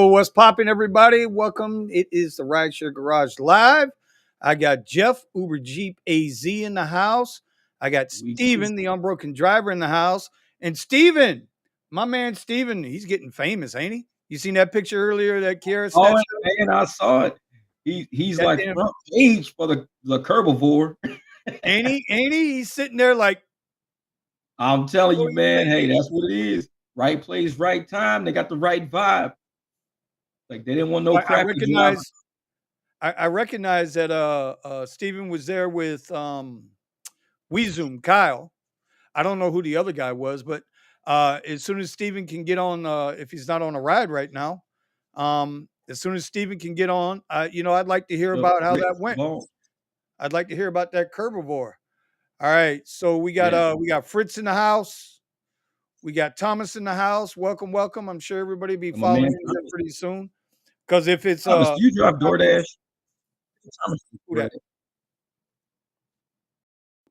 Yo, what's popping, everybody? Welcome. It is the Rideshare Garage Live. I got Jeff, Uber Jeep AZ in the house. I got Steven, the unbroken driver, in the house. And Steven, my man Steven, he's getting famous, ain't he? You seen that picture earlier, that Kiara Oh, snatched? man, I saw it. He's That like damn- front page for the Herbivore. Ain't he? Ain't he? He's sitting there like, I'm telling Oh, you, man. Hey, that's what it is. Right place, right time. They got the right vibe. Like they didn't want no I crappy driver. recognize that Steven was there with Weezoom, Kyle. I don't know who the other guy was, but as soon as Steven can get on, if he's not on a ride right now, as soon as Steven can get on, I'd like to hear about how that went. I'd like to hear about that Herbivore. All right, so we got Fritz in the house. We got Thomas in the house. Welcome, welcome. I'm sure everybody will be following you pretty soon. Because if it's Thomas, do you drive DoorDash?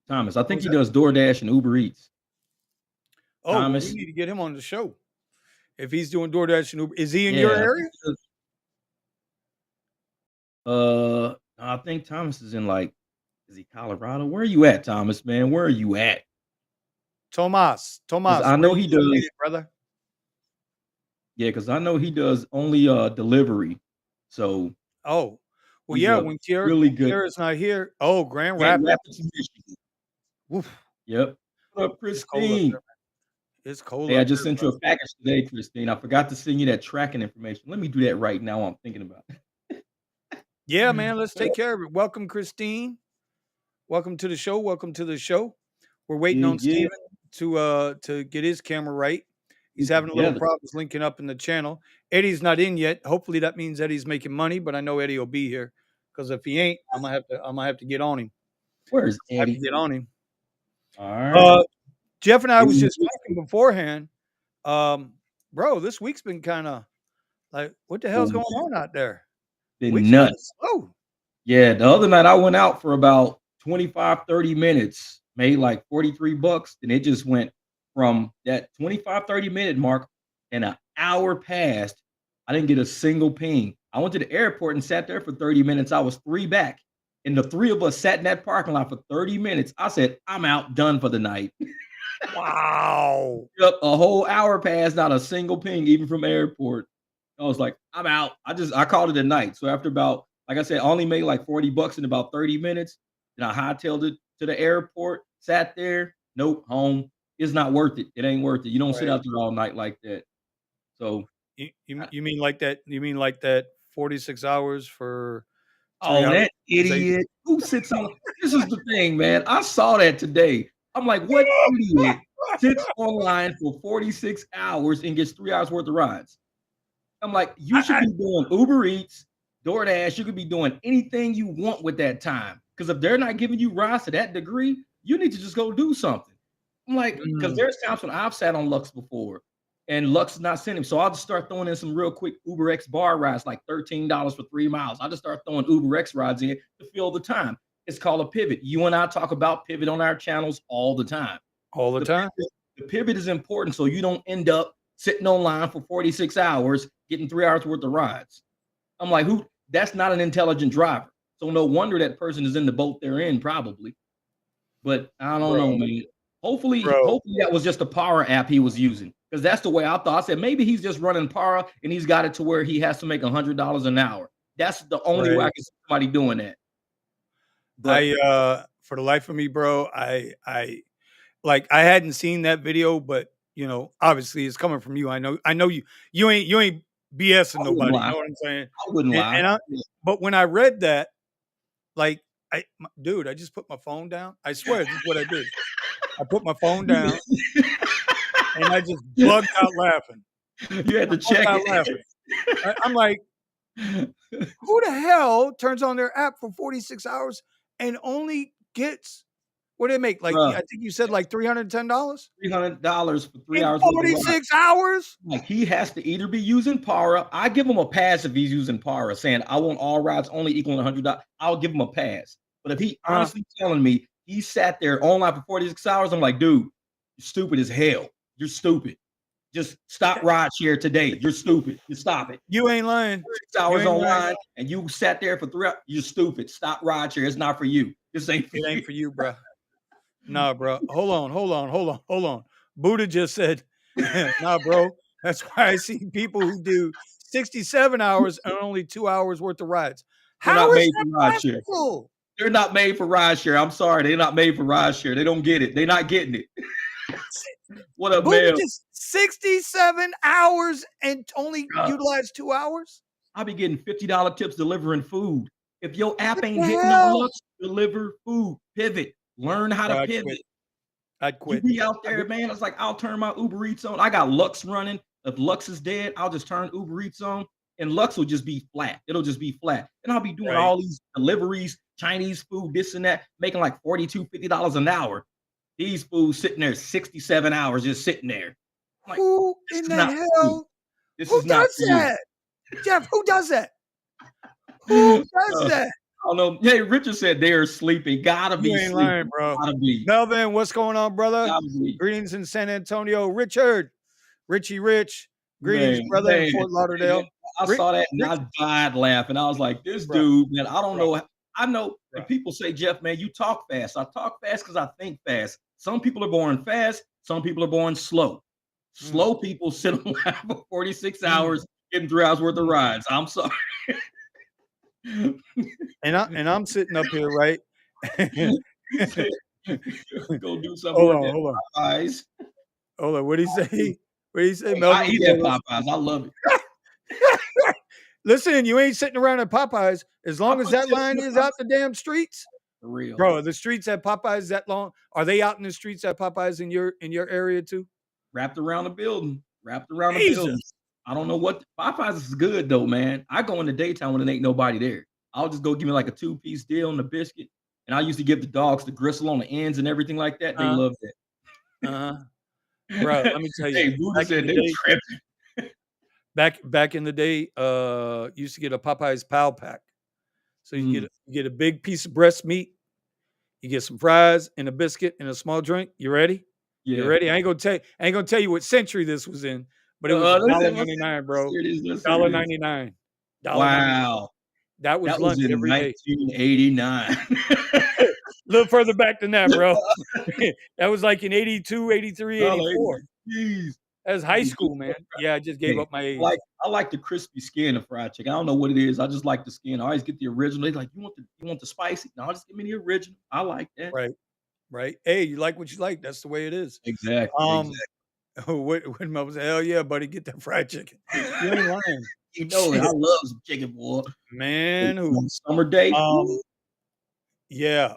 Thomas, I think he does DoorDash and Uber Eats. Oh, Thomas. Well, we need to get him on the show. If he's doing DoorDash and Uber, is he in your area? I think Thomas is in is he Colorado? Where are you at, Thomas, man? Where are you at? Tomas. I know he does, brother. Yeah, because I know he does only delivery. So well, yeah, when Kiara's not here. Oh, Grand Rapids. Oof. Yep. What up, Christine? It's cold. Hey, I just sent you a package today, Christine. I forgot to send you that tracking information. Let me do that right now. I'm thinking about it. Yeah, man. Let's take care of it. Welcome, Christine. Welcome to the show. Welcome to the show. We're waiting on Steven to get his camera right. He's having a little problems linking up in the channel. Eddie's not in yet. Hopefully that means Eddie's making money, but I know Eddie will be here because if he ain't, I'm gonna have to get on him. Where's Eddie? I have to get on him. All right. Jeff and I was just talking beforehand. Bro, this week's been kind of like, what the hell's going on out there? Been nuts. Oh, yeah. The other night I went out for about 25, 30 minutes, made like $43, and it just went from that 25, 30-minute mark, and an hour passed. I didn't get a single ping. I went to the airport and sat there for 30 minutes. I was 3 back. And the 3 of us sat in that parking lot for 30 minutes. I said, I'm out, done for the night. Wow. Yep, a whole hour passed, not a single ping, even from airport. I was like, I'm out. I called it a night. So after about, like I said, I only made like $40 in about 30 minutes. Then I hightailed it to the airport, sat there. Nope, home. It's not worth it. It ain't worth it. You don't sit out there all night like that. So you mean like that? You mean like that 46 hours for? Oh, that idiot who sits on. This is the thing, man. I saw that today. I'm like, what idiot sits online for 46 hours and gets 3 hours worth of rides? I'm like, you should be doing Uber Eats, DoorDash. You could be doing anything you want with that time. Because if they're not giving you rides to that degree, you need to just go do something. I'm like, because there's times when I've sat on Lux before and Lux is not sending. So I'll just start throwing in some real quick UberX bar rides, like $13 for 3 miles. I'll just start throwing UberX rides in to fill the time. It's called a pivot. You and I talk about pivot on our channels all the time. All the time. The pivot is important so you don't end up sitting online for 46 hours, getting 3 hours worth of rides. I'm like, that's not an intelligent driver. So no wonder that person is in the boat they're in, probably. But I don't know, man. Hopefully that was just a Para app he was using. Because that's the way I thought. I said, maybe he's just running Para and he's got it to where he has to make $100 an hour. That's the only way I can see somebody doing that. But for the life of me, bro, I hadn't seen that video, but obviously it's coming from you. I know you ain't BSing nobody. You know what I'm saying? I wouldn't lie. But when I read that, dude, I just put my phone down. I swear, this is what I did. I put my phone down and I just bugged out laughing. You had to check it. I'm like, who the hell turns on their app for 46 hours and only gets, what do they make? Like, I think you said like $310? $300 for 3 hours. 46 hours? Like, he has to either be using Para. I give him a pass if he's using Para, saying I want all rides only equaling $100. I'll give him a pass. But if he honestly telling me he sat there online for 46 hours, I'm like, dude, you're stupid as hell. You're stupid. Just stop rideshare today. You're stupid. Just stop it. You ain't lying. 6 You hours ain't lying. online and you sat there for 3 hours. You're stupid. Stop rideshare. It's not for you. This ain't for It ain't you. for you, bro. Nah, bro. Hold on. Buddha just said, nah, bro. That's why I see people who do 67 hours and only 2 hours worth of rides. They're How not is made that for rideshare. possible? They're not made for rideshare. I'm sorry. They're not made for rideshare. They don't get it. They're not getting it. What up, Buddha man? just 67 hours and only God, utilize 2 hours? I be getting $50 tips delivering food. If your app What ain't the hitting on hell? Lux, deliver food. Pivot. Learn how to Bro, I'd pivot. quit. I'd You quit. be out there, man. It's like I'll turn my Uber Eats on. I got Lux running. If Lux is dead, I'll just turn Uber Eats on, and Lux will just be flat. It'll just be flat. And I'll be doing Right. all these deliveries, Chinese food, this and that, making like $42, $50 an hour. These fools sitting there 67 hours just sitting there. I'm like, Who this in is the not for you. hell? This Who is not does for you. that? Jeff, who does that? Who does that? I don't know. Hey, Richard said they are sleeping. Gotta You be ain't sleeping. lying, bro. Gotta be. Melvin, what's going on, brother? Gotta be. Greetings in San Antonio. Richard, Richie Rich. Greetings, Man, brother, in man, Fort man, Lauderdale. I Rich, saw that and Rich, I died laughing. I was like, this bro, dude, man, I don't bro, know. I know, bro. and people say, Jeff, man, you talk fast. I talk fast because I think fast. Some people are born fast, some people are born slow. Slow people sit online for 46 hours, getting 3 hours worth of rides. I'm sorry. And I'm sitting up here, right? Go do some Hold more on, than hold on. Popeyes. Hold on. What'd he say? What'd he say? Hey, I Melvin, eat at Popeyes. I love it. listen, you ain't sitting around at Popeyes as I long as put that chips line in the is Popeyes. out the damn streets. For real. Bro, the streets at Popeyes that long? Are they out in the streets at Popeyes in your area too? Wrapped around the building. Wrapped around the building. Jesus. I don't know what Popeyes is good though, man. I go in the daytime when there ain't nobody there. I'll just go give me like a 2-piece deal and a biscuit. And I used to give the dogs the gristle on the ends and everything like that. They Uh, love that. uh-huh. Bro, let me tell you, Hey, Buddha back in said the they day, tripping. back in the day, used to get a Popeyes Pal Pack. So you get a big piece of breast meat, you get some fries and a biscuit and a small drink. You ready? You Yeah. ready? I ain't gonna tell you what century this was in, but it was $1.99, bro. $1.99. Wow. That was That was lunch in every day. 1989. A little further back than that, bro. That was like in 82, 83, 84. Jeez. That was high school, man. Yeah, I just gave up my age. I like the crispy skin of fried chicken. I don't know what it is. I just like the skin. I always get the original. They're like, you want the spicy? No, just give me the original. I like that. Right. Hey, you like what you like. That's the way it is. Exactly. When Mel was, hell yeah, buddy, get that fried chicken. You ain't lying. You know it. I love some chicken, boy. Man, On summer day. Yeah.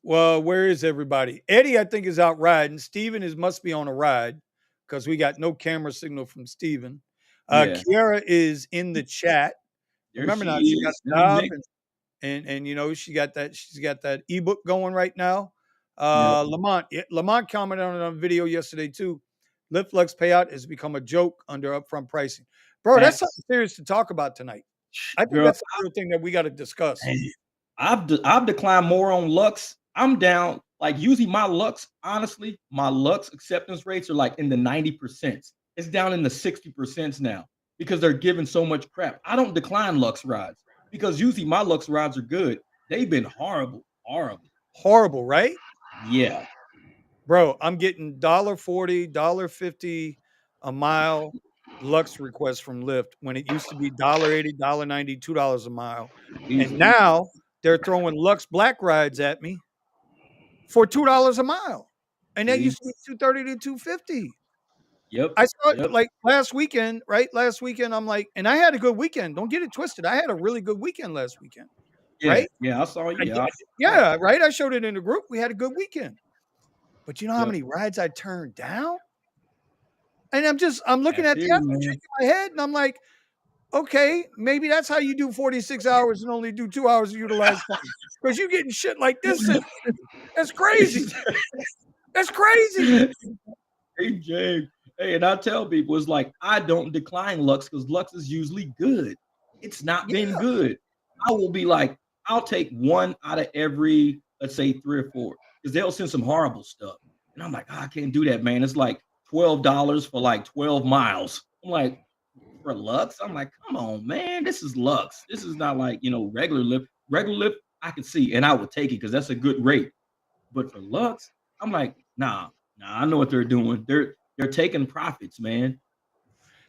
Well, where is everybody? Eddie, I think, is out riding. Steven must be on a ride because we got no camera signal from Steven. Yeah. Kiara is in the chat. There Remember she now, she got is. the job and you know, she's got that ebook going right now. Lamont commented on it on a video yesterday too. Lyft Flex payout has become a joke under upfront pricing. Bro, that's something serious to talk about tonight. I think Girl, that's the real thing that we got to discuss. I've declined more on Lux. I'm down. Like usually my Lux, honestly, my Lux acceptance rates are like in the 90%. It's down in the 60% now because they're giving so much crap. I don't decline Lux rides because usually my Lux rides are good. They've been horrible. Horrible, right? Yeah. Bro, I'm getting $1.40, $1.50 a mile Lux requests from Lyft when it used to be $1.80, $1.90, $2 a mile. And Easily. now they're throwing Lux Black rides at me for $2 a mile. And that used to be $2.30 to $2.50. Yep. I saw it like last weekend, right? Last weekend, I'm like, and I had a good weekend. Don't get it twisted. I had a really good weekend last weekend. Right? Yeah, I saw you. Right. I showed it in the group. We had a good weekend. But you know how many rides I turned down? And I'm looking at the app, I'm shaking my head, and I'm like, okay, maybe that's how you do 46 hours and only do 2 hours of utilized time. Because you're getting shit like this. That's crazy. That's crazy. Hey, James. Hey, and I tell people, it's like, I don't decline Lux because Lux is usually good. It's not been good. I will be like, I'll take one out of every, let's say 3 or 4, because they'll send some horrible stuff. And I'm like, I can't do that, man. It's like $12 for like 12 miles. I'm like, for Lux? I'm like, come on, man. This is Lux. This is not like, regular Lyft. Regular Lyft, I could see, and I would take it because that's a good rate. But for Lux, I'm like, nah, I know what they're doing. They're taking profits, man.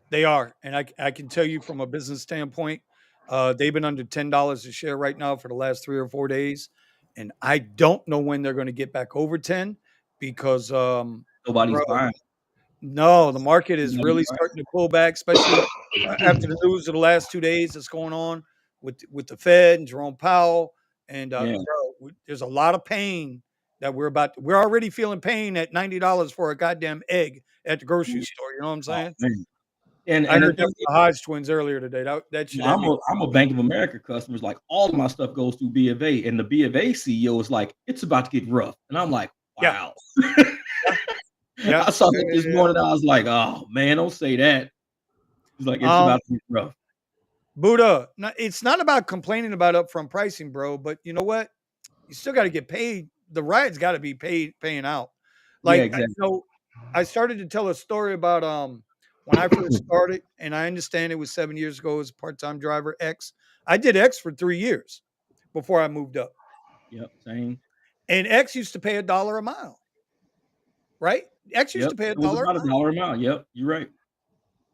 They are, and I can tell you from a business standpoint, they've been under $10 a share right now for the last 3 or 4 days, and I don't know when they're going to get back over 10 because, bro, Nobody's buying. no, the market is Nobody's really buying. starting to pull back, especially after the news of the last 2 days that's going on with the Fed and Jerome Powell, and Yeah. there's a lot of pain that we're already feeling pain at $90 for a goddamn egg at the grocery store. You know what I'm Oh, saying? man. And I and the heard that thing from the Hodge twins earlier today. That shit had me. I'm a Bank of America customer. Like all of my stuff goes through B of A, and the B of A CEO is like, it's about to get rough, and I'm like, Yeah, wow. yeah, yeah, I saw that this yeah, morning. I was like, oh man, don't say that. He's like, it's yeah. about to get rough. Buddha, it's not about complaining about upfront pricing, bro. But you know what? You still got to get paid. The ride's got to be paying out. Yeah, Like exactly. I started to tell a story about when I first started, and I understand it was 7 years ago as a part-time driver. I did X for 3 years before I moved up, Yep, same. and X used to pay $1 a mile, right? X used Yep, to pay a it was dollar a about a mile. dollar amount. Yep, you're right.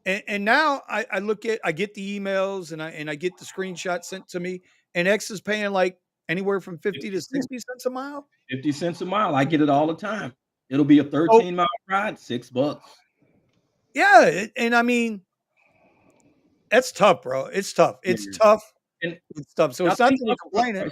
And now I get the emails and I get the screenshots sent to me, and X is paying like anywhere from 50 50 to cents. 60 cents a mile. 50 cents a mile. I get it all the time. It'll be a So 13-mile ride, $6. yeah, and I mean that's tough, bro. It's tough. Yeah. It's tough. And It's tough. So I it's not think that we're complaining.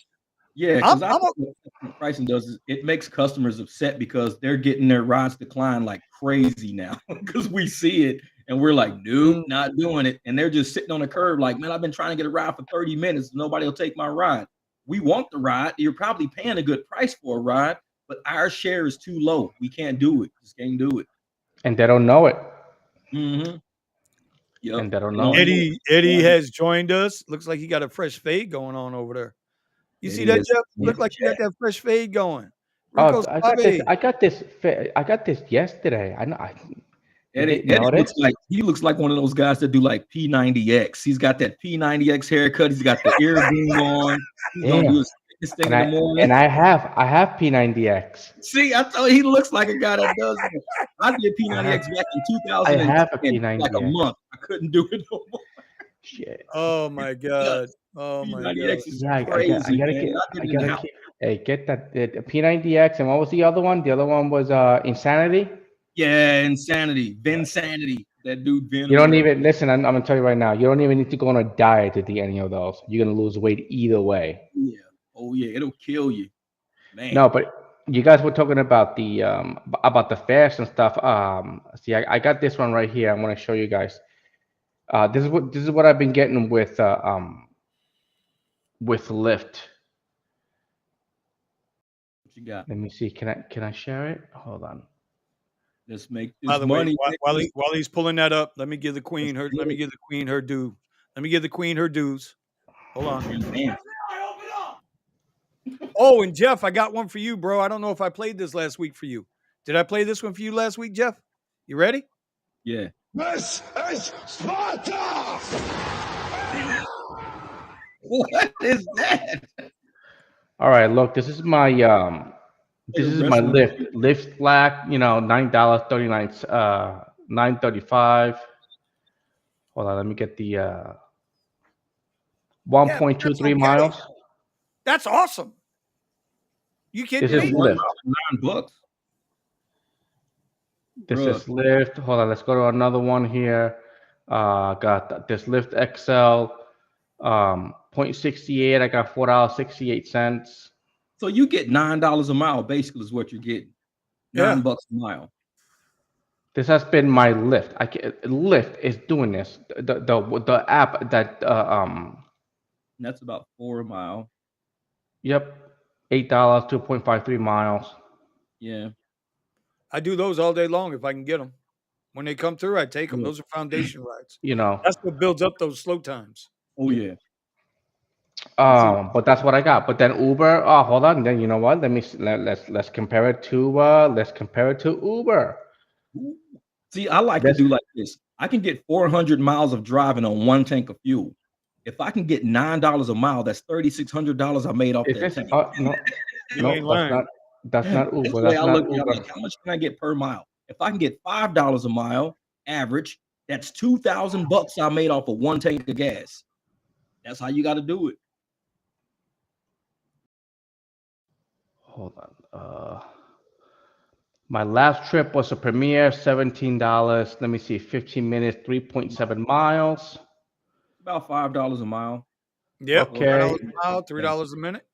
yeah, I'm because I I'm think what pricing does is it makes customers upset because they're getting their rides declined like crazy now because we see it and we're like, nope, mm, not doing it. And they're just sitting on the curb like, man, I've been trying to get a ride for 30 minutes. Nobody will take my ride. We want the ride. You're probably paying a good price for a ride, but our share is too low. We can't do it. Just can't do it. And they don't know it. Mm-hmm. Yep. And they don't They know don't it. know Eddie it. has joined us. Looks like he got a fresh fade going on over there. You It see that, is Jeff? in Look the like you got chat. that fresh fade going. Rico Oh, I got this. Suave. I got this yesterday. I know. You Eddie, didn't Eddie looks notice? like one of those guys that do like P90X. He's got that P90X haircut. He's got the ear boom on. He's gonna do Yeah. his fitness thing And in the I morning. and I have P90X. See, I thought he looks like a guy that does that. I did I have P90X back in I have a 2010 for like a P90X. month. I couldn't do it no more. Shit. Oh It's my God. nuts. Oh my God. P90X is Yeah, I crazy, gotta man. get I did I it in the gotta house. keep. Hey, get that P90X. And what was the other one? The other one was Insanity. Yeah, Insanity, Vinsanity. That dude Vin You or don't whatever. even listen. I'm gonna tell you right now. You don't even need to go on a diet to do any of those. You're gonna lose weight either way. Yeah. Oh yeah, it'll kill you, man. No, but you guys were talking about the fares and stuff. See, I got this one right here. I want to show you guys. This is what I've been getting with Lyft. What you got? Let me see. Can I share it? Hold on. Let's make By this the way, money, niggas. while he's pulling that up, let me give the Let's queen her get let me it. give the queen her due. Let me give the queen her dues. Hold on. Man, Oh, and Jeff, I got one for you, bro. I don't know if I played this last week for you. Did I play this one for you last week, Jeff? You ready? yeah. This is Sparta! What is that? All right, look. This They're is my wrestling. Lyft Black. $9.39. 9.35. Hold on. Let me get the Yeah, but that's 1.23 okay. miles. That's awesome. You This kidding is me? One Lyft. mile, $9. This Bruh. is Lyft. Hold on, let's go to another one here. Got this Lyft XL, 0.68. I got $4.68. So you get $9 a mile, basically, is what you're getting. Yeah. $9 a mile. This has been my Lyft. Lyft is doing this. The app that And that's about 4 a mile. yep, $8, 2.53 miles. Yeah. I do those all day long if I can get them. When they come through, I take them. Yeah. Those are foundation rides. You know, That's what builds up those slow times. Oh yeah. I see. but that's what I got. But then Uber. Oh, hold on. Then you know what? Let's compare it to Uber. Ooh. See, I like to do like this. I can get 400 miles of driving on one tank of fuel. If I can get $9 a mile, that's $3,600 I made off Is that this? tank. No, You ain't no, that's lying. not. That's not That's Uber. the way That's I not look at it. I'm Uber. like, how much can I get per mile? If I can get $5 a mile average, that's $2,000 I made off of one tank of gas. That's how you got to do it. Hold on. My last trip was a Premier, $17. Let me see, 15 minutes, 3.7 miles. About $5 a mile. Yep, Okay. $5 a mile, $3 a minute.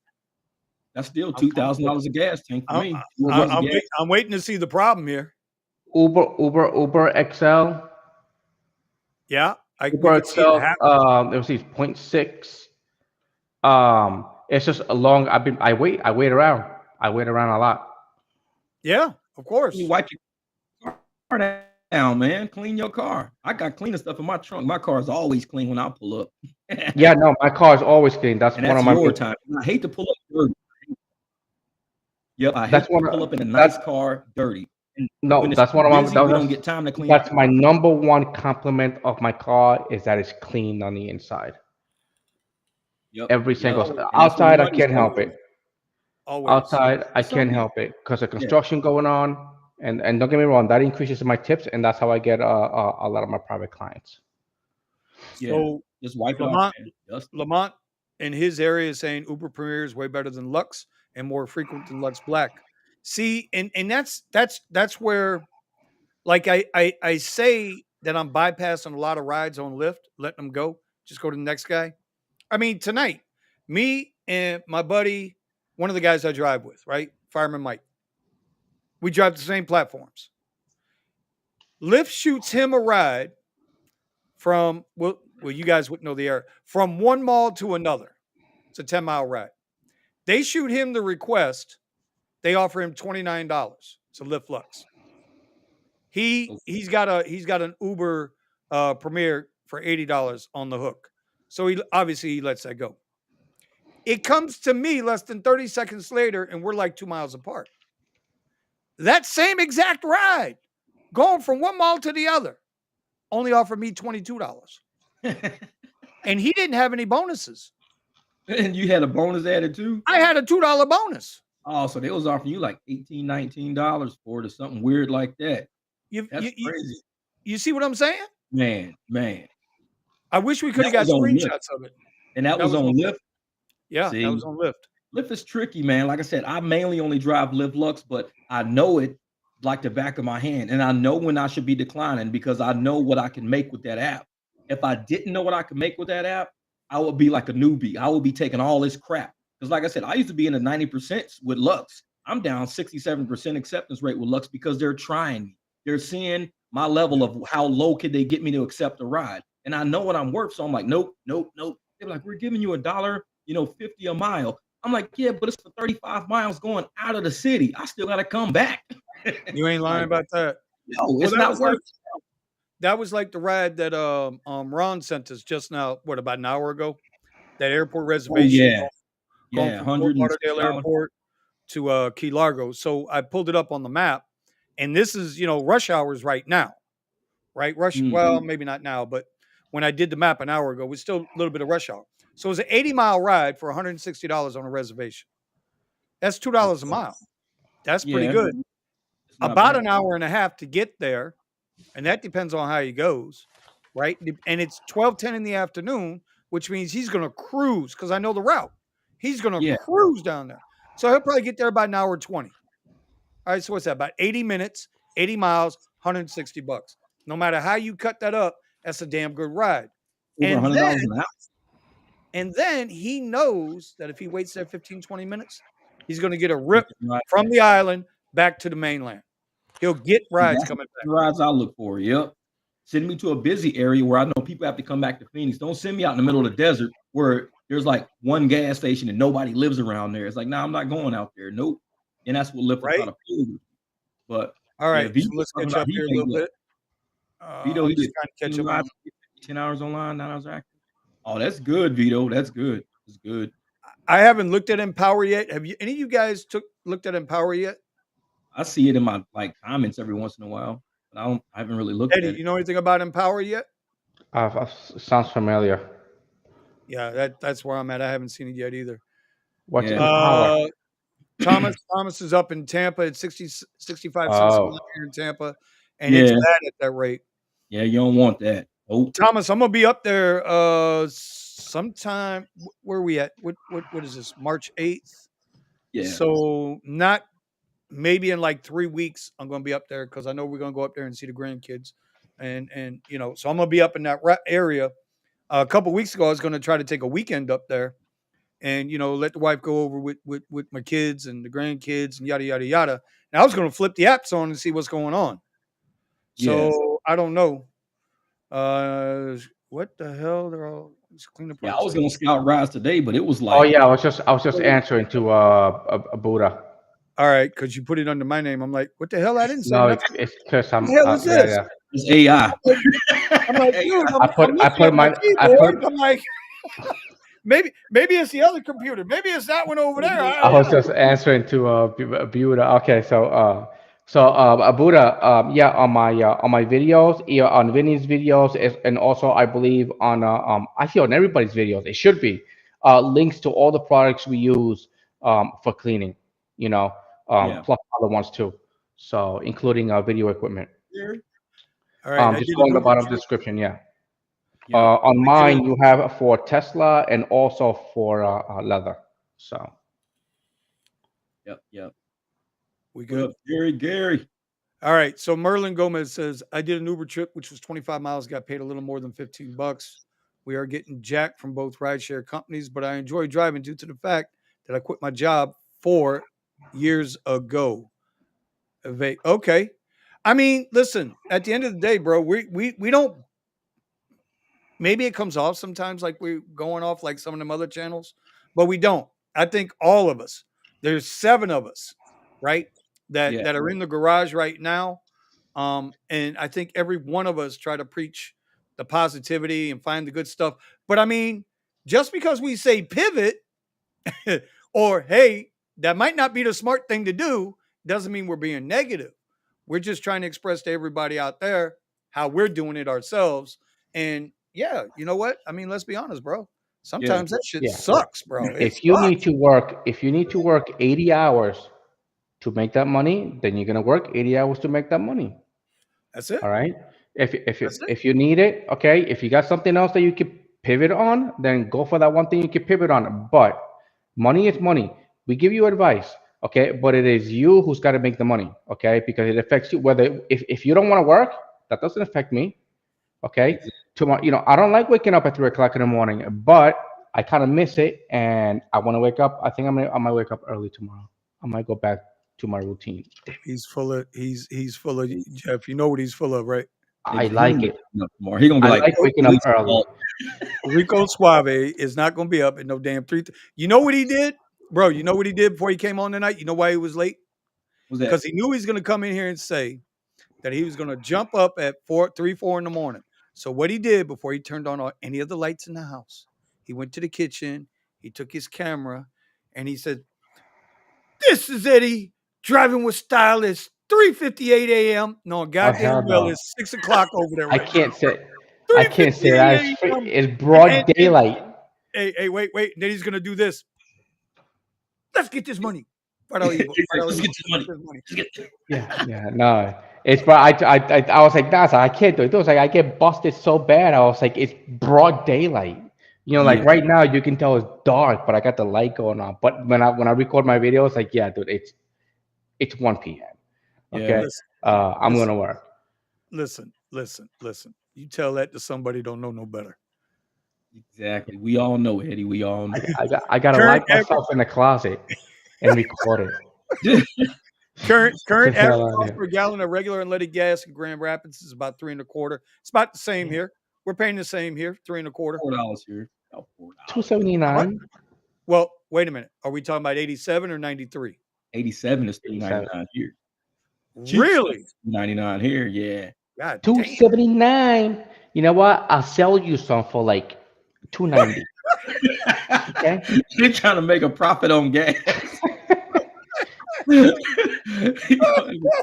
That's still I'm comfortable. $2,000 a gas tank for I'm, me. I'm waiting to see the problem here. Uber XL. Yeah, we Uber could see it XL. happen. Let me see, 0.6. It's just a long. I wait around. I wait around a lot. Yeah, of course. You wipe your car down, man. Clean your car. I got cleaner stuff in my trunk. My car is always clean when I pull up. Yeah, no, my car is always clean. That's And one that's of my. your time. I hate to pull up dirty. Yep, I That's hate one to of pull up in a that. nice car dirty. And when No, it's that's one of my. busy, we don't get time to clean That's up. my number one compliment of my car is that it's clean on the inside. Yep. Every Yep. single. And that's where the Outside, I money's can't coming help from. it. Always. Outside, I It's can't okay. help it because of Yeah. construction going on, and don't get me wrong, that increases my tips, and that's how I get a lot of my private clients. Yeah. So Just wipe it off, Lamont, man. Dust it. Lamont in his area is saying Uber Premier is way better than Lux and more frequent than Lux Black. See, and that's where, like, I say that I'm bypassing a lot of rides on Lyft, letting them go, just go to the next guy. I mean, tonight, me and my buddy, one of the guys I drive with, right, Fireman Mike, we drive the same platforms. Lyft shoots him a ride from you guys wouldn't know the area, from one mall to another. It's a 10-mile ride. They shoot him the request. They offer him $29 to Lyft Lux. He's got an Uber Premier for $80 on the hook. So he lets that go. It comes to me less than 30 seconds later, and we're like 2 miles apart. That same exact ride, going from one mall to the other, only offered me $22. And he didn't have any bonuses. And you had a bonus added too? I had a $2 bonus. Oh, so they was offering you like $18, $19 for it or something weird like that. That's crazy. You see what I'm saying? Man. I wish we could have That got was on Lyft. screenshots of it. And that was on Lyft? Yeah, See? that was on Lyft. Lyft is tricky, man. Like I said, I mainly only drive Lyft Lux, but I know it like the back of my hand. And I know when I should be declining because I know what I can make with that app. If I didn't know what I could make with that app, I would be like a newbie. I would be taking all this crap. Because like I said, I used to be in the 90% with Lux. I'm down 67% acceptance rate with Lux because they're trying me. They're seeing my level of how low could they get me to accept a ride. And I know what I'm worth. So I'm like, nope. They're like, we're giving you $1, 50 a mile. I'm like, yeah, but it's for 35 miles going out of the city. I still got to come back. You ain't lying about that. No, it's not worth it. That was like the ride that Ron sent us just now, about an hour ago? That airport reservation. Oh, yeah. Going from Fort Lauderdale $106. Airport to Key Largo. So I pulled it up on the map, and this is, rush hours right now, right? Well, maybe not now, but when I did the map an hour ago, it was still a little bit of rush hour. So it was an 80-mile ride for $160 on a reservation. That's $2 a mile. That's pretty good. About an hour and a half to get there, and that depends on how he goes, right? And it's 12:10 in the afternoon, which means he's going to cruise because I know the route. He's going to cruise down there. So he'll probably get there about an hour 20. All right, so what's that? About 80 minutes, 80 miles, $160. No matter how you cut that up, that's a damn good ride. Over $100 an hour. And then he knows that if he waits there 15, 20 minutes, he's going to get a rip from the island back to the mainland. He'll get rides coming back. The rides I look for, yep. Send me to a busy area where I know people have to come back to Phoenix. Don't send me out in the middle of the desert where there's like one gas station and nobody lives around there. It's like, nah, I'm not going out there. Nope. And that's what Lyft will try to pull you. But all right, so let's catch up here a little bit. Vito, he just did 10 hours online, 9 hours active. Oh, that's good, Vito. That's good. That's good. I haven't looked at Empower yet. Have you? Any of you guys looked at Empower yet? I see it in my comments every once in a while. I haven't really looked Eddie, at it. you know anything about Empower yet? Sounds familiar. Yeah, that's where I'm at. I haven't seen it yet either. What's Yeah. Empower? Thomas is up in Tampa at 65 cents a mile Oh, here in Tampa, and it's Yeah. bad at that rate. Yeah, you don't want that. Oh, Thomas, I'm gonna be up there sometime. Where are we at? What is this? March 8th. yeah. So not maybe in like 3 weeks. I'm gonna be up there because I know we're gonna go up there and see the grandkids, and so I'm gonna be up in that area. A couple weeks ago, I was gonna try to take a weekend up there, and let the wife go over with my kids and the grandkids and yada yada yada. And I was gonna flip the apps on and see what's going on. Yeah. So I don't know. What the hell? They're all let's clean the Yeah, I parts was up. gonna scout rides today, but it was oh like, yeah. I was just answering to a Buddha. All right, because you put it under my name. I'm like, what the hell? I didn't say No, nothing. it's because What I'm. the hell is Yeah, this? yeah. it's AI. I'm like, dude, I'm, I put I'm I looking put at my my I put keyboard. I'm like, maybe it's the other computer. Maybe it's that one over there. I I don't was know. just answering to Buddha. Okay, so Buddha, yeah, on my videos, yeah, on Vinny's videos, and also I believe on actually on everybody's videos, it should be links to all the products we use for cleaning, you know, Yeah. plus other ones too. So including video equipment. All right, I Just did go an in the Uber bottom trip. description, yeah. Yeah. On I did mine, it. you have for Tesla and also for leather. So. Yep. Yep. We What good? up, Gary? All right. So Merlin Gomez says, I did an Uber trip, which was 25 miles, got paid a little more than $15. We are getting jacked from both rideshare companies, but I enjoy driving due to the fact that I quit my job 4 years ago. Okay. I mean, listen, at the end of the day, bro, we don't maybe it comes off sometimes like we're going off like some of them other channels, but we don't. I think all of us, there's 7 of us, right? That Yeah. that are in the garage right now. And I think every one of us try to preach the positivity and find the good stuff. But I mean, just because we say pivot or hey, that might not be the smart thing to do, doesn't mean we're being negative. We're just trying to express to everybody out there how we're doing it ourselves. And yeah, you know what? I mean, let's be honest, bro. Yeah. Sometimes that shit Yeah. sucks, bro. It If you need to work 80 hours to make that money, then you're gonna work 80 hours to make that money. That's it. All right. That's it. If you need it, okay. If you got something else that you could pivot on, then go for that one thing you can pivot on. But money is money. We give you advice, okay, but it is you who's got to make the money, okay, because it affects you. Whether if you don't want to work, that doesn't affect me, okay. Exactly. Tomorrow, I don't like waking up at 3 o'clock in the morning, but I kind of miss it, and I want to wake up. I think I might wake up early tomorrow. I might go back to my routine. He's full of Jeff. You know what he's full of, right? I like it. More. He gonna be I like, like waking up "Police early. call." Rico Suave is not going to be up at no damn 3. You know what he did, bro? You know what he did before he came on tonight? You know why he was late? What's that? Because he knew he was going to come in here and say that he was going to jump up at 4 in the morning. So what he did before he turned on any of the lights in the house, he went to the kitchen, he took his camera, and he said, "This is Eddie driving with style. It's 3:58 a.m. No, Oh hell goddamn well, no! it's 6 o'clock over there I right now. can't say. I can't say that. 3:58 a.m. It's broad And daylight. hey, wait. And then he's gonna do this. Let's get this money. Para He said, "Let's get this money. this money. Let's get." Yeah, no. It's but I was like, that's I can't do it. It was like I get busted so bad. I was like, it's broad daylight. Like Yeah. right now you can tell it's dark, but I got the light going on. But when I record my videos, like yeah, dude, it's 1 p.m. Yeah. Okay, I'm Listen, gonna work. listen. You tell that to somebody don't know no better. Exactly. We all know, Eddie. We all know. I gotta Current lock myself in the closet and record it. Current The average hell out of cost here. per gallon of regular unleaded gas in Grand Rapids is about 3.25. It's about the same here. We're paying the same here, 3.25. $4 here. Oh, $4. 279. Well, wait a minute. Are we talking about 87 or 93? 87 is $3.99 here. Really? $2.99 here. Yeah. God damn. 279. You know what? I'll sell you some for like 290. Okay. You're trying to make a profit on gas. He gonna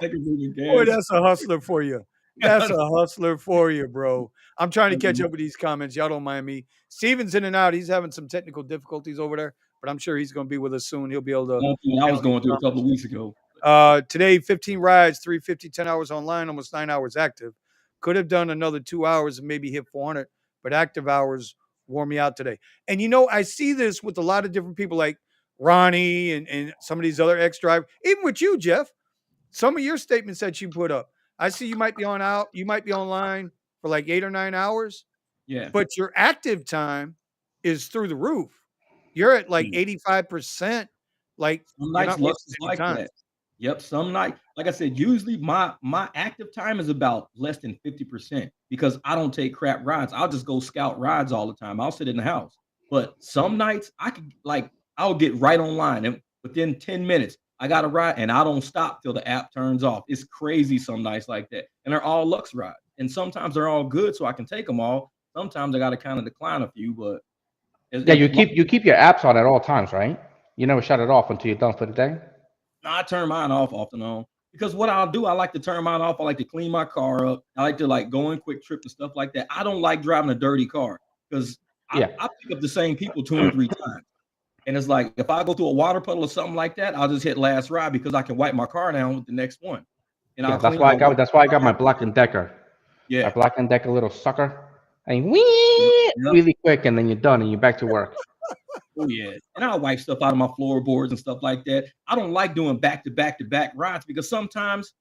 take a little Boy, gas. that's a hustler for you. That's a hustler for you, bro. I'm trying to catch up with these comments. Y'all don't mind me. Steven's in and out. He's having some technical difficulties over there, but I'm sure he's going to be with us soon. He'll be able to. I was going through a couple of weeks ago. Today, 15 rides, 350, 10 hours online, almost 9 hours active. Could have done another 2 hours and maybe hit 400, but active hours wore me out today. And I see this with a lot of different people like Ronnie and some of these other ex-drivers, even with you, Jeff. Some of your statements that you put up. I see you might be online for like 8 or 9 hours. Yeah. But your active time is through the roof. You're at like 85%. Like some you're nights not Lux wasting is any like time. that. Yep. Some night, like I said, usually my active time is about less than 50% because I don't take crap rides. I'll just go scout rides all the time. I'll sit in the house. But some nights I'll get right online and within 10 minutes, I got a ride and I don't stop till the app turns off. It's crazy some nights like that. And they're all Lux rides. And sometimes they're all good, so I can take them all. Sometimes I got to kind of decline a few, but Yeah, you keep your apps on at all times, right? You never shut it off until you're done for the day. I turn mine off and on because what I'll do, I like to turn mine off. I like to clean my car up. I like to go on quick trip and stuff like that. I don't like driving a dirty car because I pick up the same people 2 and 3 times. And it's like if I go through a water puddle or something like that, I'll just hit last ride because I can wipe my car down with the next one. And yeah, that's why I got my Black and Decker. Yeah, my Black and Decker little sucker. And wee really quick, and then you're done and you're back to work. Oh yeah, and I'll wipe stuff out of my floorboards and stuff like that. I don't like doing back to back rides because sometimes,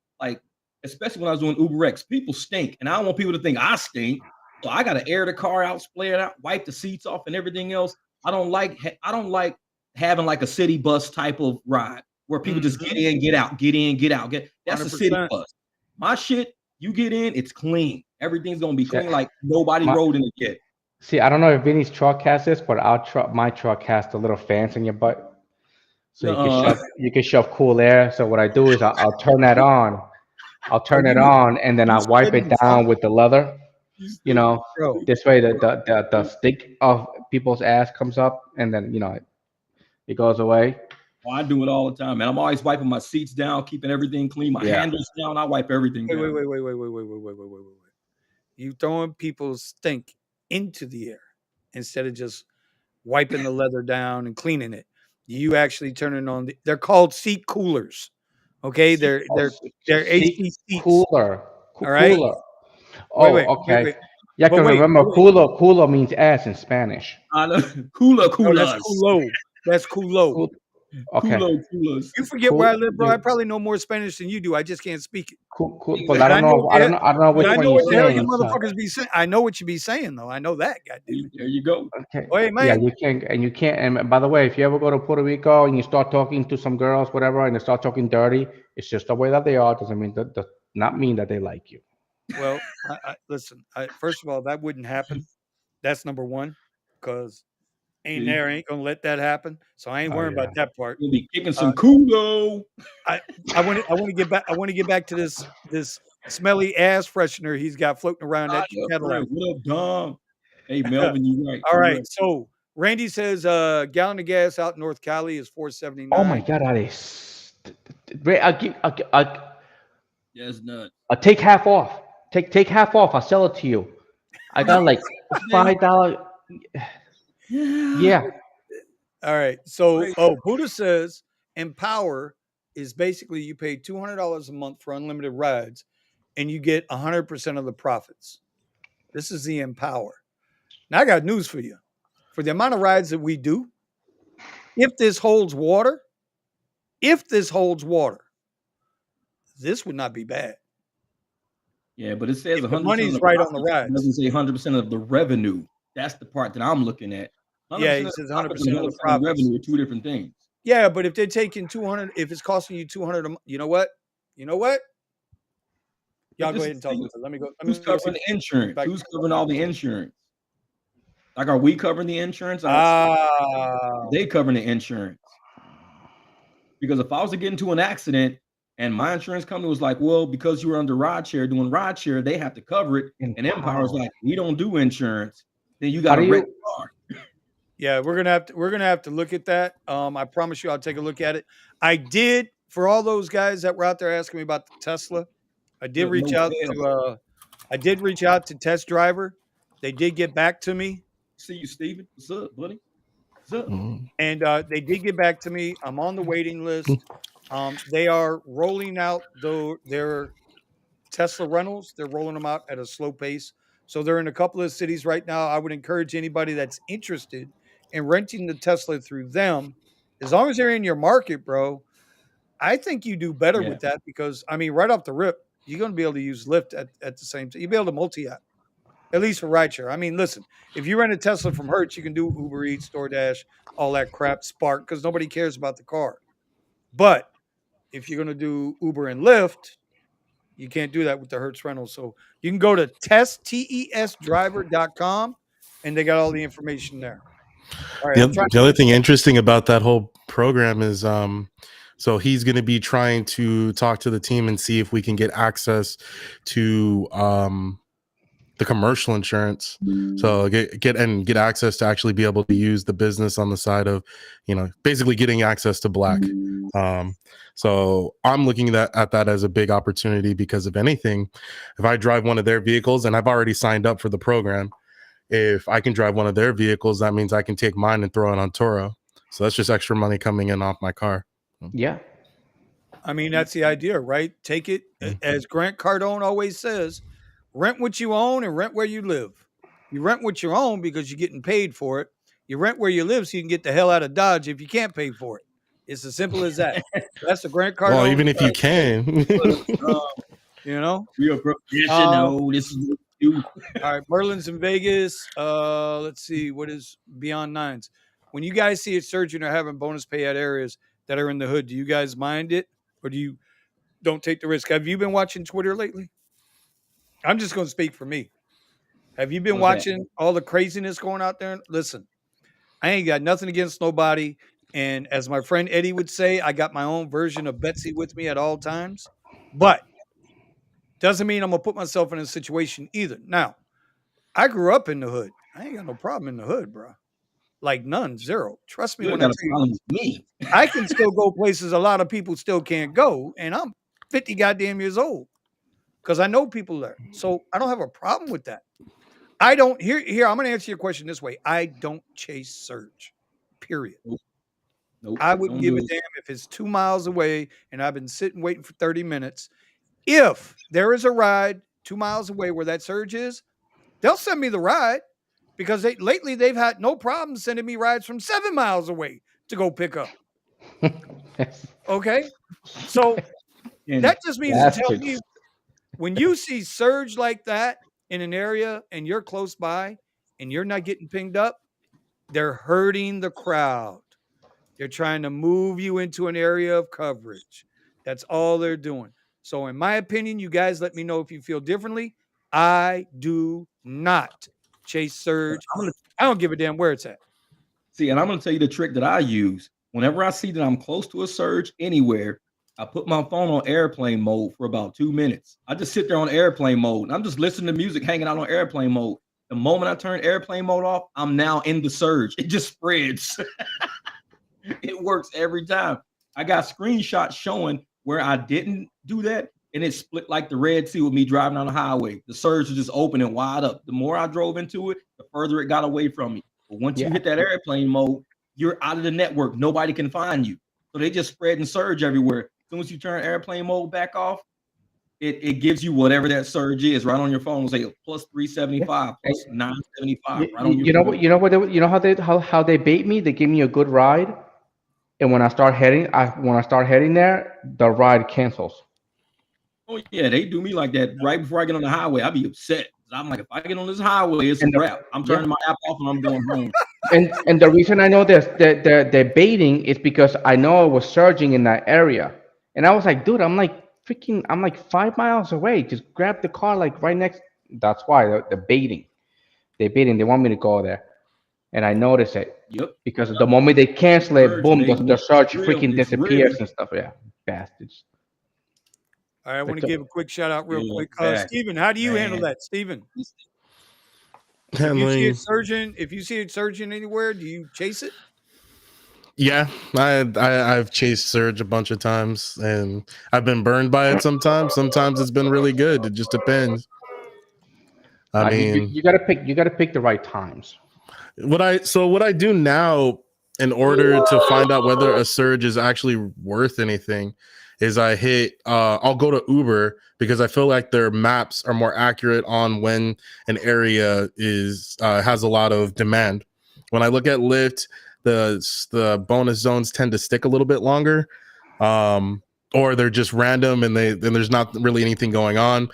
especially when I was doing UberX, people stink, and I don't want people to think I stink. So I got to air the car out, spray it out, wipe the seats off, and everything else. I don't like having like a city bus type of ride where people just get in, get out, get in, get out. That's 100%. A city bus. My shit, you get in, it's clean. Everything's gonna be clean, like nobody rode in it yet. See, I don't know if Vinny's truck has this, but my truck has the little fans in your butt, so you can shove cool air. So what I do is I'll turn that on. I'll turn it on, and then I'll wipe it down with the leather. This way the stick of people's ass comes up, and then it goes away. Well, I do it all the time, man. I'm always wiping my seats down, keeping everything clean. My handles down. I wipe everything down. Wait. You throwing people's stink into the air instead of just wiping the leather down and cleaning it. You actually turning on they're called seat coolers. Okay, they're AC seats. Cooler. All right. Cooler. Oh, okay. Wait. Yeah, I can remember culo means ass in Spanish. I know. Culo. Oh, that's culo. Okay. You forget where I live, bro. I probably know more Spanish than you do. I just can't speak it. Cool. But I don't know which one you're saying. You motherfuckers be saying. I know what you be saying though. I know that. Goddamn. There you go. Okay. Wait, man. Yeah, you can't. And by the way, if you ever go to Puerto Rico and you start talking to some girls, whatever, and they start talking dirty, it's just the way that they are. Doesn't mean that not mean that they like you. Well, listen. First of all, that wouldn't happen. That's number one, because ain't gonna let that happen. So I ain't worrying about that part. You'll be kicking some culo. I want to get back. I want to get back to this smelly ass freshener he's got floating around that Cadillac. What up, Dom? Hey, Melvin, you right. All right. So Randy says gallon of gas out in North Cali is $4.79. Oh my God, that is. Yes, nuts. I'll take half off. Take half off. I'll sell it to you. I got like $5. Yeah. All right. So, Buddha says Empower is basically you pay $200 a month for unlimited rides, and you get 100% of the profits. This is the Empower. Now, I got news for you. For the amount of rides that we do, if this holds water, this would not be bad. Yeah, but it says 100%. The money's right on the rides. It doesn't say 100% of the revenue. That's the part that I'm looking at. Yeah, he says 100% of the profits. Revenue are two different things. Yeah, but if they're taking 200, if it's costing you 200, you know what? Y'all go ahead and talk about it. Let me go. Who's covering the insurance? Who's covering all the insurance? Like, are we covering the insurance? They covering the insurance. Because if I was to get into an accident and my insurance company was like, well, because you were under Rideshare doing Rideshare, they have to cover it. And Empower's like, we don't do insurance. Then you got to rent the car. Yeah, we're gonna have to look at that. I promise you, I'll take a look at it. I did for all those guys that were out there asking me about the Tesla. I did reach out to Test Driver. They did get back to me. See you, Steven. What's up, buddy? What's up? And they did get back to me. I'm on the waiting list. They are rolling out their Tesla rentals. They're rolling them out at a slow pace. So they're in a couple of cities right now. I would encourage anybody that's interested in renting the Tesla through them, as long as they're in your market, bro. I think you do better with that because, I mean, right off the rip, you're going to be able to use Lyft at the same time. You'll be able to multi-app, at least for rideshare. I mean, listen, if you rent a Tesla from Hertz, you can do Uber Eats, DoorDash, all that crap, Spark, because nobody cares about the car. But if you're going to do Uber and Lyft, you can't do that with the Hertz rentals. So you can go to tesdriver.com and they got all the information there. All right, The other thing interesting about that whole program is so he's going to be trying to talk to the team and see if we can get access to the commercial insurance. So get access to actually be able to use the business on the side of, basically getting access to Black. So I'm looking at that as a big opportunity because if anything, if I drive one of their vehicles, and I've already signed up for the program, if I can drive one of their vehicles, that means I can take mine and throw it on Toro. So that's just extra money coming in off my car. Yeah. I mean, that's the idea, right? Take it, as Grant Cardone always says, rent what you own and rent where you live. You rent what you own because you're getting paid for it. You rent where you live so you can get the hell out of Dodge if you can't pay for it. It's as simple as that. That's the Grant Cardone. Well, even if you can. We are professional. This is what we do. All right, Merlin's in Vegas. Let's see, what is Beyond Nines? When you guys see a surgeon or having bonus payout areas that are in the hood, do you guys mind it, or do you don't take the risk? Have you been watching Twitter lately? I'm just going to speak for me. Have you been watching all the craziness going out there? Listen, I ain't got nothing against nobody, and as my friend Eddie would say, I got my own version of Betsy with me at all times, but doesn't mean I'm going to put myself in a situation either. Now, I grew up in the hood. I ain't got no problem in the hood, bro. Like none, zero. Trust me when I tell you, I can still go places a lot of people still can't go, and I'm 50 goddamn years old because I know people there. So I don't have a problem with that. I don't here. I'm going to answer your question this way. I don't chase surge, period. Nope, I wouldn't give a damn if it's 2 miles away and I've been sitting waiting for 30 minutes. If there is a ride 2 miles away where that surge is, they'll send me the ride because lately they've had no problem sending me rides from 7 miles away to go pick up. Okay? So that just means to tell me when you see surge like that in an area and you're close by and you're not getting pinged up, they're hurting the crowd. They're trying to move you into an area of coverage. That's all they're doing. So in my opinion, you guys let me know if you feel differently. I do not chase surge. I don't give a damn where it's at. See, and I'm going to tell you the trick that I use. Whenever I see that I'm close to a surge anywhere, I put my phone on airplane mode for about 2 minutes. I just sit there on airplane mode, and I'm just listening to music, hanging out on airplane mode. The moment I turn airplane mode off, I'm now in the surge. It just spreads. It works every time. I got screenshots showing where I didn't do that, and it split like the Red Sea with me driving on the highway. The surge was just open and wide up. The more I drove into it, the further it got away from me. But once you hit that airplane mode, you're out of the network. Nobody can find you. So they just spread and surge everywhere. As soon as you turn airplane mode back off, it gives you whatever that surge is right on your phone. Say plus 375, plus 975. Right on your phone. You know how they bait me? They give me a good ride, and when I start heading there, the ride cancels. Oh yeah, they do me like that right before I get on the highway. I'll be upset. I'm like, if I get on this highway, it's a wrap. I'm turning my app off and I'm going home. And the reason I know this, the baiting is because I know I was surging in that area, and I was like, dude, I'm like 5 miles away. Just grab the car like right next. That's why the baiting. They want me to go there, and I notice it. Yep. Because the moment they cancel it, boom, the surge freaking disappears and stuff. Yeah, bastards. All right, I want to give a quick shout out real quick. Steven, how do you handle that? Steven? If you see it surging anywhere, do you chase it? Yeah, I've chased Surge a bunch of times, and I've been burned by it sometimes. Sometimes it's been really good. It just depends. I mean, You gotta pick the right times. what I do now in order to find out whether a surge is actually worth anything is I'll go to Uber because I feel like their maps are more accurate on when an area is has a lot of demand. When I look at Lyft, the bonus zones tend to stick a little bit longer, or they're just random and there's not really anything going on.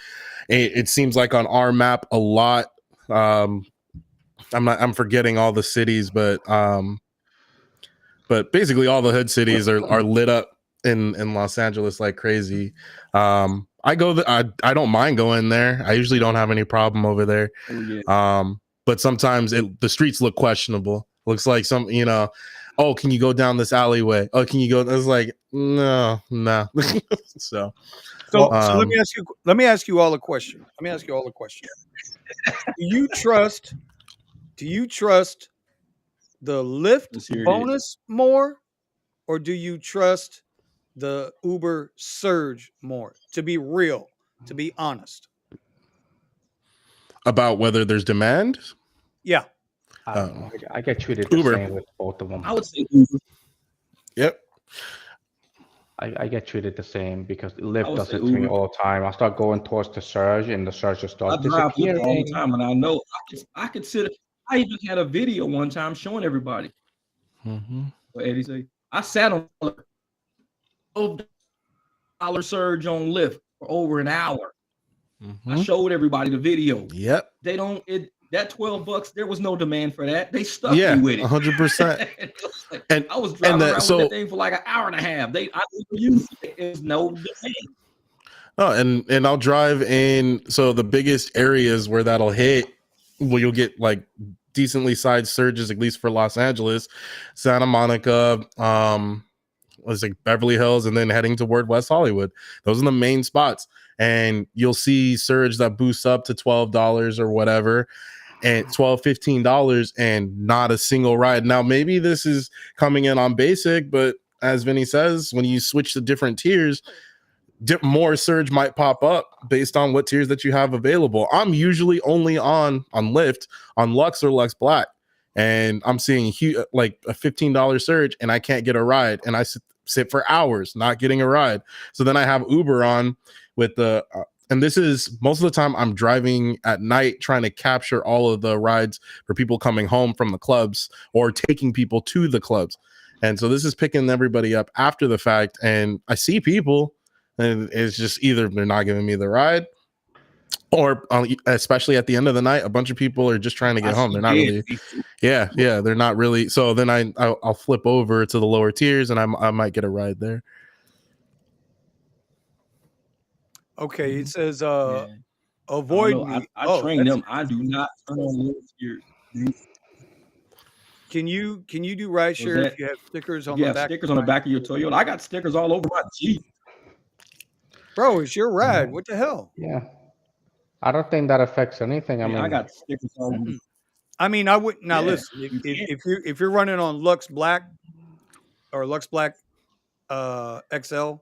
It seems like on our map a lot. I'm forgetting all the cities, but basically all the hood cities are lit up in Los Angeles like crazy. I I don't mind going there. I usually don't have any problem over there. Oh, yeah. But sometimes the streets look questionable. Looks like oh, can you go down this alleyway? Oh, can you go? I was like, no. So let me ask you all a question. Do you trust the Lyft bonus more, or do you trust the Uber surge more? To be real, to be honest. about whether there's demand. Yeah. I don't know. I get treated the Uber. same with both of them. I would say Uber. Yep. I get treated the same because Lyft does say it to me Uber. all the time. I start going towards the surge, and the surge just starts I drive Lyft all the disappearing. time, and I know I consider. I even had a video one time showing everybody. What Eddie say? I sat on a $12 surge on Lyft for over an hour. I showed everybody the video. Yep. They don't. That $12. There was no demand for that. They stuck me with it. 100%. And I was driving around with that thing for like an hour and a half. I used it. There's no demand. Oh, and I'll drive in. So the biggest areas where that'll hit, well, you'll get like decently sized surges, at least for Los Angeles, Santa Monica, was like Beverly Hills, and then heading toward West Hollywood. Those are the main spots, and you'll see surge that boosts up to $12 or whatever, and $12, $15, and not a single ride. Now, maybe this is coming in on basic, but as Vinny says, when you switch to different tiers, more surge might pop up based on what tiers that you have available. I'm usually only on Lyft on Lux or Lux Black, and I'm seeing like a $15 surge, and I can't get a ride, and I sit for hours not getting a ride. So then I have Uber on with the and this is most of the time I'm driving at night trying to capture all of the rides for people coming home from the clubs or taking people to the clubs. And so this is picking everybody up after the fact, and I see people, and it's just either they're not giving me the ride, or especially at the end of the night, a bunch of people are just trying to get home. They're not really, they're not really. So then I'll flip over to the lower tiers, and I might get a ride there. Okay, it says avoid me. I train them. I do not turn on Lyft here. Can you do rideshare if you have stickers on the back? Stickers on the back of your Toyota. I got stickers all over my Jeep. Bro, it's your ride. What the hell? Yeah. I don't think that affects anything. I mean, I got stickers on. I mean, I would now listen. If you're running on Lux Black or Lux Black XL,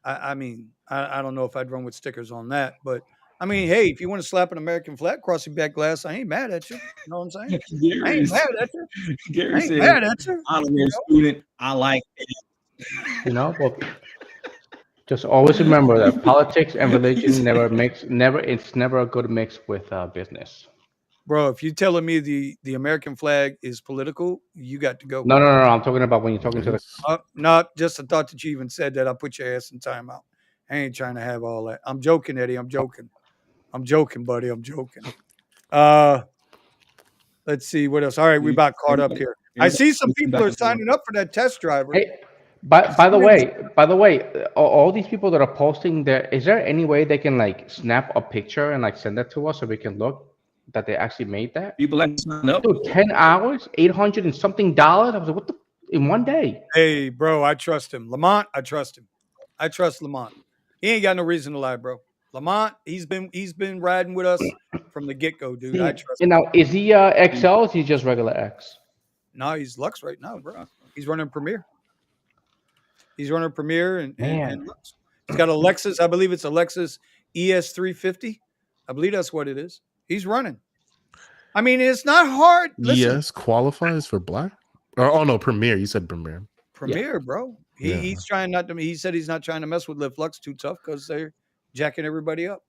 I mean, I don't know if I'd run with stickers on that, but I mean, hey, if you want to slap an American flag across your back glass, I ain't mad at you. You know what I'm saying? I ain't mad at you. Gary said, I'm a student. I like it. You know, but just always remember that politics and religion it's never a good mix with business. Bro, if you're telling me the American flag is political, you got to go. No. I'm talking about when you're talking to the. Not just the thought that you even said that. I put your ass in timeout. I ain't trying to have all that. I'm joking, Eddie. I'm joking, buddy. I'm joking. Let's see what else. All right, we about caught up here. I see some people are signing up for that test driver. Hey, by the way, all these people that are posting there, is there any way they can like snap a picture and like send that to us so we can look that they actually made that? People like sign up. Dude, 10 hours, $800 and something dollars. I was like, what the in one day? Hey, bro, I trust him. Lamont, I trust him. I trust Lamont. He ain't got no reason to lie, bro. Lamont, he's been riding with us from the get-go, dude. I trust him. And now, is he XL or is he just regular X? No, he's Lux right now, bro. He's running Premier. He's running Premier and Man. Lux. He's got a Lexus. I believe it's a Lexus ES350. I believe that's what it is. He's running. I mean, it's not hard. Listen, ES qualifies for black. Oh no, Premier. You said Premier. Premier, bro. He's trying not to. He said he's not trying to mess with Lyft Lux too tough because they're jacking everybody up.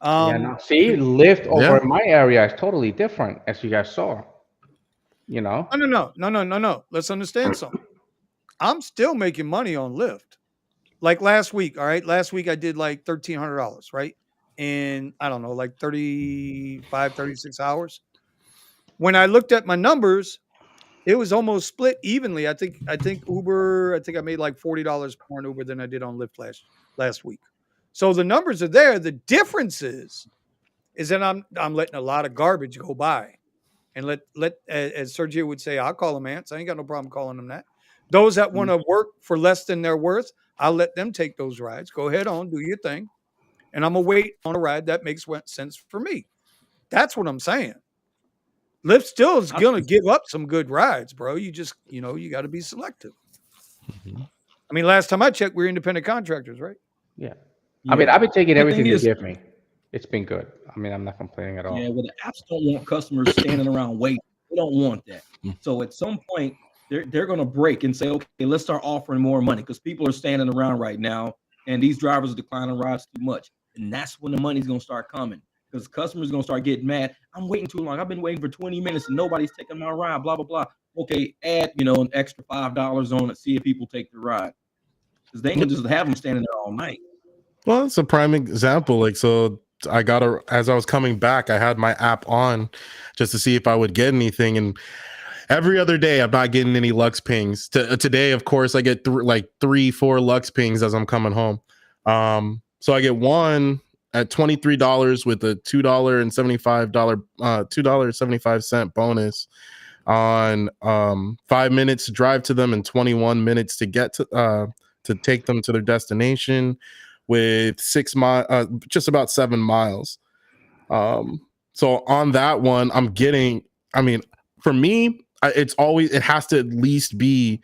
Yeah, no. See, Lyft over in my area is totally different, as you guys saw. You know? No. Let's understand something. I'm still making money on Lyft. Like last week, all right? Last week I did like $1,300, right? In, I don't know, like 35, 36 hours. When I looked at my numbers, it was almost split evenly. I think Uber, I think I made like $40 more on Uber than I did on Lyft last week. So the numbers are there. The difference is that I'm letting a lot of garbage go by. And let as Sergio would say, I'll call them ants. I ain't got no problem calling them that. Those that want to work for less than their worth, I'll let them take those rides. Go ahead on, do your thing. And I'm going to wait on a ride that makes sense for me. That's what I'm saying. Lyft still is going to give up some good rides, bro. You just, you got to be selective. Mm-hmm. I mean, last time I checked, we're independent contractors, right? Yeah. I mean, I've been taking everything you give me. It's been good. I mean, I'm not complaining at all. Yeah, well, the apps don't want customers standing around waiting. They don't want that. So at some point, they're going to break and say, okay, let's start offering more money because people are standing around right now, and these drivers are declining rides too much. And that's when the money's going to start coming because customers are going to start getting mad. I'm waiting too long. I've been waiting for 20 minutes, and nobody's taking my ride, blah, blah, blah. Okay, add, an extra $5 on it, see if people take the ride. Because they can just have them standing there all night. Well, it's a prime example. Like, so as I was coming back, I had my app on just to see if I would get anything. And every other day, I'm not getting any Lux pings. Today, of course, I get 3-4 Lux pings as I'm coming home. So I get one at $23 with a $2.75 bonus on 5 minutes to drive to them and 21 minutes to get to take them to their destination with 6 miles, just about 7 miles. So on that one, I'm getting, I mean, for me, it has to at least be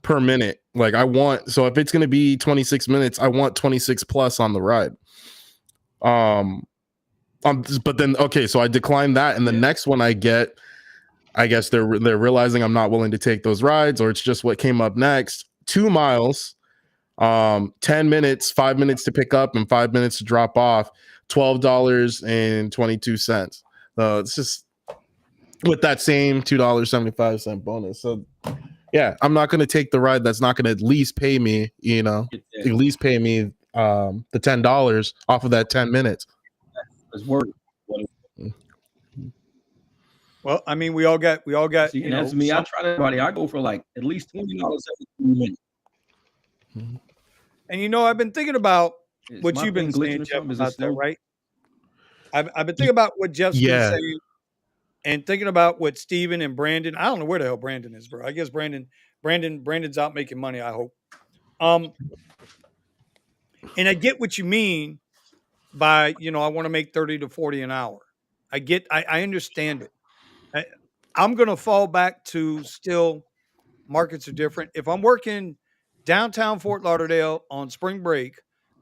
per minute. Like so if it's going to be 26 minutes, I want 26 plus on the ride. But then, okay, so I declined that. And the next one I get, I guess they're realizing I'm not willing to take those rides, or it's just what came up next. 2 miles, 10 minutes, 5 minutes to pick up and 5 minutes to drop off, $12.22. So it's just with that same $2.75 bonus. So yeah, I'm not going to take the ride that's not going to at least pay me, at least pay me the $10 off of that 10 minutes. It's worth it. Well, I mean, we all got. See, and that's me. I try everybody. I go for like at least $20 every 3 minutes. And I've been thinking about what you've been saying, Jeff, about that, right? I've been thinking about what Jeff's been saying, and thinking about what Steven and Brandon. I don't know where the hell Brandon is, bro. I guess Brandon's out making money, I hope. And I get what you mean by, I want to make 30 to 40 an hour. I understand it. I'm going to fall back to still markets are different. If I'm working downtown Fort Lauderdale on spring break,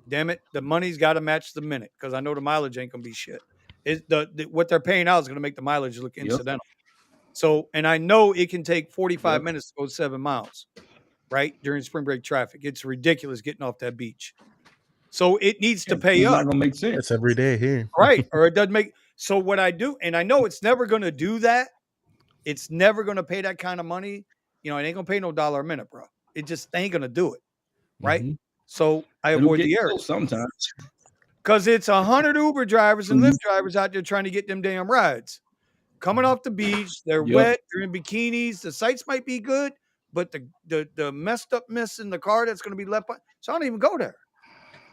damn it, the money's got to match the minute because I know the mileage ain't going to be shit. What they're paying out is going to make the mileage look incidental. So, and I know it can take 45 minutes to go 7 miles, right? During spring break traffic. It's ridiculous getting off that beach. So it needs to pay up. It's not going to make sense. It's every day here. Right. Or it doesn't make. So what I do, and I know it's never going to do that. It's never going to pay that kind of money. It ain't going to pay no $1 a minute, bro. It just ain't going to do it. Right. Mm-hmm. So I avoid the area sometimes. Because it's 100 Uber drivers and Lyft drivers out there trying to get them damn rides. Coming off the beach, they're wet, they're in bikinis. The sights might be good, but the messed up mess in the car that's going to be left behind. So I don't even go there.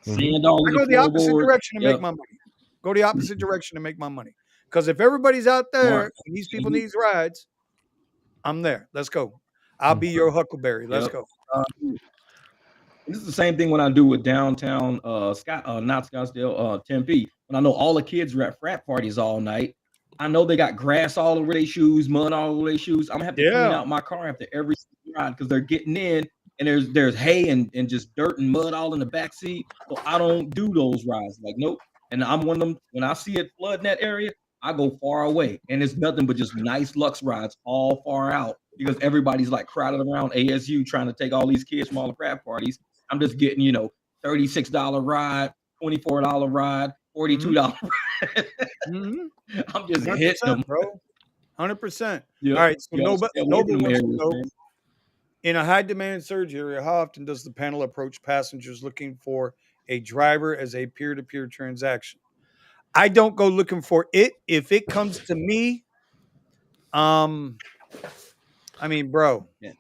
I go the opposite direction to make my money. Go the opposite direction to make my money. Because if everybody's out there and these people need rides, I'm there. Let's go. I'll be your Huckleberry. Let's go. This is the same thing when I do with downtown not Scottsdale, Tempe. When I know all the kids are at frat parties all night, I know they got grass all over their shoes, mud all over their shoes. I'm gonna have to clean out my car after every ride because they're getting in and there's hay and just dirt and mud all in the back seat. So I don't do those rides. Like, nope. And I'm one of them. When I see it flood in that area, I go far away, and it's nothing but just nice Lux rides all far out because everybody's like crowded around ASU trying to take all these kids from all the frat parties. I'm just getting, $36 ride, $24 ride, $42 ride. I'm just hitting them, bro. 100%. Yep. All right. So Y'all stay away Noble from them wants to areas, know, man. in a high demand surge area, how often does the panel approach passengers looking for a driver as a peer-to-peer transaction? I don't go looking for it. If it comes to me, I mean, bro, Yeah.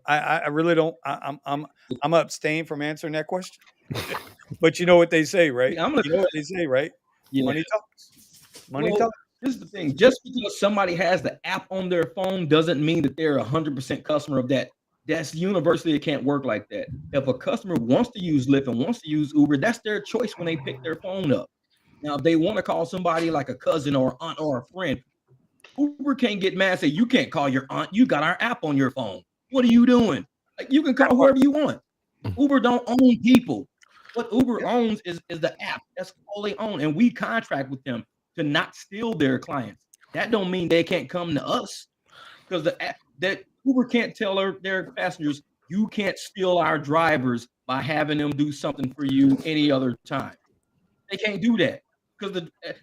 I really don't. I'm abstain from answering that question. But you know what they say, right? I'm gonna You know what they say, right? Yeah. Money talks. Money Well, talks. this is the thing. Just because somebody has the app on their phone doesn't mean that they're 100% customer of that. That's universally, it can't work like that. If a customer wants to use Lyft and wants to use Uber, that's their choice when they pick their phone up. Now, if they want to call somebody like a cousin or aunt or a friend, Uber can't get mad and say, you can't call your aunt. You got our app on your phone. What are you doing? Like, you can call whoever you want. Uber don't own people. What Uber owns is the app. That's all they own. And we contract with them to not steal their clients. That don't mean they can't come to us because that Uber can't tell their passengers, you can't steal our drivers by having them do something for you any other time. They can't do that because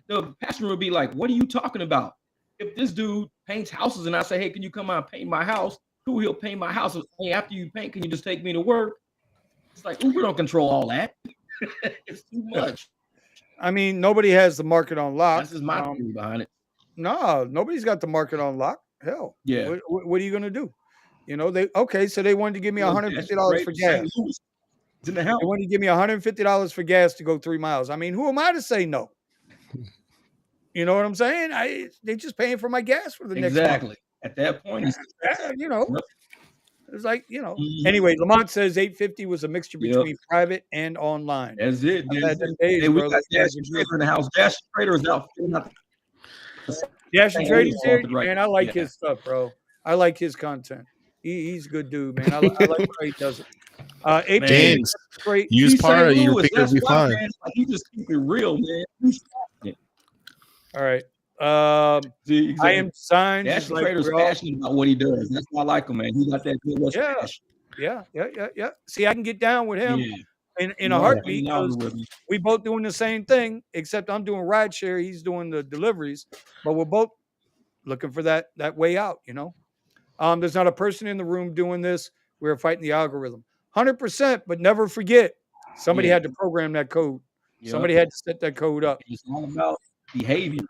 the passenger would be like, what are you talking about? If this dude paints houses and I say, hey, can you come out and paint my house? Cool, he'll paint my house. Hey, after you paint, can you just take me to work? It's like, Uber don't control all that. It's too much. I mean, nobody has the market on lock. That's just my theory behind it. No, nobody's got the market on lock. Hell, yeah. What are you gonna do? So they wanted to give me $150 for gas. It's in the house. They wanted to give me $150 for gas to go 3 miles. I mean, who am I to say no? You know what I'm saying? They're just paying for my gas for the next month. Exactly. At that point, it's like, Anyway, Lamont says 850 was a mixture between private and online. That's it. I've had them days, hey, we bro. got Dash Trader in the house. Dash Trader is out. Dash Trader's here, man. I like his stuff, bro. I like his content. He's a good dude, man. I like how he does it. James, great. Use part of your figure will be fine. Man. Like, he just keep it real, man. All right. Exactly. I am signed. Dash Trader's passionate about what he does. That's why I like him, man. He got that good passion. Yeah. See, I can get down with him in a heartbeat because we both doing the same thing, except I'm doing rideshare, he's doing the deliveries, but we're both looking for that way out, There's not a person in the room doing this. We're fighting the algorithm. 100%, but never forget, somebody had to program that code. Somebody had to set that code up. It's all about behavior.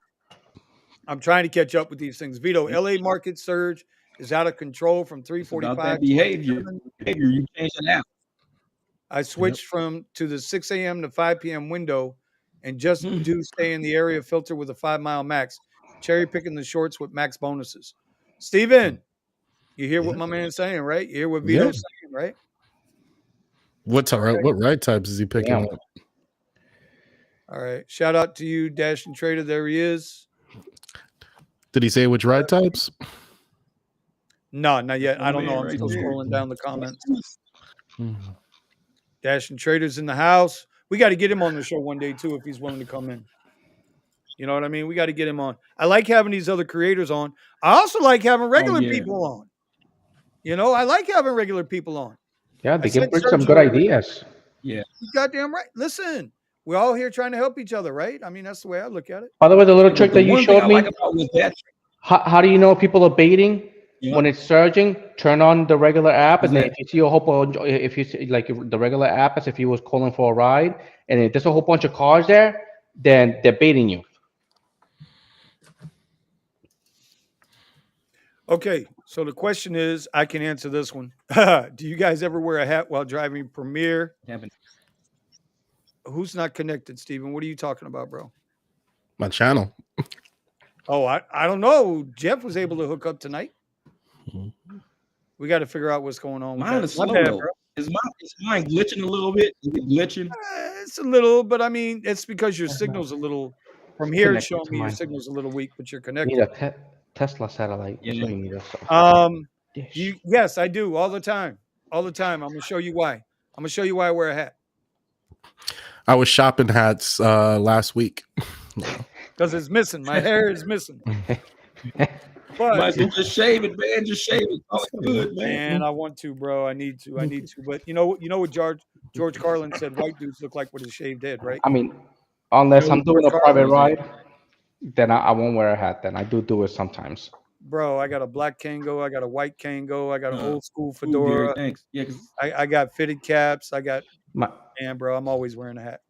I'm trying to catch up with these things. Vito, LA market surge is out of control from 345. Behavior. You change it out. I switched to the 6 a.m. to 5 p.m. window and just do stay in the area filter with a 5-mile max, cherry picking the shorts with max bonuses. Steven, you hear what my man's saying, right? You hear what Vito's saying, right? What ride types is he picking up? All right. Shout out to you, Dash and Trader. There he is. Did he say which ride types? No, not yet. I don't know. I'm still scrolling down the comments. Dash and Trader's in the house. We got to get him on the show one day too if he's willing to come in. You know what I mean? We got to get him on. I like having these other creators on. I also like having regular people on. I like having regular people on. Yeah, they can bring some good ideas. Yeah. You goddamn right. Listen, we're all here trying to help each other, right? I mean, that's the way I look at it. By the way, the little trick that you showed me, how do you know people are baiting? When it's surging, turn on the regular app, and then if you see a whole bunch, if you see like the regular app as if you was calling for a ride, and if there's a whole bunch of cars there, then they're baiting you. Okay, so the question is, I can answer this one. Do you guys ever wear a hat while driving Premiere? Who's not connected, Steven? What are you talking about, bro? My channel. Oh, I don't know. Jeff was able to hook up tonight. We got to figure out what's going on. Mine is slow, though. Is mine glitching a little bit? Is it glitching? It's a little, but I mean, it's because your signal's a little. From here, it's showing me your signal's a little weak, but you're connected. You need a Tesla satellite. Yeah. Yes, I do all the time. All the time. I'm gonna show you why. I'm gonna show you why I wear a hat. I was shopping hats last week. Because it's missing. My hair is missing. Might But as well just shave it, man. Just shave it. All good, man. man, I want to, bro. I need to. But you know what George Carlin said white dudes look like with a shaved head, right? I mean, unless George I'm doing a private Carlin, man. ride, then I won't wear a hat. Then I do it sometimes. Bro, I got a black Kango, I got a white Kango, I got an old school Ooh, Gary, fedora. thanks. Yeah, 'cause I got fitted caps. I got My man, bro. I'm always wearing a hat.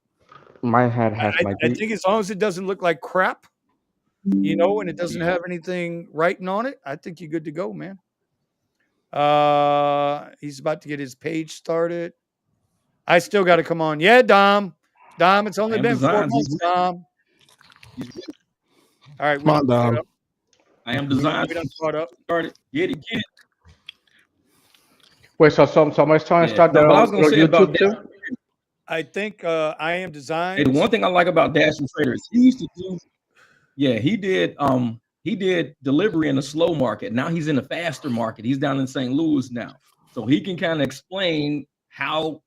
my hat has my I think as long as it doesn't look like crap, and it doesn't have anything writing on it, I think you're good to go, man. He's about to get his page started. I still got to come on. Yeah, Dom. Dom, it's only I am been 4 Designs. months, Dom. All right, we Come on, done caught Dom. up. I am designed. We done caught up. Started. Get it. Wait, so somebody's trying to start No, their but I own was gonna say about YouTube too? I think I am Hey, designed. the one thing I like about Dash and Traders, he used to do, he did delivery in a slow market. Now he's in a faster market. He's down in St. Louis now. So he can kind of explain how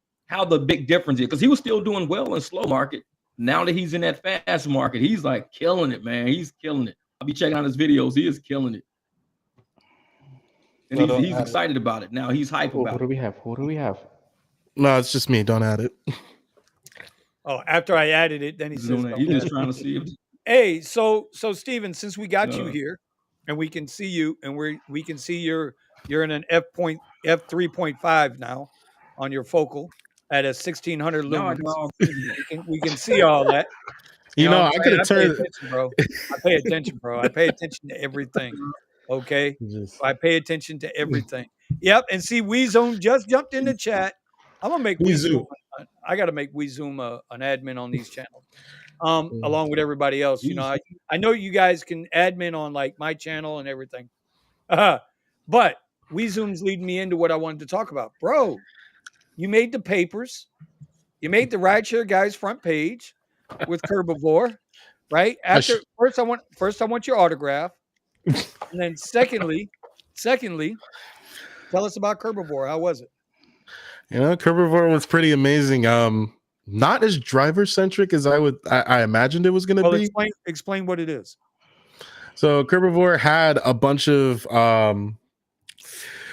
the big difference is, because he was still doing well in slow market. Now that he's in that fast market, he's like killing it, man. He's killing it. I'll be checking out his videos. He is killing it. And he's excited about it. Now he's hype Who about do it. we have? Who do we have? No, it's just me. Don't add it. Oh, after I added it, then he He's says, doing that. "Don't He's add just it." trying to see if Hey, so Steven, since we got you Uh. here and we can see you and we can see you're in an f3.5 now on your focal at a 1600 now I lumens. can all We can see all that. You know know, what I I'm could saying? have turned. I pay attention, bro. I pay attention, bro. I pay attention to everything. Okay. Just, I pay attention to everything. Yep. And see, WeZoom just jumped in the chat. I'm gonna make WeZoom. I got to make WeZoom an admin on these channels, along with everybody else. You know, I know you guys can admin on like my channel and everything, but WeZoom's leading me into what I wanted to talk about, bro. You made the papers. You made the Rideshare guys front page with Herbivore, right? After first I want your autograph, and then secondly, tell us about Herbivore. How was it? you know, Herbivore was pretty amazing. Not as driver centric as I imagined it was going to be. Explain what it is. So Herbivore had a bunch of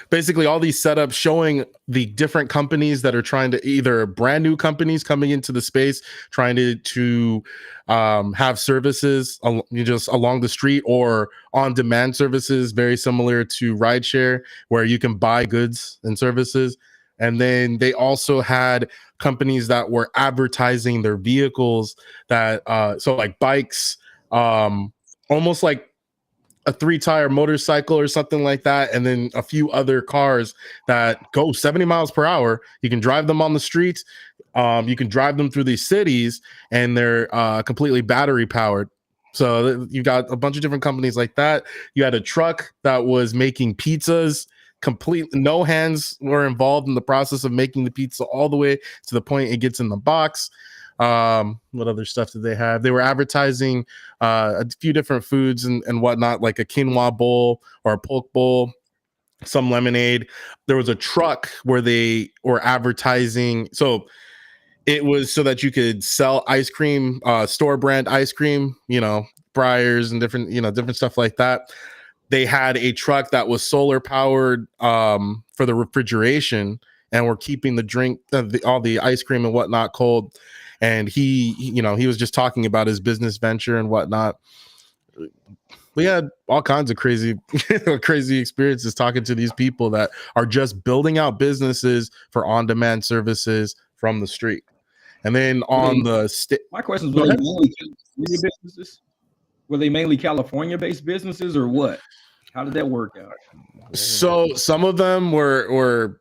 basically all these setups showing the different companies that are trying to, either brand new companies coming into the space, trying to have services just along the street or on demand services, very similar to Rideshare, where you can buy goods and services. And then they also had companies that were advertising their vehicles that so like bikes, almost like a 3-tire motorcycle or something like that, and then a few other cars that go 70 miles per hour. You can drive them on the streets. You can drive them through these cities, and they're completely battery powered. So you got a bunch of different companies like that. You had a truck that was making pizzas. No hands were involved in the process of making the pizza all the way to the point it gets in the box. What other stuff did they have? They were advertising a few different foods and whatnot, like a quinoa bowl or a poke bowl, some lemonade. There was a truck where they were advertising. So it was so that you could sell ice cream, store brand ice cream, Breyers and different stuff like that. They had a truck that was solar powered for the refrigeration, and we're keeping the drink, all the ice cream and whatnot cold. And he was just talking about his business venture and whatnot. We had all kinds of crazy experiences talking to these people that are just building out businesses for on-demand services from the street. And then my question is, were they mainly California businesses? Were they mainly California-based businesses, or what? How did that work out? So some of them were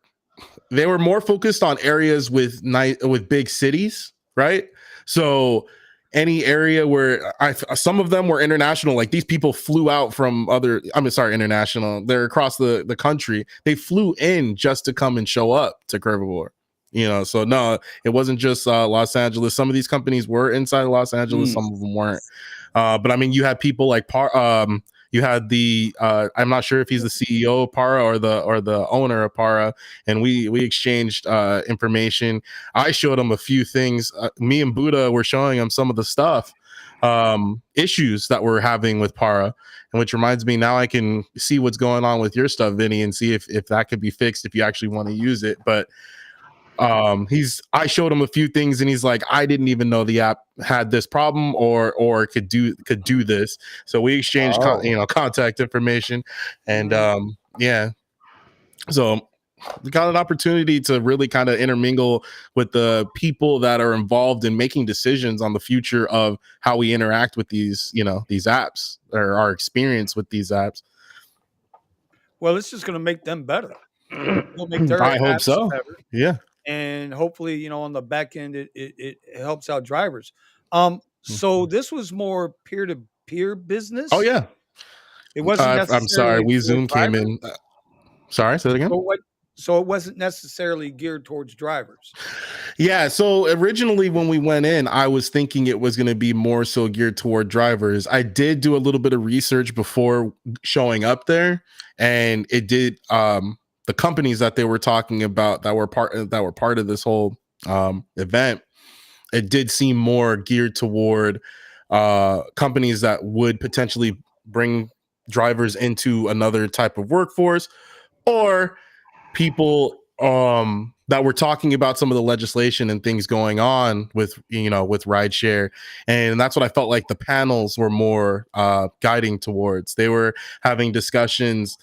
more focused on areas with big cities, right? So any area where some of them were international, like these people flew out from international. They're across the country. They flew in just to come and show up to Herbivore. So no, it wasn't just Los Angeles. Some of these companies were inside Los Angeles, some of them weren't. But I mean, you had people like You had the I'm not sure if he's the CEO of Para or the owner of Para, and we exchanged information. I showed him a few things. Me and Buddha were showing him some of the stuff, issues that we're having with Para, and which reminds me, now I can see what's going on with your stuff, Vinny, and see if that could be fixed if you actually want to use it. But I showed him a few things, and he's like, I didn't even know the app had this problem or could do this. So we exchanged contact information, and yeah, so we got an opportunity to really kind of intermingle with the people that are involved in making decisions on the future of how we interact with these apps, or our experience with these apps. Well, it's just going to make them better. It'll make their I hope apps so. better. Yeah. And hopefully, on the back end, it helps out drivers. So this was more peer-to-peer business. Oh yeah. It wasn't necessarily. I'm sorry. We Zoom came in. Sorry, say that again. So it wasn't necessarily geared towards drivers. Yeah. So originally, when we went in, I was thinking it was going to be more so geared toward drivers. I did do a little bit of research before showing up there, and it did. The companies that they were talking about that were part of this whole event, it did seem more geared toward companies that would potentially bring drivers into another type of workforce, or people that were talking about some of the legislation and things going on with rideshare. And that's what I felt like the panels were more guiding towards. They were having discussions,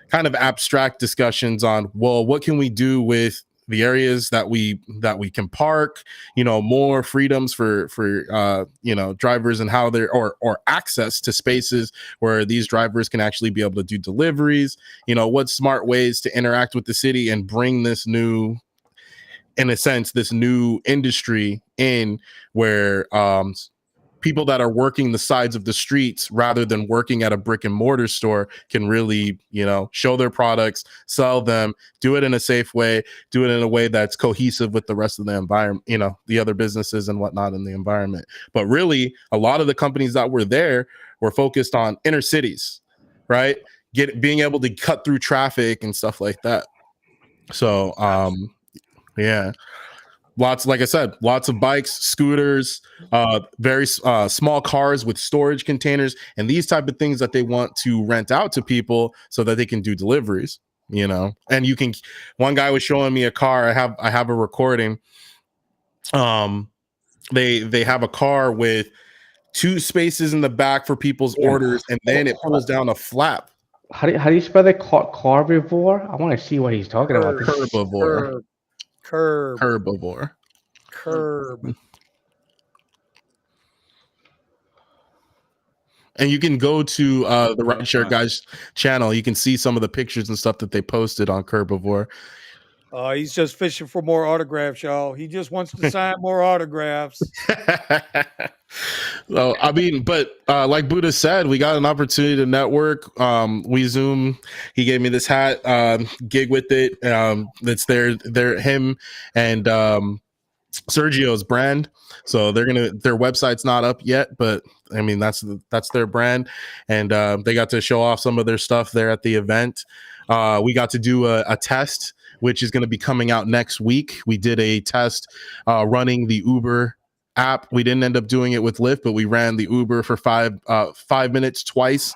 kind of abstract discussions on, well, what can we do with the areas that we can park, more freedoms for drivers, and how they're or access to spaces where these drivers can actually be able to do deliveries, what smart ways to interact with the city and bring this new, in a sense, this new industry in, where people that are working the sides of the streets rather than working at a brick and mortar store can really, show their products, sell them, do it in a safe way, do it in a way that's cohesive with the rest of the environment, the other businesses and whatnot in the environment. But really, a lot of the companies that were there were focused on inner cities, right? Being able to cut through traffic and stuff like that. So, yeah. Like I said, lots of bikes, scooters, very small cars with storage containers, and these type of things that they want to rent out to people so that they can do deliveries, And you can. One guy was showing me a car. I have a recording. They have a car with 2 spaces in the back for people's orders, and then it pulls down a flap. How do you spell that? Carbivore? I want to see what he's talking about. Herbivore. Curb. Herbivore. Curb. And you can go to the Rideshare guys channel. You can see some of the pictures and stuff that they posted on Herbivore. He's just fishing for more autographs, y'all. He just wants to sign more autographs. Well, I mean, but like Buddha said, we got an opportunity to network. We Zoom. He gave me this hat, gig with it. That's him and Sergio's brand. So their website's not up yet, but I mean that's their brand, and they got to show off some of their stuff there at the event. We got to do a test, which is going to be coming out next week. We did a test running the Uber app. We didn't end up doing it with Lyft, but we ran the Uber for 5 minutes twice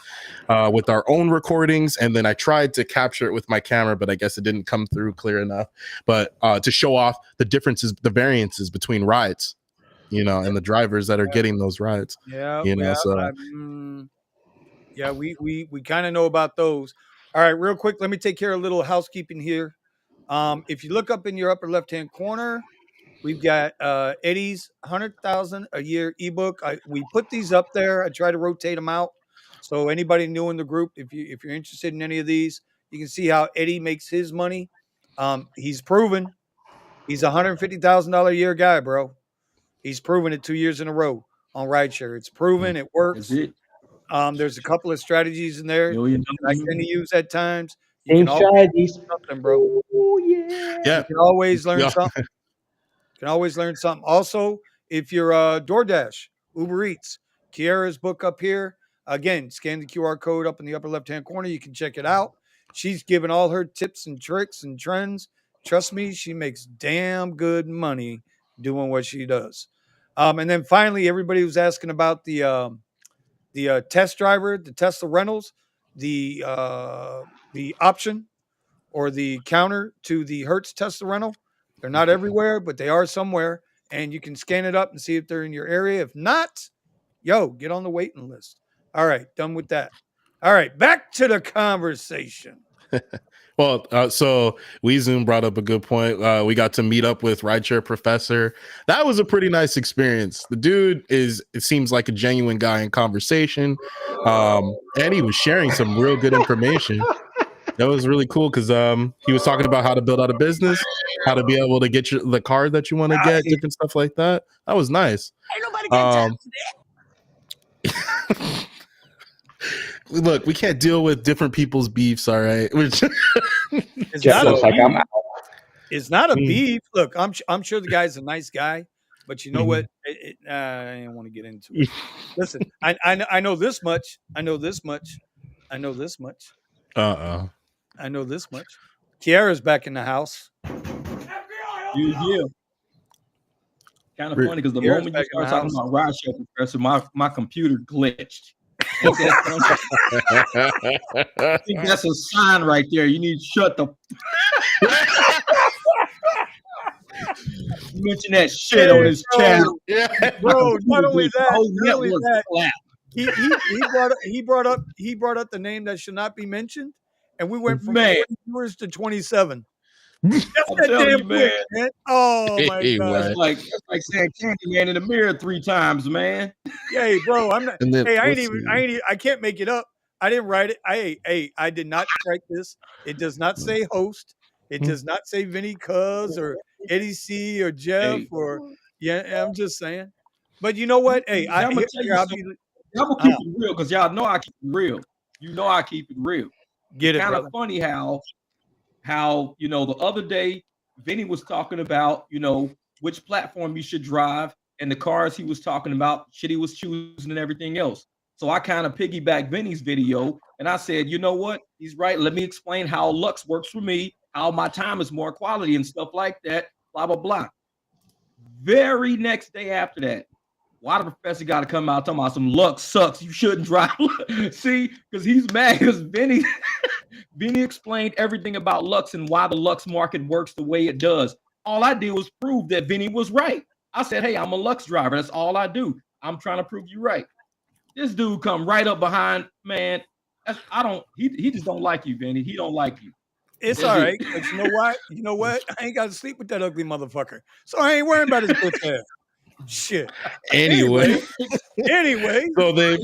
with our own recordings, and then I tried to capture it with my camera, but I guess it didn't come through clear enough. But to show off the differences, the variances between rides, and the drivers that are getting those rides. Yeah, So yeah, we kind of know about those. All right, real quick, let me take care of a little housekeeping here. If you look up in your upper left-hand corner, we've got Eddie's 100,000 a year ebook. We put these up there. I try to rotate them out. So anybody new in the group, if you're interested in any of these, you can see how Eddie makes his money. He's proven he's $150,000 a year guy, bro. He's proven it 2 years in a row on Rideshare. It's proven it works. There's a couple of strategies in there that I tend to use at times. You can always learn something, bro. Oh, yeah. You can always learn something. You can always learn something. Also, if you're DoorDash, Uber Eats, Kiara's book up here. Again, scan the QR code up in the upper left-hand corner. You can check it out. She's giving all her tips and tricks and trends. Trust me, she makes damn good money doing what she does. And then finally, everybody was asking about the test driver, the Tesla rentals, the option or the counter to the Hertz Tesla rental. They're not everywhere, but they are somewhere, and you can scan it up and see if they're in your area. If not, get on the waiting list. All right, done with that. All right, back to the conversation. Well, so WeZoom brought up a good point. We got to meet up with Rideshare Professor. That was a pretty nice experience. The dude it seems like a genuine guy in conversation. And he was sharing some real good information. That was really cool because he was talking about how to build out a business, how to be able to get the car that you want to get, different stuff like that. That was nice. Ain't nobody got time for that. Look, we can't deal with different people's beefs, all right? It's Jeff not looks a like I'm beef. out. It's not a beef. Look, I'm sure the guy's a nice guy, but you know what? I don't want to get into it. Listen, I know this much. I know this much. I know this much. I know this much. Kiara's back in the house. Yeah. Kind of funny because the Kiara's moment you back in the start talking house. about Rideshare Professor, my computer glitched. I think that's a sign right there. You need to shut the. You mention that shit on his channel. Bro, not only that, Clap. he brought up the name that should not be mentioned, and we went from 40 viewers to 27. That's that damn quick, man. Oh my god! That's like saying Candyman in the mirror 3 times, man. Hey, bro, I'm not. Then, I can't make it up. I didn't write it. I did not write this. It does not say host. It does not say Vinny Cuz or Eddie C or Jeff or I'm just saying. But you know what? Hey, I'm gonna tell you something. I'm gonna keep it real because y'all know I keep it real. You know I keep it real. Get it, kind brother. of funny how the other day Vinny was talking about which platform you should drive and the cars he was talking about, shit he was choosing and everything else. So I kind of piggybacked Vinny's video and I said, you know what? He's right. Let me explain how Lux works for me, how my time is more quality and stuff like that, blah, blah, blah. Very next day after that, why the professor got to come out talking about some Lux sucks, you shouldn't drive. See, because he's mad because Vinny explained everything about Lux and why the Lux market works the way it does. All I did was prove that Vinny was right. I said, hey, I'm a Lux driver. That's all I do. I'm trying to prove you right. This dude come right up behind, man. He just don't like you, Vinny. He don't like you. It's all right. But you know what? You know what? I ain't got to sleep with that ugly motherfucker. So I ain't worrying about his bitch ass. Shit. Anyway. So they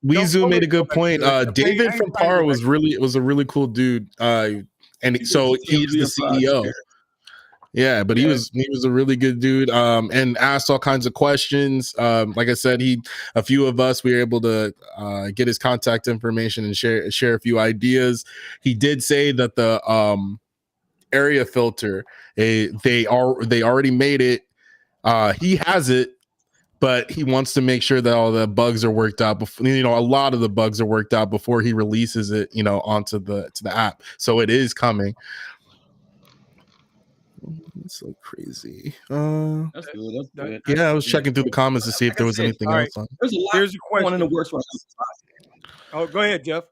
WeZoom made a good point. David from Par was a really cool dude. And so he's the CEO. Yeah, but he was a really good dude. And asked all kinds of questions. Like I said, a few of us we were able to get his contact information and share a few ideas. He did say that the area filter, they already made it. He has it, but he wants to make sure that all the bugs are worked out before, a lot of the bugs are worked out before he releases it, onto the app. So it is coming. It's so crazy. That's good. Yeah, I was checking through the comments to see if there was anything else on. There's a lot. Here's a question in the works right now. Oh, go ahead, Jeff.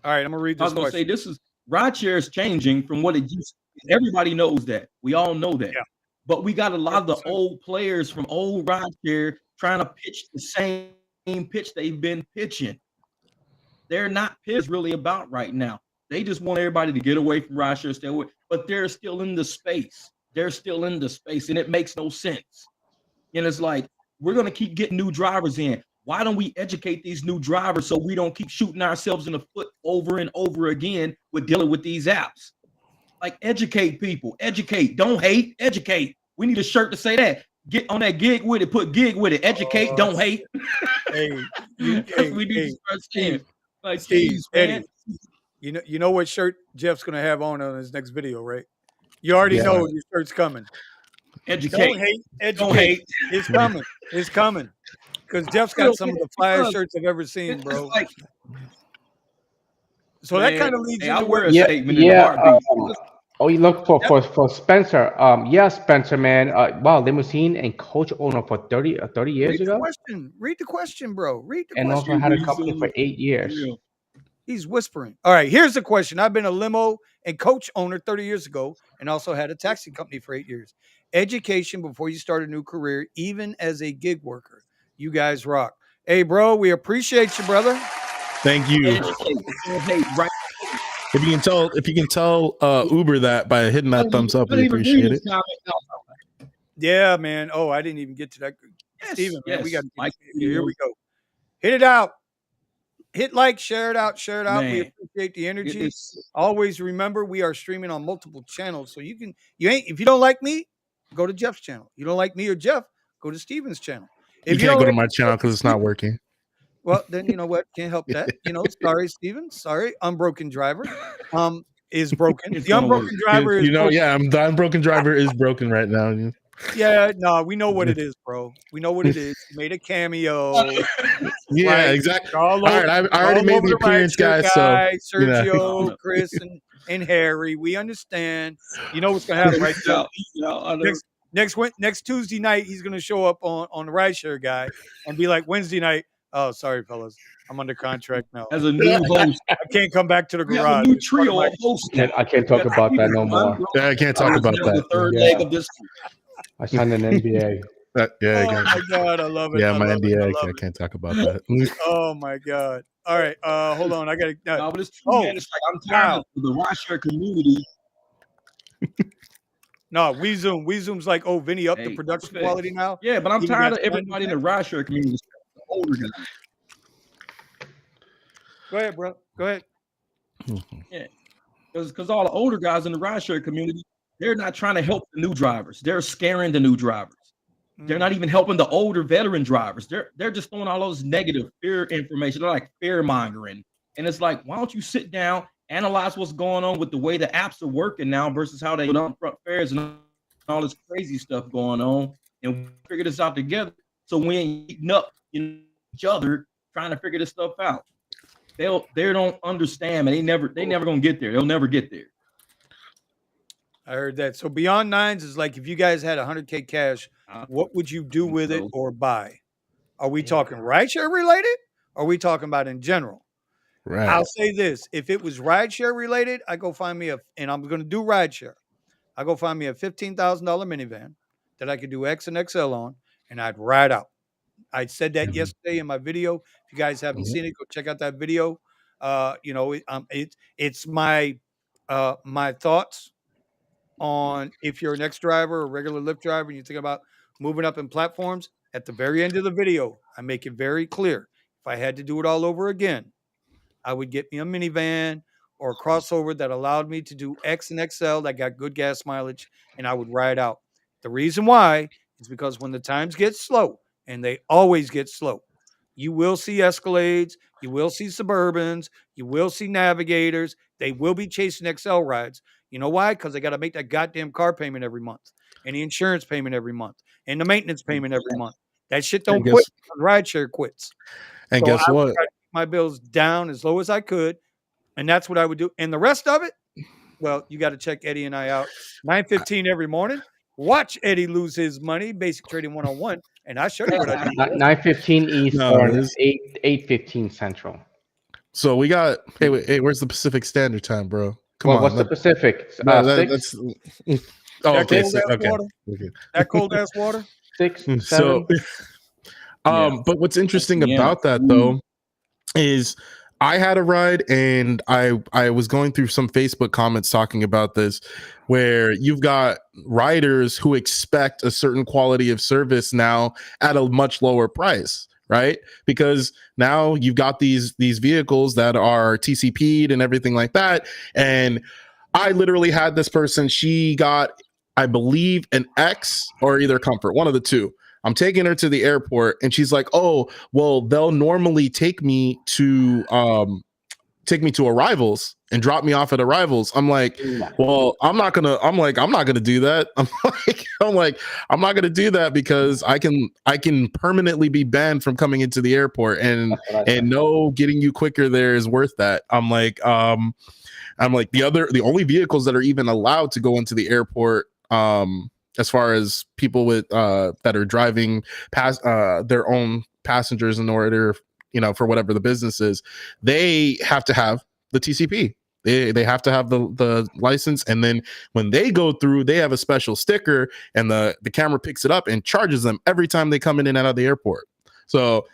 All right, I'm gonna read this. I was gonna say this is Rideshare is changing from what it used to be. Everybody knows that. We all know that. Yeah. But we got a lot of the old players from old Rideshare trying to pitch the same pitch they've been pitching. They're not pitched really about right now. They just want everybody to get away from Rideshare, stay away, but they're still in the space. And it makes no sense. And it's like, we're going to keep getting new drivers in. Why don't we educate these new drivers so we don't keep shooting ourselves in the foot over and over again with dealing with these apps? Like, educate people. Educate. Don't hate. Educate. We need a shirt to say that. Get on that gig with it. Put gig with it. Educate. Don't hate. We need to start saying. Like, Steve, man. Eddie. You know what shirt Jeff's gonna have on his next video, right? You already know your shirt's coming. Educate. Don't hate, Don't educate. hate. It's coming. It's coming. Because Jeff's got some of the flyest shirts I've ever seen, bro. Like, so that kind of leads I into wear a Yeah, statement in a yeah. heartbeat. Oh, you look for Spencer. Yeah, Spencer, man. Wow, limousine and coach owner for 30 years read the ago, question. Read the question, bro. Read the and also question. had a company for 8 years. Real. He's whispering. All right, here's the question. I've been a limo and coach owner 30 years ago and also had a taxi company for 8 years. Education before you start a new career, even as a gig worker. You guys rock. Hey, bro, we appreciate you, brother. Thank you. Educate. Don't hate. Right. If you can tell Uber that by hitting that thumbs up, we appreciate it. Yeah, man. Oh, I didn't even get to that. Yes, Steven, man, we got to like, here we go. Hit it out. Hit like, share it out, share it out. We Man, appreciate the energy. Always remember we are streaming on multiple channels. So you ain't if you don't like me, go to Jeff's channel. You don't like me or Jeff, go to Steven's channel. If You can't go to like my channel because it's not working. well, then you know what? Can't help that. Sorry, Steven. Sorry. Unbroken driver. Is broken. It's The gonna unbroken work. driver is broken. Yeah, the unbroken driver is broken right now. Yeah, no, we know what it is, bro. We know what it is. You made a cameo. Yeah, Right. exactly. All All right, I already made the appearance, guys. So you know. Sergio, Chris, and Harry. We understand. You know what's gonna happen, right? Next Tuesday night, he's gonna show up on the Rideshare guy and be like, Wednesday night. Oh, sorry, fellas. I'm under contract now. As a new host, I can't come back to the we have garage. a new trio of hosts. I can't talk about that no more. Yeah, I can't talk about The that. third leg of this. I signed an NBA. Yeah, Oh my god, I love it. yeah, I my love it. NDA. I love I it. can't talk about that. Oh my god. All right, hold on. I gotta. No, but it's true, man. It's like I'm tired of the Rideshare community. No, WeZoom's like, oh, Vinny up the production perfect. quality now. Yeah, but I'm Even tired got of everybody in the Rideshare community. The older guys. Go ahead, bro. Go ahead. Yeah, because all the older guys in the Rideshare community, they're not trying to help the new drivers. They're scaring the new drivers. They're not even helping the older veteran drivers. They're just throwing all those negative fear information. They're like fear mongering. And it's like, why don't you sit down, analyze what's going on with the way the apps are working now versus how they run front fares and all this crazy stuff going on, and figure this out together. So we ain't eating up each other trying to figure this stuff out. They don't understand, and they never gonna get there. They'll never get there. I heard that. So Beyond Nines is like, if you guys had 100K cash, what would you do with it or buy? Are we talking rideshare related? Or are we talking about in general? Right. I'll say this. If it was rideshare related, I go find me and I'm going to do rideshare. I go find me a $15,000 minivan that I could do X and XL on, and I'd ride out. I said that yesterday in my video. If you guys haven't seen it, go check out that video. It's my my thoughts on if you're an X driver or regular Lyft driver and you think about moving up in platforms. At the very end of the video, I make it very clear. If I had to do it all over again, I would get me a minivan or a crossover that allowed me to do X and XL that got good gas mileage, and I would ride out. The reason why is because when the times get slow, and they always get slow, you will see Escalades, you will see Suburbans, you will see Navigators. They will be chasing XL rides. You know why? Because they got to make that goddamn car payment every month, and the insurance payment every month, and the maintenance payment every month. That shit don't quit. Rideshare quits. And So guess I would what? try to keep my bills down as low as I could, and that's what I would do. And the rest of it, well, you got to check Eddie and I out 9:15 every morning. Watch Eddie lose his money, Basic Trading 101, and I show you what I do. 9:15 Eastern, 8:15 Central. So we got. Hey, where's the Pacific Standard Time, bro? Come on. What's the Pacific? That's. Oh, okay. That cold ass water. 6, 7. So, but what's interesting about that though is I had a ride and I was going through some Facebook comments talking about this, where you've got riders who expect a certain quality of service now at a much lower price, right? Because now you've got these vehicles that are TCP'd and everything like that. And I literally had this person, she got, I believe, an X or either Comfort, one of the two. I'm taking her to the airport and she's like, oh, well, they'll normally take me to take me to arrivals and drop me off at arrivals. I'm like, well, I'm not gonna do that. I'm not gonna do that because I can permanently be banned from coming into the airport, and no getting you quicker there is worth that. I'm like, the only vehicles that are even allowed to go into the airport, as far as people with that are driving past their own passengers in order, for whatever the business is, they have to have the TCP. They have to have the license, and then when they go through, they have a special sticker, and the camera picks it up and charges them every time they come in and out of the airport. So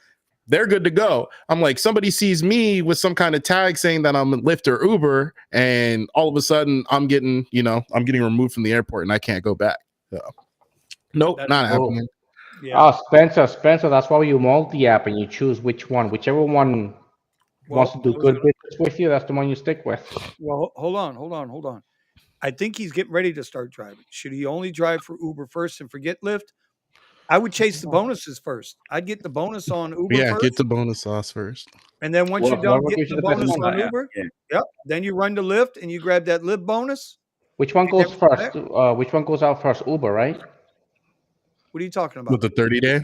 they're good to go. I'm like, somebody sees me with some kind of tag saying that I'm Lyft or Uber, and all of a sudden I'm getting removed from the airport and I can't go back. So, nope, not happening. Yeah. Oh, Spencer, that's why you multi-app and you choose whichever one wants to do good business with you. That's the one you stick with. Well, hold on. I think he's getting ready to start driving. Should he only drive for Uber first and forget Lyft? I would chase the bonuses first. I'd get the bonus on Uber first. Get the bonus sauce first. And then once you're done getting the bonus on Uber, then you run to Lyft and you grab that Lyft bonus. Which one goes first? Which one goes out first? Uber, right? What are you talking about? With the 30-day?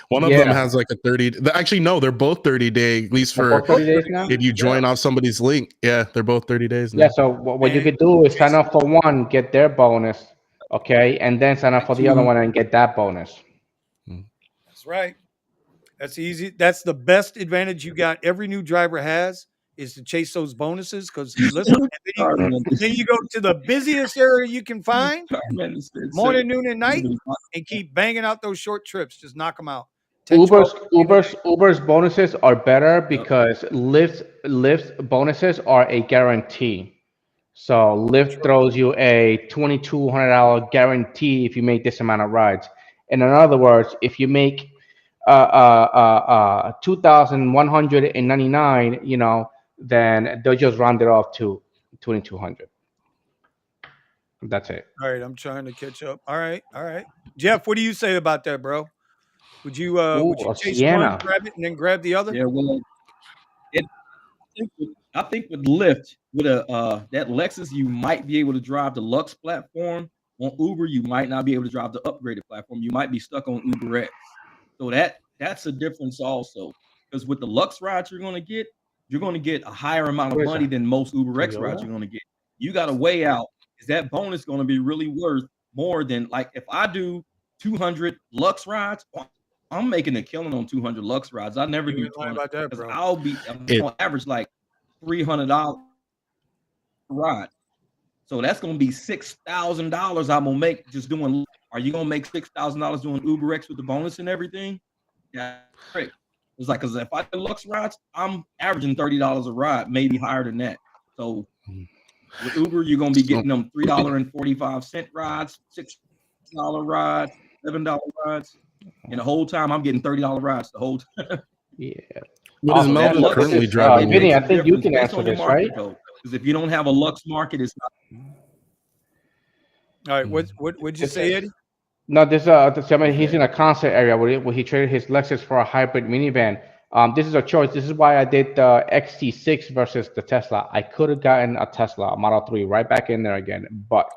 One of them has like a 30. Actually, no, they're both 30-day, at least for 30 days now? If you join off somebody's link. Yeah, they're both 30 days now. Yeah, so what you could do is sign up for one, get their bonus, okay, and then sign up for the other one and get that bonus. That's right. That's easy. That's the best advantage you got. Every new driver has is to chase those bonuses, because listen, then you go to the busiest area you can find, morning, noon, and night, and keep banging out those short trips. Just knock them out. Uber's bonuses are better because Lyft's bonuses are a guarantee. So Lyft throws you a $2,200 guarantee if you make this amount of rides. And in other words, if you make 2,199, then they'll just round it off to 2,200. That's it. All right, I'm trying to catch up. All right. Jeff, what do you say about that, bro? Would you chase one, grab it, and then grab the other? Yeah, well, I think with Lyft, with that Lexus, you might be able to drive the Lux platform. On Uber, you might not be able to drive the upgraded platform. You might be stuck on ubereats. So that's a difference also. Because with the Lux rides you're going to get a higher amount of money than most UberX rides you're going to get. You got to weigh out, is that bonus going to be really worth more than, like, if I do 200 Lux rides, I'm making a killing on 200 Lux rides. I never do 200 about that, bro. I'm on average like $300 ride. So that's going to be $6,000 I'm going to make just doing. Are you going to make $6,000 doing UberX with the bonus and everything? Yeah, great. It's like, because if I do Lux rides, I'm averaging $30 a ride, maybe higher than that. So with Uber, you're going to be getting them $3.45 rides, $6 rides, $7 rides. And the whole time I'm getting $30 rides the whole time. Yeah. What is Melvin currently driving? Vinny, I think you can answer this, right? Because if you don't have a Lux market, it's not. All right, what'd you say, Eddie? No, he's in a concert area where he traded his Lexus for a hybrid minivan. This is a choice. This is why I did the XT6 versus the Tesla. I could have gotten a Tesla Model 3 right back in there again, but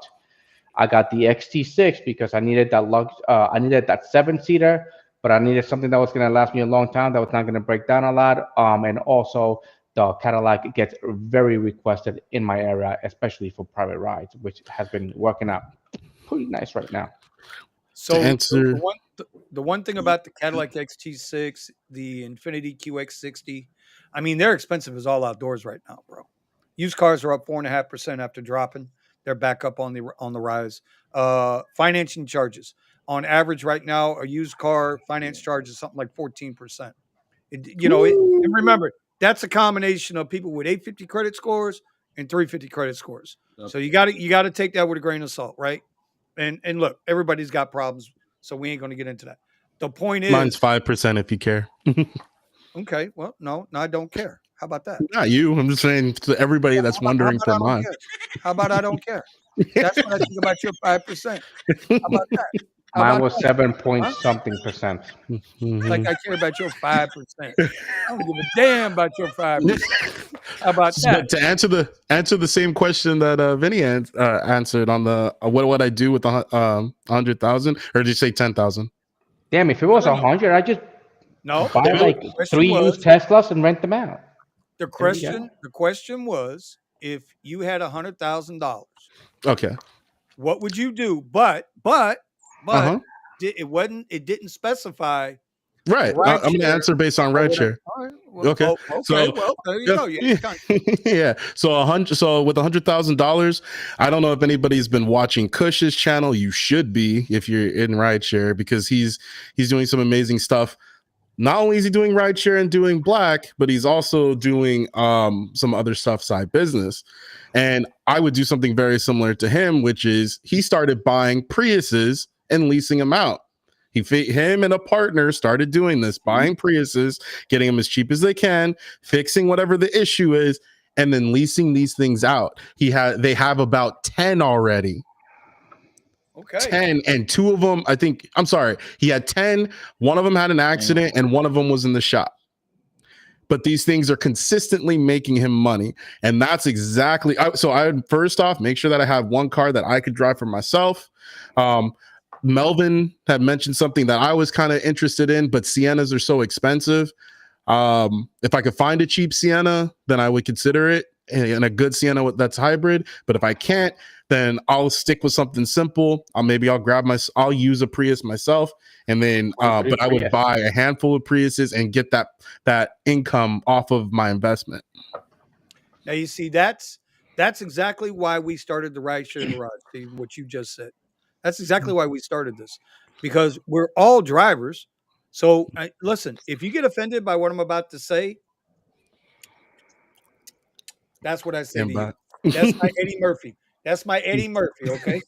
I got the XT6 because I needed that I needed that 7-seater, but I needed something that was going to last me a long time, that was not going to break down a lot. And also the Cadillac gets very requested in my area, especially for private rides, which has been working out pretty nice right now. So the one thing about the Cadillac XT6, the Infiniti QX60, I mean, they're expensive as all outdoors right now, bro. Used cars are up 4.5% after dropping. They're back up on the rise. Financing charges on average right now, a used car finance charge is something like 14%. And remember, that's a combination of people with 850 credit scores and 350 credit scores. So you got to take that with a grain of salt, right? And look, everybody's got problems, so we ain't going to get into that. The point is, mine's 5% if you care. Okay, well, no, I don't care. How about that? Not you. I'm just saying to everybody that's wondering for mine. How about I don't care? That's what I think about your 5%. How about that? How Mine about was that? 7 point Huh? something percent. Like I care about your 5%. I don't give a damn about your 5%. How about So that? to answer the same question that Vinny answered on the what would I do with the 100,000, or did you say 10,000? Damn, if it No, was no, no. 100, I just No, buy no. like The question 3 used was Teslas and rent them out. the There you go. question was if you had $100,000, Okay. what would you do? But Uh huh. it didn't specify Right. I'm gonna rideshare answer based on or whatever. rideshare. All right. Well, Okay. okay. So Well, there you yeah, go. You ain't kind yeah. So 100. So with $100,000, I don't know if anybody's been watching Kush's channel. You should be if you're in rideshare, because he's doing some amazing stuff. Not only is he doing rideshare and doing black, but he's also doing some other stuff, side business. And I would do something very similar to him, which is he started buying Priuses and leasing them out. Him and a partner started doing this, buying Priuses, getting them as cheap as they can, fixing whatever the issue is, and then leasing these things out. They have about 10 already. okay. 10, and two of them, I think, I'm sorry, he had 10. One of them had an accident and one of them was in the shop. But these things are consistently making him money. And that's exactly, so I would first off make sure that I have one car that I could drive for myself. Melvin had mentioned something that I was kind of interested in, but Siennas are so expensive. If I could find a cheap Sienna, then I would consider it, and a good Sienna that's hybrid. But if I can't, then I'll stick with something simple. I'll use a Prius myself, and then but I would buy a handful of Priuses and get that income off of my investment. Now you see that's exactly why we started the rideshare garage, Steve, what you just said. That's exactly why we started this, because we're all drivers. So listen, if you get offended by what I'm about to say, that's what I say to you. That's my Eddie Murphy. That's my Eddie Murphy, okay?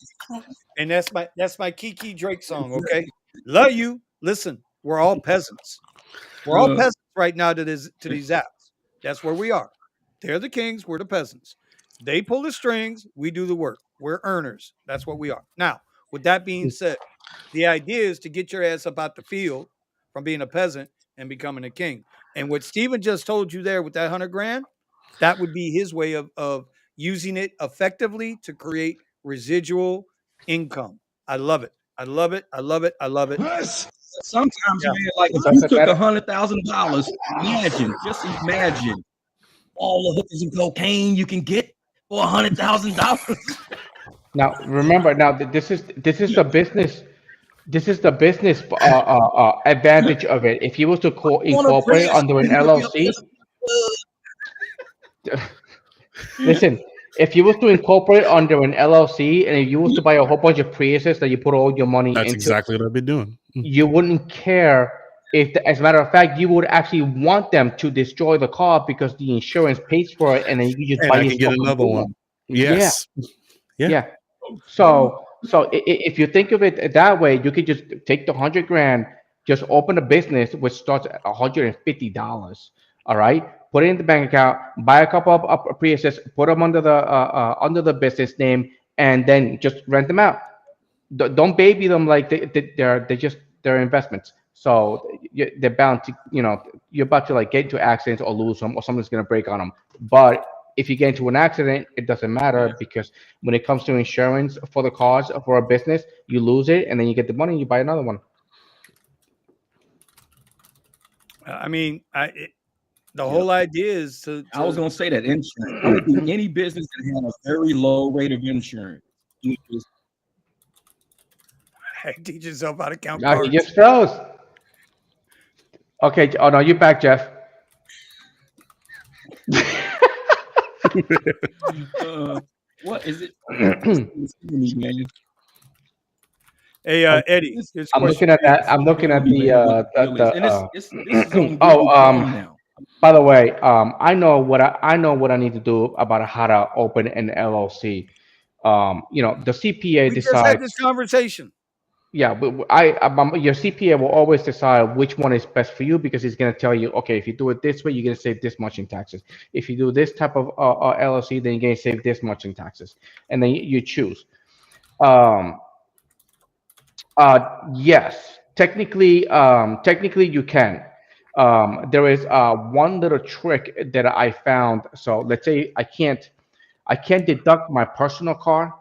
And that's my Kiki Drake song, okay? Love you. Listen, we're all peasants. We're all peasants right now to these apps. That's where we are. They're the kings, we're the peasants. They pull the strings, we do the work. We're earners. That's what we are. Now, with that being said, the idea is to get your ass up out the field from being a peasant and becoming a king. And what Steven just told you there with that 100 grand, that would be his way of using it effectively to create residual income. I love it. I love it. I love it. I love it. Yes. Sometimes, Yeah. man, like if you took $100,000, just imagine all the hookers and cocaine you can get for $100,000. Now remember, this is the business. This is the business advantage of it. If you was to incorporate under an LLC, listen. If you was to incorporate under an LLC, and if you was to buy a whole bunch of Priuses that you put all your money That's into, exactly what I've been doing. you wouldn't care if, as a matter of fact, you would actually want them to destroy the car because the insurance pays for it, and then you can just And buy I can get yourself a another new one. Yes. Yeah. So if you think of it that way, you could just take the 100 grand, just open a business which starts at $150. All right, put it in the bank account, buy a couple of Priuses, put them under the business name, and then just rent them out. Don't baby them like they're investments. So they're bound to, you're about to like get into accidents or lose them, or something's gonna break on them. But if you get into an accident, it doesn't matter, because when it comes to insurance for the cars for a business, you lose it and then you get the money and you buy another one. I mean, the whole idea is to I was going to say that insurance. I would do any business that has a very low rate of insurance. teach yourself how to count Now he cards. just froze. Okay. Oh no, you're back, Jeff. What is it? Hey, Eddie, I'm looking at that. I'm looking at the this is on now. By the way, I know what I need to do about how to open an LLC. The CPA we decides. just had this conversation. Yeah, but your CPA will always decide which one is best for you, because he's going to tell you, okay, if you do it this way, you're going to save this much in taxes. If you do this type of LLC, then you're going to save this much in taxes, and then you choose. Yes, technically you can. There is one little trick that I found. So let's say I can't deduct my personal car,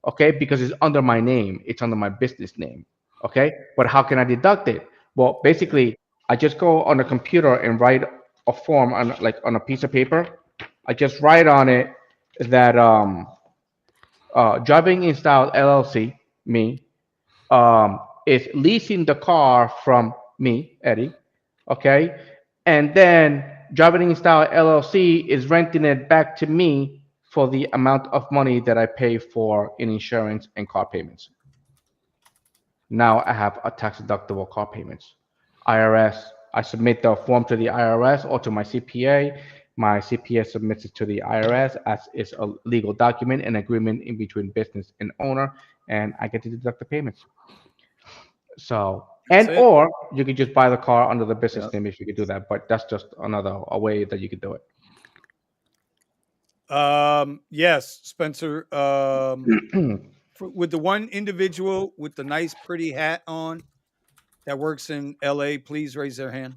okay, because it's under my name. It's under my business name, okay. But how can I deduct it? Well, basically, I just go on the computer and write a form on like on a piece of paper. I just write on it that driving in style LLC, me, um, is leasing the car from me, Eddie, okay? And then Driving in Style LLC is renting it back to me for the amount of money that I pay for in insurance and car payments. Now I have a tax deductible car payments. IRS, I submit the form to the IRS or to my CPA. My CPA submits it to the IRS as is a legal document, an agreement in between business and owner, and I get to deduct the payments. So, That's and it. or you could just buy the car under the business Yep. name if you could do that, but that's just another a way that you could do it. Yes, Spencer. With the one individual with the nice, pretty hat on that works in LA, please raise their hand.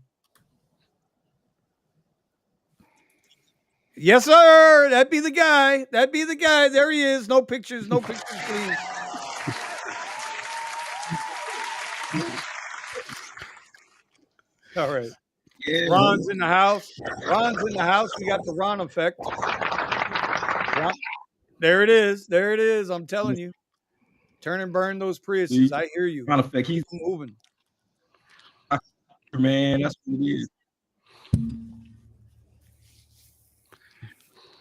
Yes, sir. That'd be the guy. That'd be the guy. There he is. No pictures. No pictures, please. All right. Yeah. Ron's in the house. Ron's in the house. We got the Ron effect. Ron. There it is. There it is. I'm telling you. Turn and burn those Priuses. See, I hear you. Ron effect. He's Moving. man. That's what it is.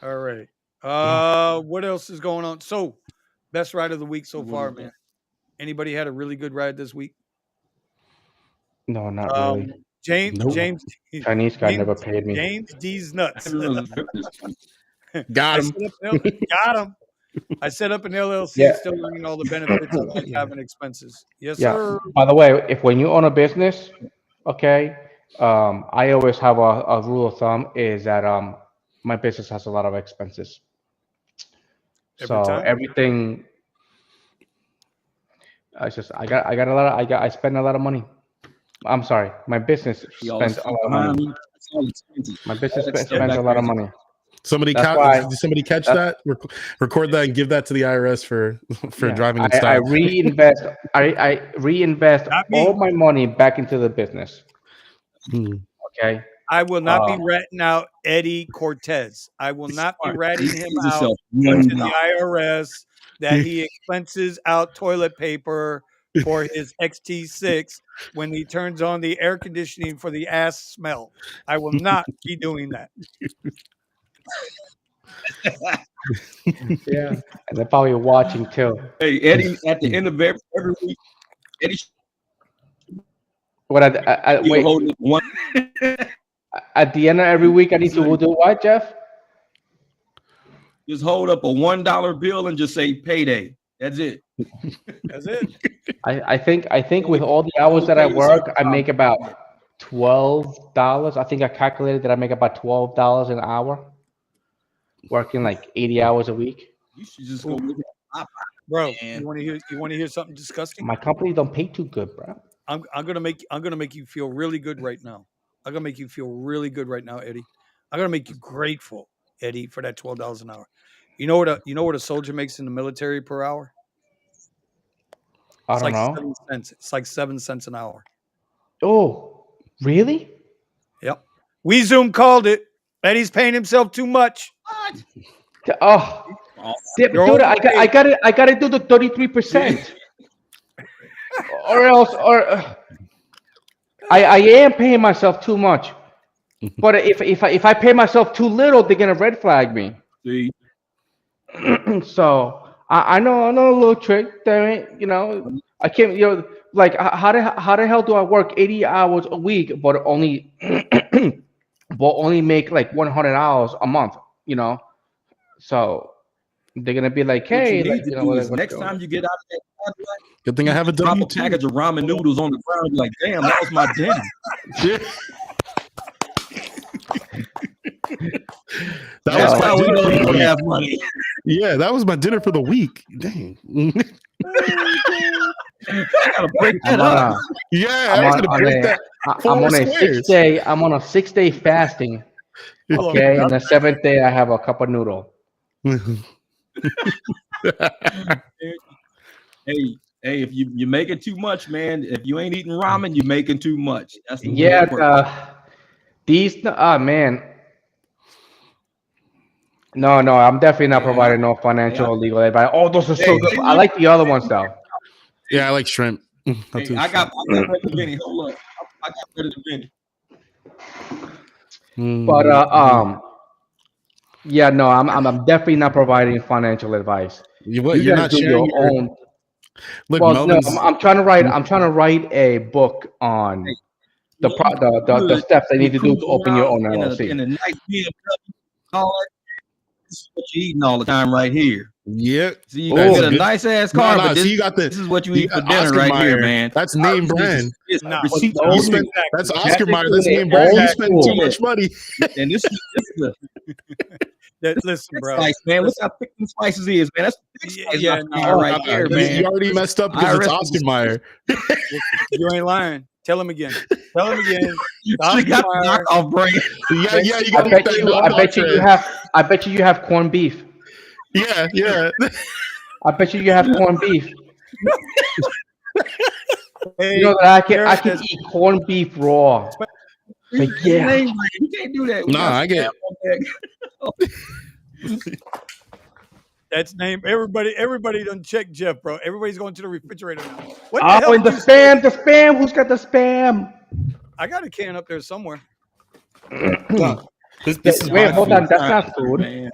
All right. What else is going on? So, best ride of the week so far, man. Anybody had a really good ride this week? No, not really. James, Nope. James, Chinese guy James, never paid me. James D's nuts. Got I him. got him. I set up an LLC, Yeah. still learning all the benefits of like having expenses. Yes, Yeah. sir. By the way, if when you own a business, okay, I always have a rule of thumb is that my business has a lot of expenses. Every So time. everything, I spend a lot of money. I'm sorry, my business He always spends a keep lot of behind money. me. It's all expensive. My business All that stuff spends a back lot there of is- money. Somebody That's why- did somebody catch that's- that? Record that and give that to the IRS for Yeah, driving in I style. reinvest. I reinvest Not me. all my money back into the business. Hmm. Okay. I will not be ratting out Eddie Cortez. I will not be ratting him He out himself to $1. the IRS that he expenses out toilet paper for his XT6 when he turns on the air conditioning for the ass smell. I will not be doing that. Yeah, and they're probably watching too. Hey, Eddie, at the end of every week, Eddie What I you wait hold up one. at the end of every week? I need to do what, Jeff? Just hold up a $1 bill and just say payday. That's it. That's it. I think with all the hours that I work, I make about $12. I think I calculated that I make about $12 an hour, working like 80 hours a week. You should just go look at Bro, Man. you want to hear something disgusting? My company don't pay too good, bro. I'm gonna make you feel really good right now. I'm gonna make you feel really good right now, Eddie. I'm gonna make you grateful, Eddie, for that $12 an hour. You know what a soldier makes in the military per hour? I It's don't like know. 7 cents. It's like 7 cents an hour. Oh, really? Yep. We Zoom called it. Eddie's paying himself too much. Oh, dude, You're I got to do the 33%, or else, I am paying myself too much. But if I pay myself too little, they're gonna red flag me. See, So I know a little trick. Damn it, I can't. Like how the hell do I work 80 hours a week, but only make like $100 a month? So they're gonna be like, what hey, you need like, to do what- is what's next going on? time you get out of that Cadillac, Good thing I have a drop a W2. package of ramen noodles on the ground. Be like, damn, that was my dinner. That Yeah. was That's my how we dinner know for you the don't week. have money. Yeah, that was my dinner for the week. Dang. I gotta break I'm that on up. a Yeah, I'm I was on, gonna on break a that I'm 4 on a squares. 6-day fasting. Hold on, Okay, and the 7th day I have a cup of noodle. Hey, if you making too much, man. If you ain't eating ramen, you're making too much. That's the way Yeah, it works. man. No, I'm definitely not Yeah, providing no financial or legal advice. Oh, those are so hey, good. hey, I look, like the other ones though. Yeah, I like shrimp. I'll hey, do I shrimp. got better than Vinny. Hold up, I got better than Vinny. But Mm. yeah, no, I'm definitely not providing financial advice. What? You You're guys not do sharing your your own. look, Well, no, Melvin's. I'm trying to write a book on Hey, the you pro look the good. steps I You need to do to cruising open your around own in LLC. a nice BMW, all that. This is what you eating all the time right here. Yep, So you that's get a good. nice ass No, car, no. but See, this is what you you eat for got dinner Oscar right here, Mayer. man. That's I name really brand. just Nah. receipts No, You on you. spend. Exactly. That's That's Oscar Mayer. doing That's it name brand. old You spend too school. much money. And this is the Listen, thick bro. slice, man. Look how thick them slices is, man. That's the thick Yeah, slice yeah, I'm no, eating no, right here, man. You already messed up because it's IRS Oscar Mayer. you ain't lying. Tell him again. Tell him again. You Oscar should got the Mayer. knockoff brand. Yeah, you I gotta get bet that you. I knockoff bet you. trend. I bet you have corned beef. Yeah. I bet you have corned beef. Hey, You know that I Garrett can says, eat corned beef raw. Like It's yeah, name brand. You can't do that. We Nah, got I get. on deck. that's name. Everybody done check Jeff, bro. Everybody's going to the refrigerator now. What the hell oh, and did the you say? spam, the spam. Who's got the spam? I got a can up there somewhere. Nah, this is Wait, my hold food. on. That's not food. Man.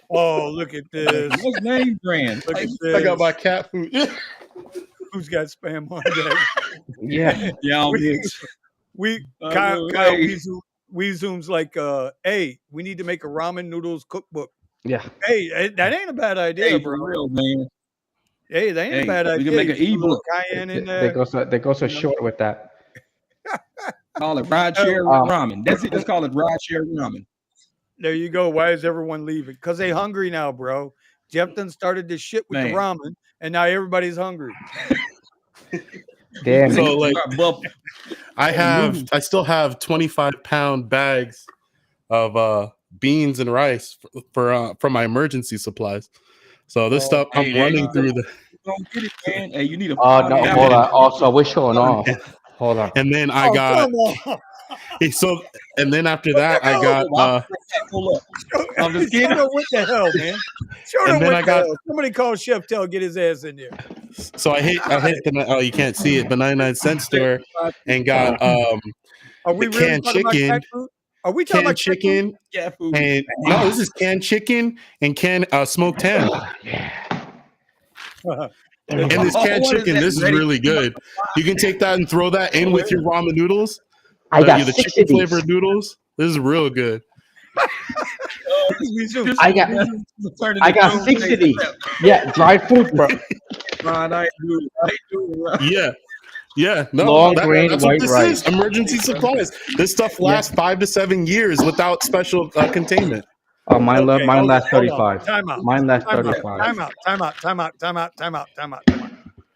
Oh, look at this. What's name brand? Look at I got this. my cat food. Who's got spam on deck? Yeah. Yeah, Kyle hey. Weezoom's like, hey, we need to make a ramen noodles cookbook. Yeah. Hey, that ain't a bad idea, Hey, bro. for real, man. Hey, that ain't a Hey, bad idea. we can make You an put a little ebook. cayenne in They there. go so you know. short with that. Call it Rideshare Um, ramen. That's it. Just call it Rideshare ramen. There you go. Why is everyone leaving? Because they hungry now, bro. Jeff done started this shit with the Man. ramen, and now everybody's hungry. Damn. So like, Well, I still have 25-pound bags of beans and rice for my emergency supplies. So this stuff hey, I'm there running you go. through the, Don't get it, man. Hey, you need a Oh no, And hold then- on. Also, we're showing off. Hold on. and then I Oh, got come on. so and then after that I got Hold up. I'm just kidding. Show them what the hell, man. Show And them then what I the got- hell. Somebody call Chef Tell, get his ass in there. so I hit the oh you can't see it, the 99-cent store and got Are the we really canned talking about chicken, cat food? Are we talking canned about cat food? chicken, Yeah, food. and no, this is canned chicken and canned smoked ham. And this canned What is chicken, that, this is ready? really good. You can take that and throw that in with your ramen noodles. I got The 6 chicken of these. flavored noodles. This is real good. I got 6 of these. Yeah, dried fruit, bro. I ain't doing it. Yeah. No, Long grain that's what white this rice. is. Emergency supplies. This stuff lasts 5 to 7 years without special containment. Oh, mine Okay, lasts hold on. 35. Time out. Mine lasts Time out. 35. Time out.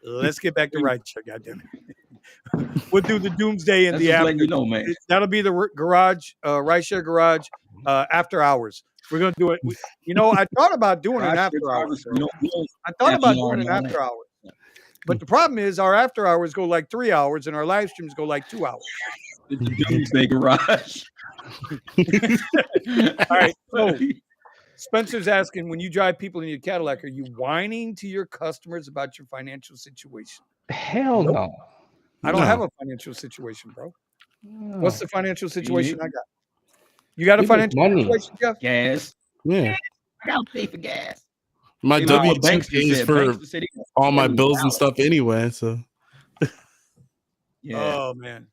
Let's get back to Rideshare, goddammit. We'll do the doomsday and That's the just after. letting you know, man. That'll be the garage, Rideshare garage, after hours. We're gonna do it. I thought about doing an after hours. I thought about doing an after hours. But the problem is our after hours go like 3 hours and our live streams go like 2 hours. The doomsday garage. All right. So Spencer's asking, when you drive people in your Cadillac, are you whining to your customers about your financial situation? Hell no. I don't have a financial situation, bro. What's the financial situation I got? You got a You make financial money. situation, Jeff? Gas. Yeah. I gotta pay for gas. My Hey, look what W2 Bankster pays said. for Bankster said he got all my $70. bills and stuff anyway. So Yeah. Oh man.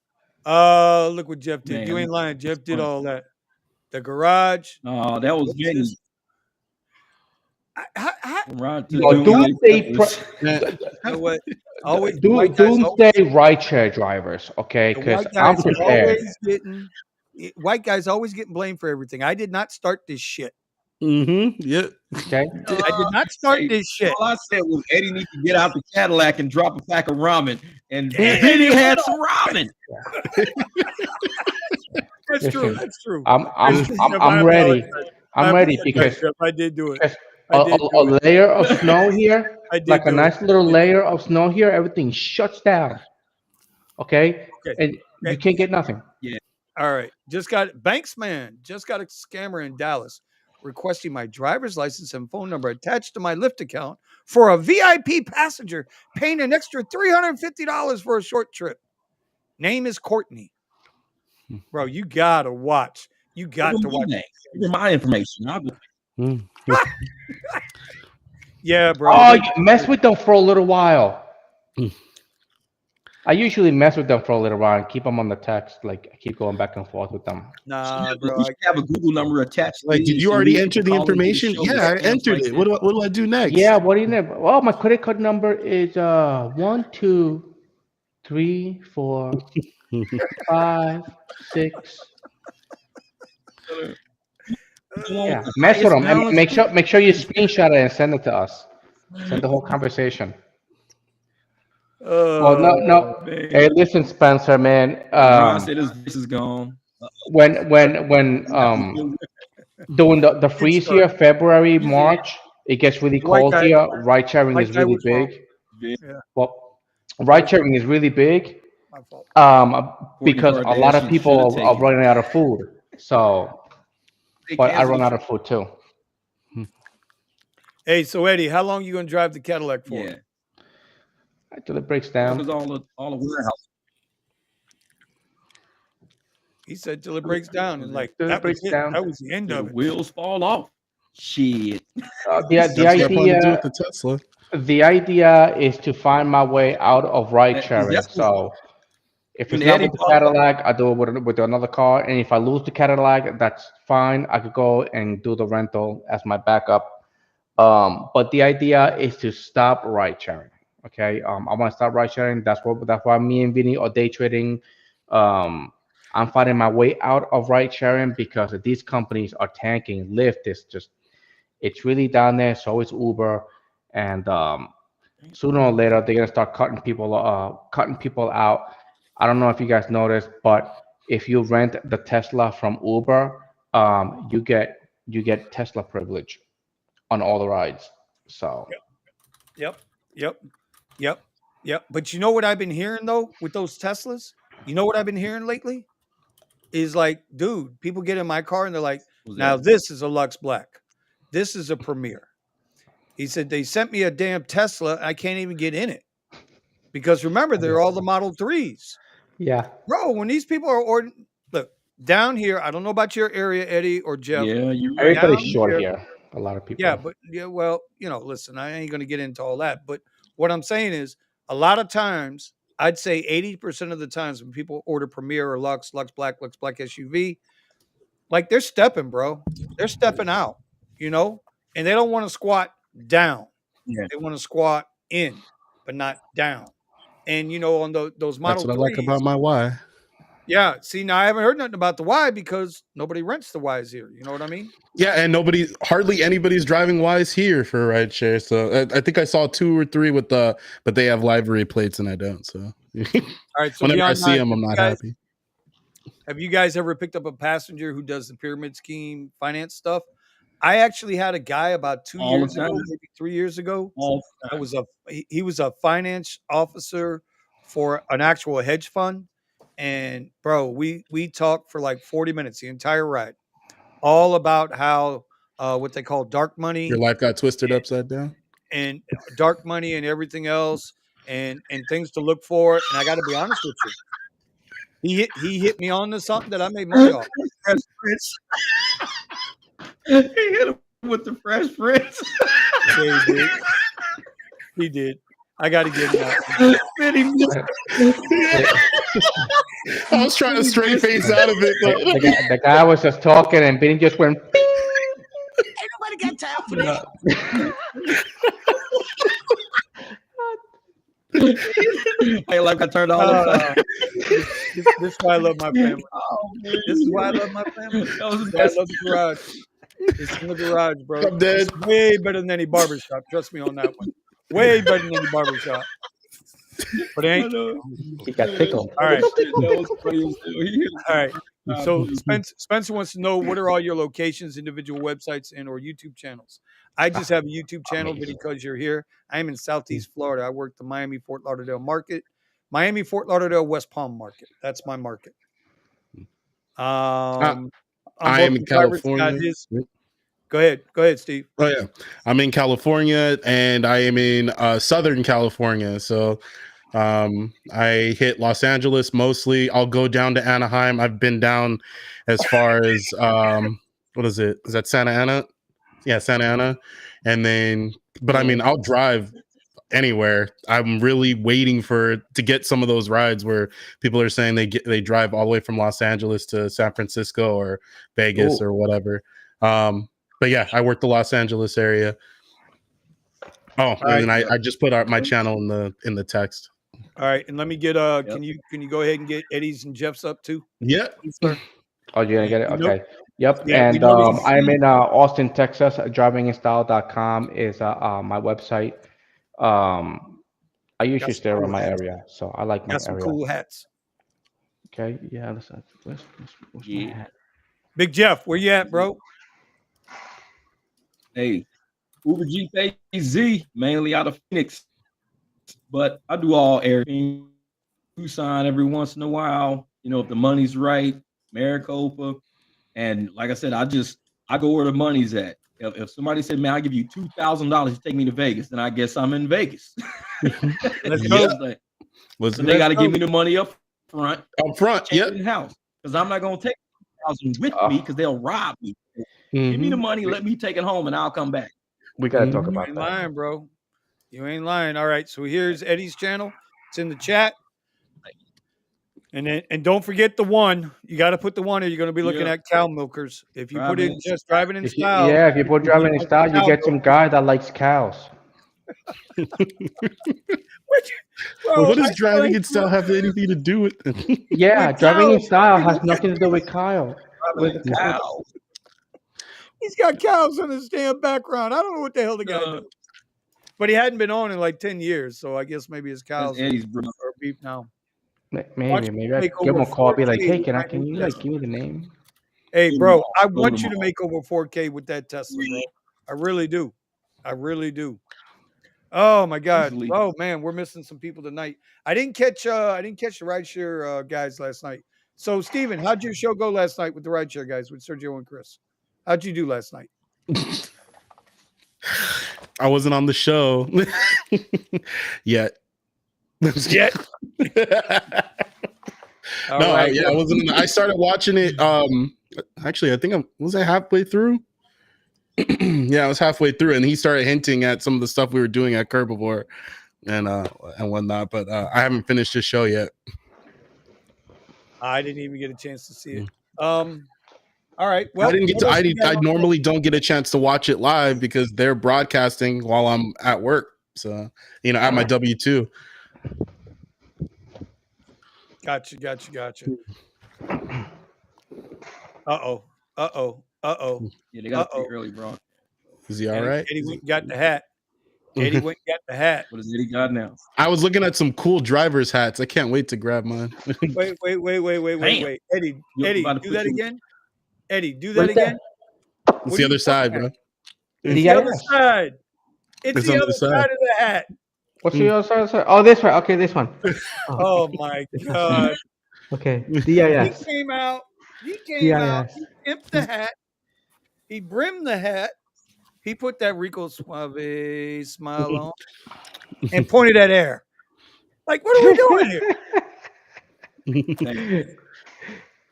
Look what Jeff did. You Man, ain't lying. Jeff did all that. The garage. Oh, that was What's Vinny. this? Right to No, doomsday doomsday. preppers. You know what? Always the white guys Doomsday rideshare drivers. Okay, the because white I'm guys prepared. white guys always getting blamed for everything. I did not start this shit. Yep. Okay. I did not start Hey, this shit. all I said was Eddie needs to get out the Cadillac and drop a pack of ramen. And Yeah, Vinny yeah, had some ramen. That's true. Listen, That's true. I'm Listen, Jeff, I I'm ready. apologize. I'm I ready apologize, because Jeff. I did do it. because I did a do it. layer of snow here, I did like a do it. nice little layer of snow here, everything shuts down. Okay, Okay. and you Okay. can't get nothing. All right. Just got Banksman. Just got a scammer in Dallas requesting my driver's license and phone number attached to my Lyft account for a VIP passenger, paying an extra $350 for a short trip. Name is Courtney. Bro, you gotta watch. You got to watch. Give my information. I'll go. Mm. Yeah, bro. Oh, They- you mess with them for a little while. Mm. I usually mess with them for a little while and keep them on the text. Like I keep going back and forth with them. Nah, bro. We should have a Google number attached. Like, did you already enter the information? Yeah, I entered it. What do I do next? Yeah, what do you know? Well, my credit card number is 1, 2, 3, 4, 5, 6. Yeah, mess with them and make sure you screenshot it and send it to us. Send the whole conversation. Well, no. Man. Hey, listen, Spencer, man. Ron said his voice is gone. When during the freeze here, February, March, it gets really White cold guy- here. Ride sharing white is guy really was wrong. big. Yeah. Well, ride sharing is really big. My fault. Because a lot of people are running out of food. So, but I run out of food too. Hey, so Eddie, how long you gonna drive the Cadillac for? Yeah. Until it breaks That down. was all the warehouse. He said till it breaks down, and like Till it that was breaks it. down. That was the end The of it. wheels fall off. Shit. The That's what I plan to do idea with the Tesla. the idea is to find my way out of ride sharing. That's what- So if When it's not Eddie with the bought- Cadillac, I do it with another car. And if I lose the Cadillac, that's fine. I could go and do the rental as my backup. But the idea is to stop ride sharing. Okay. I want to stop ride sharing. That's why me and Vinny are day trading. I'm finding my way out of ride sharing because these companies are tanking. Lyft is just it's really down there. So is Uber, and sooner or later they're gonna start cutting people out. I don't know if you guys noticed, but if you rent the Tesla from Uber, you get Tesla privilege on all the rides. So Yep. But you know what I've been hearing though with those Teslas? You know what I've been hearing lately? Is like, dude, people get in my car and they're like, now this is a Lux Black. This is a Premier. He said they sent me a damn Tesla. I can't even get in it. Because remember, they're all the Model 3s. yeah, Bro, when these people are ordering, look, down here, I don't know about your area, Eddie or Jeff. Yeah, you're right. everybody's Down short here- here. A lot of people. Yeah, but well, listen, I ain't gonna get into all that. But what I'm saying is a lot of times, I'd say 80% of the times when people order Premier or Lux Black SUV, like they're stepping, bro. They're stepping out, and they don't want to squat down. Yeah. They want to squat in, but not down. And on those Model That's what I like 3s, about my Y. yeah. See, now I haven't heard nothing about the Y because nobody rents the Ys here. You know what I mean? Yeah, and hardly anybody's driving Ys here for rideshare. So I think I saw 2 or 3 but they have livery plates and I don't. So All right. So whenever I beyond see that, them, I'm not happy. Have you guys ever picked up a passenger who does the pyramid scheme finance stuff? I actually had a guy about 2 All the years ago, time. maybe 3 years ago. All That was he was a finance officer for an actual hedge fund. And bro, we talked for like 40 minutes, the entire ride, all about how what they call dark money Your life got twisted upside down. and dark money and everything else and things to look for. And I got to be honest with you. He hit me on to something that I made money off. Fresh Prince. He hit him with the Fresh Prince. Yeah, he did. He did. I got to give him that. I was trying to straight face out of it. But The guy was just talking, and Benny just went. Ain't nobody got time for that. Hey, like I turned all upside. This is why I love my family. Oh, man. This is why I love my family. That was the This is why I best. love the garage. This It's in the garage, bro. I'm dead. It's way better than any barbershop. Trust me on that one. Way better than any barbershop. But it I ain't. know. He got tickled. All right. That was funny as hell. He hit All right. So dude. Spencer wants to know, what are all your locations, individual websites, and or YouTube channels? I just have a YouTube channel Amazing. because you're here. I am in Southeast Florida. I work the Miami Fort Lauderdale market, Miami Fort Lauderdale West Palm market. That's my market. I'm I am both in the driver's got California. his- Go ahead, Steve. Oh yeah, I'm in California, and I am in Southern California. So I hit Los Angeles mostly. I'll go down to Anaheim. I've been down as far as what is it? Is that Santa Ana? Yeah, Santa Ana. And then, but I mean, I'll drive anywhere. I'm really waiting to get some of those rides where people are saying they drive all the way from Los Angeles to San Francisco or Vegas or whatever. But yeah, I work the Los Angeles area. Oh, and then I just put my channel in the text. All right, and let me get can you go ahead and get Eddie's and Jeff's up too? Yeah. Sir? Oh, you're gonna get it? Okay. Yep. Yeah, we and know these- I'm in Austin, Texas. Drivinginstyle.com is my website. I usually stay around my area, so I like my got some area. cool hats. Okay. Yeah. Where's my hat? Big Jeff, where you at, bro? Hey, Uber G Z, mainly out of Phoenix, but I do all areas. Tucson every once in a while, if the money's right, Maricopa, and like I said, I go where the money's at. If somebody said, "Man, I'll give you $2,000 to take me to Vegas," then I guess I'm in Vegas. Let's go. So they got to give me the money up front. Up front, yeah. In the house, because I'm not gonna take $2,000 with me because they'll rob me. Give me the money, let me take it home, and I'll come back. We gotta talk You about ain't that. lying, bro. You ain't lying. All right, so here's Eddie's channel. It's in the chat. And don't forget the one. You got to put the one, or you're going to be looking at cow milkers. If you put in just driving in style. If you put driving in style, you get some guy that likes cows. What does driving in style have anything to do with it? Yeah, driving in style has nothing to do with Kyle. With cows. He's got cows in his damn background. I don't know what the hell the guy does. But he hadn't been on in like 10 years, so I guess maybe his cows are beef now. Maybe I give him a call. Be like, hey, can you like give me the name? Hey, bro, I want you to make over 4K with that Tesla, bro. I really do. I really do. Oh my God. Oh man, we're missing some people tonight. I didn't catch the Rideshare guys last night. So Steven, how'd your show go last night with the Rideshare guys with Sergio and Chris? How'd you do last night? I wasn't on the show yet. Yet. I wasn't. I started watching it. Actually, I think was I halfway through. Yeah, I was halfway through, and he started hinting at some of the stuff we were doing at Kerbivore and whatnot. But I haven't finished the show yet. I didn't even get a chance to see it. All right. Well, I didn't get to. I normally don't get a chance to watch it live because they're broadcasting while I'm at work. So at my W-2. Gotcha. Uh-oh. Yeah, they got to early, bro. Is he all right? Eddie went and got the hat. Eddie went and got the hat. What does Eddie got now? I was looking at some cool driver's hats. I can't wait to grab mine. Wait. Eddie, do that again. Eddie, do that again. It's the other side, bro. It's the other side. It's the other side of the hat. What's the other side? Oh, this one. Okay, this one. Oh my God. Okay. DIS. He came out. He pimped the hat. He brimmed the hat. He put that Rico Suave smile on and pointed at air. Like, what are we doing here?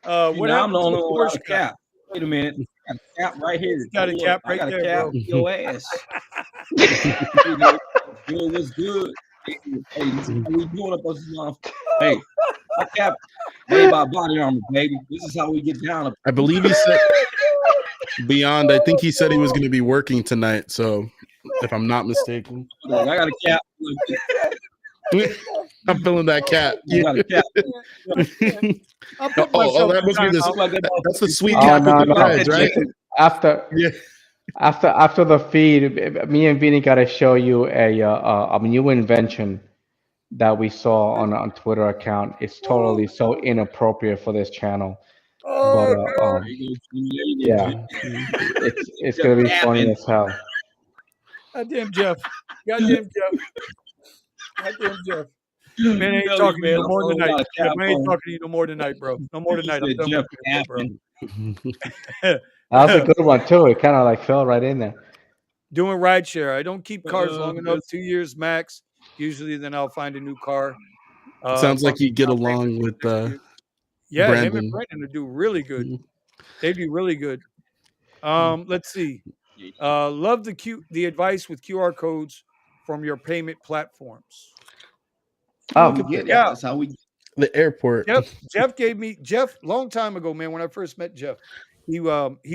What I'm the only one with a cap. Wait a minute. Got a cap right here. Got a cap right there, cap bro. Your ass. Good was good. Hey, this is how we doing up this month. Hey, my cap made by body armor, baby. This is how we get down. I believe he said beyond. I think he said he was going to be working tonight. So, if I'm not mistaken, I got a cap. I'm feeling that cap. You got a cap. That must be this. That's the sweet cap with the dreads, right? After. Yeah. After the feed, me and Vinny got to show you a new invention that we saw on Twitter account. It's totally so inappropriate for this channel, but Oh, There you go, Jimmy. There you go, yeah, it's Jimmy. gonna be Just funny tapping. as hell. goddamn Jeff. Goddamn Jeff. Goddamn Jeff. Man, I ain't Tell talking to you you on no the more phone, tonight. got a Jeff, tap I ain't on. talking to you no more tonight, bro. No more He tonight. I'm said done Jeff with you, bro. tapping. That was a good one too. It kind of like fell right in there. Doing rideshare. I don't keep cars long enough. That's 2 years max. Usually, then I'll find a new car. Sounds like Focus you get on payments along for the with next few. Yeah, him and Brandon. Brandon will do really good. They'd be really good. Let's see. yeah. Love the advice with QR codes from your payment platforms. How we Oh, get that. Yeah, That's how we The airport. Jeff gave me long time ago, man. When I first met Jeff, he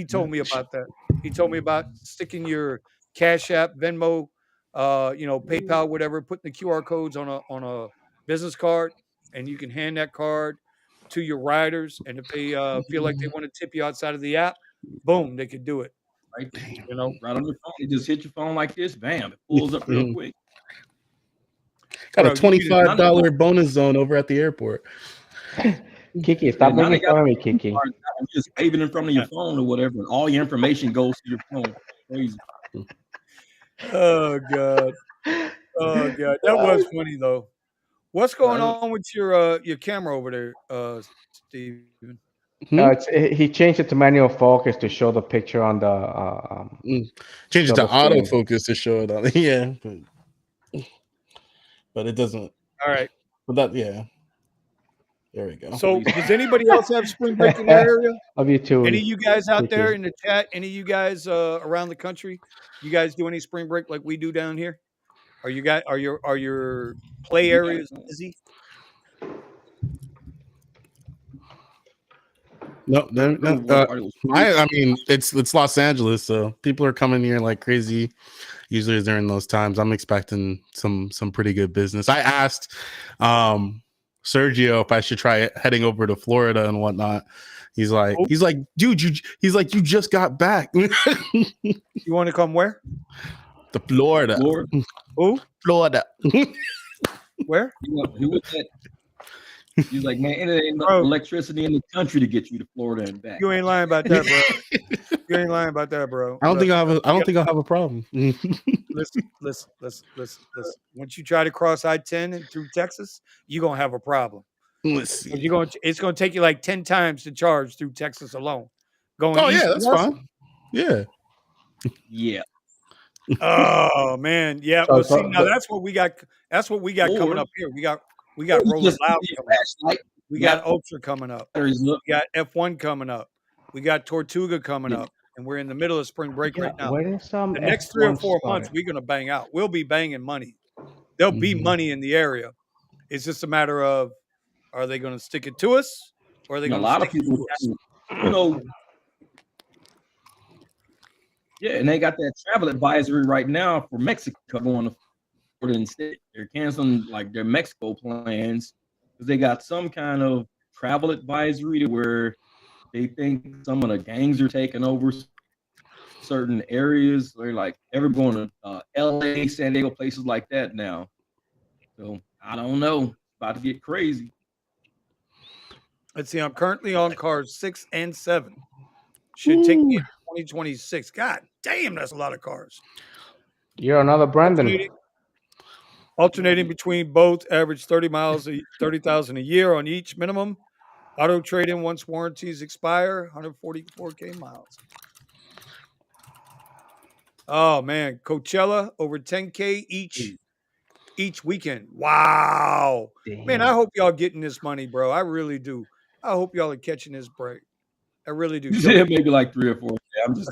told me about that. He told me about sticking your Cash App, Venmo, PayPal, whatever, putting the QR codes on a business card, and you can hand that card to your riders, and if they feel like they want to tip you outside of the app, boom, they could do it. right, You know, right on your phone. You just hit your phone like this, bam, it pulls up real quick. Got a bro, you need to. Now they $25 bonus zone over at the airport. Kiki, Yeah, stop now they making got fun of me, Kiki. cards now. You just wave it in front of your phone or whatever, and all your information goes to your phone. Crazy. Oh god, oh god, that was funny though. What's going Uh, on with your camera over there, Steven? Hmm? He changed it to manual focus to show the picture on the Change it to double screen. autofocus to show it on. Yeah, but it doesn't. All right. But that, yeah. There we go. So, does anybody else have spring break in their area? Of you two, Any of you guys out there Kiki. in the chat? Any of you guys around the country? You guys do any spring break like we do down here? Are your play we got areas busy? No, no, for the no. most part, it was free. I mean, it's Los Angeles, so people are coming here like crazy. Usually during those times, I'm expecting some pretty good business. I asked Sergio if I should try heading over to Florida and whatnot. He's like, dude, you just got back. You want to come where? The Florida. Lord, Who? Florida. Where? he was that. He's like, man, it ain't enough Bro. electricity in the country to get you to Florida and back. You ain't lying about that, bro. You ain't lying about that, bro. I don't think Look, I don't think I'll have a problem. listen. Once you try to cross I-10 and through Texas, you're gonna have a problem. Let's see. It's gonna take you like 10 times to charge through Texas alone. Going Oh east yeah, and that's west. fine. Yeah. Yeah. Oh man, yeah. So- Well, so- see, now that's what we got. That's what we got coming Or- up here. We got You Rolling just Loud need a coming up. flashlight, We got Ultra coming up. batteries up. We got F1 coming up. We got Tortuga coming up, and we're in the middle of spring break right now. When is some The next 3 or F1 4 months, started? we're gonna bang out. We'll be banging money. There'll be money in the area. It's just a matter of, are they gonna stick it to us, or are they And a gonna lot of stick it people, to us? you know, yeah, and they got that travel advisory right now for Mexico going to Florida instead. They're canceling like their Mexico plans because they got some kind of travel advisory to where they think some of the gangs are taking over certain areas. They're like everyone going to LA, San Diego, places like that now. So I don't know. It's about to get crazy. Let's see. I'm currently on cars 6 and 7. Should take me into 2026. God damn, that's a lot of cars. You're another Brandon. Alternating between both, average 30,000 a year on each minimum. Auto trade-in once warranties expire, 144K miles. Oh man, Coachella over 10K each weekend. Wow. Man, I hope y'all getting this money, bro. I really do. I hope y'all are catching this break. I really do. You said maybe like 3 or 4. I'm just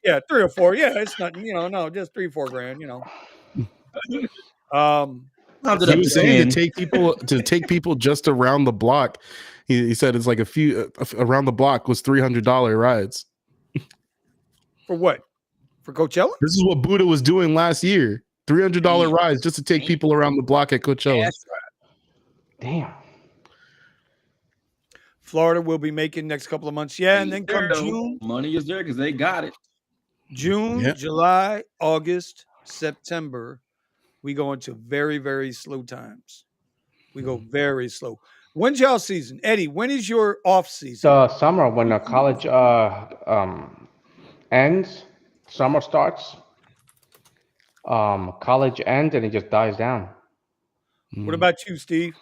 Yeah, 3 or 4. Yeah, it's nothing, no, just 3-4 grand, He was saying to take people just around the block. He said it's like a few around the block was $300 rides. For what? For Coachella? This is what Buddha was doing last year. $300 rides just to take people around the block at Coachella. Damn. Florida will be making next couple of months. Yeah, and then come June. Money is there because they got it. June, Yeah. July, August, September, we go into very, very slow times. We go very slow. When's y'all season? Eddie, when is your off season? The summer when the college ends, summer starts, college ends, and it just dies down. What about you, Steve?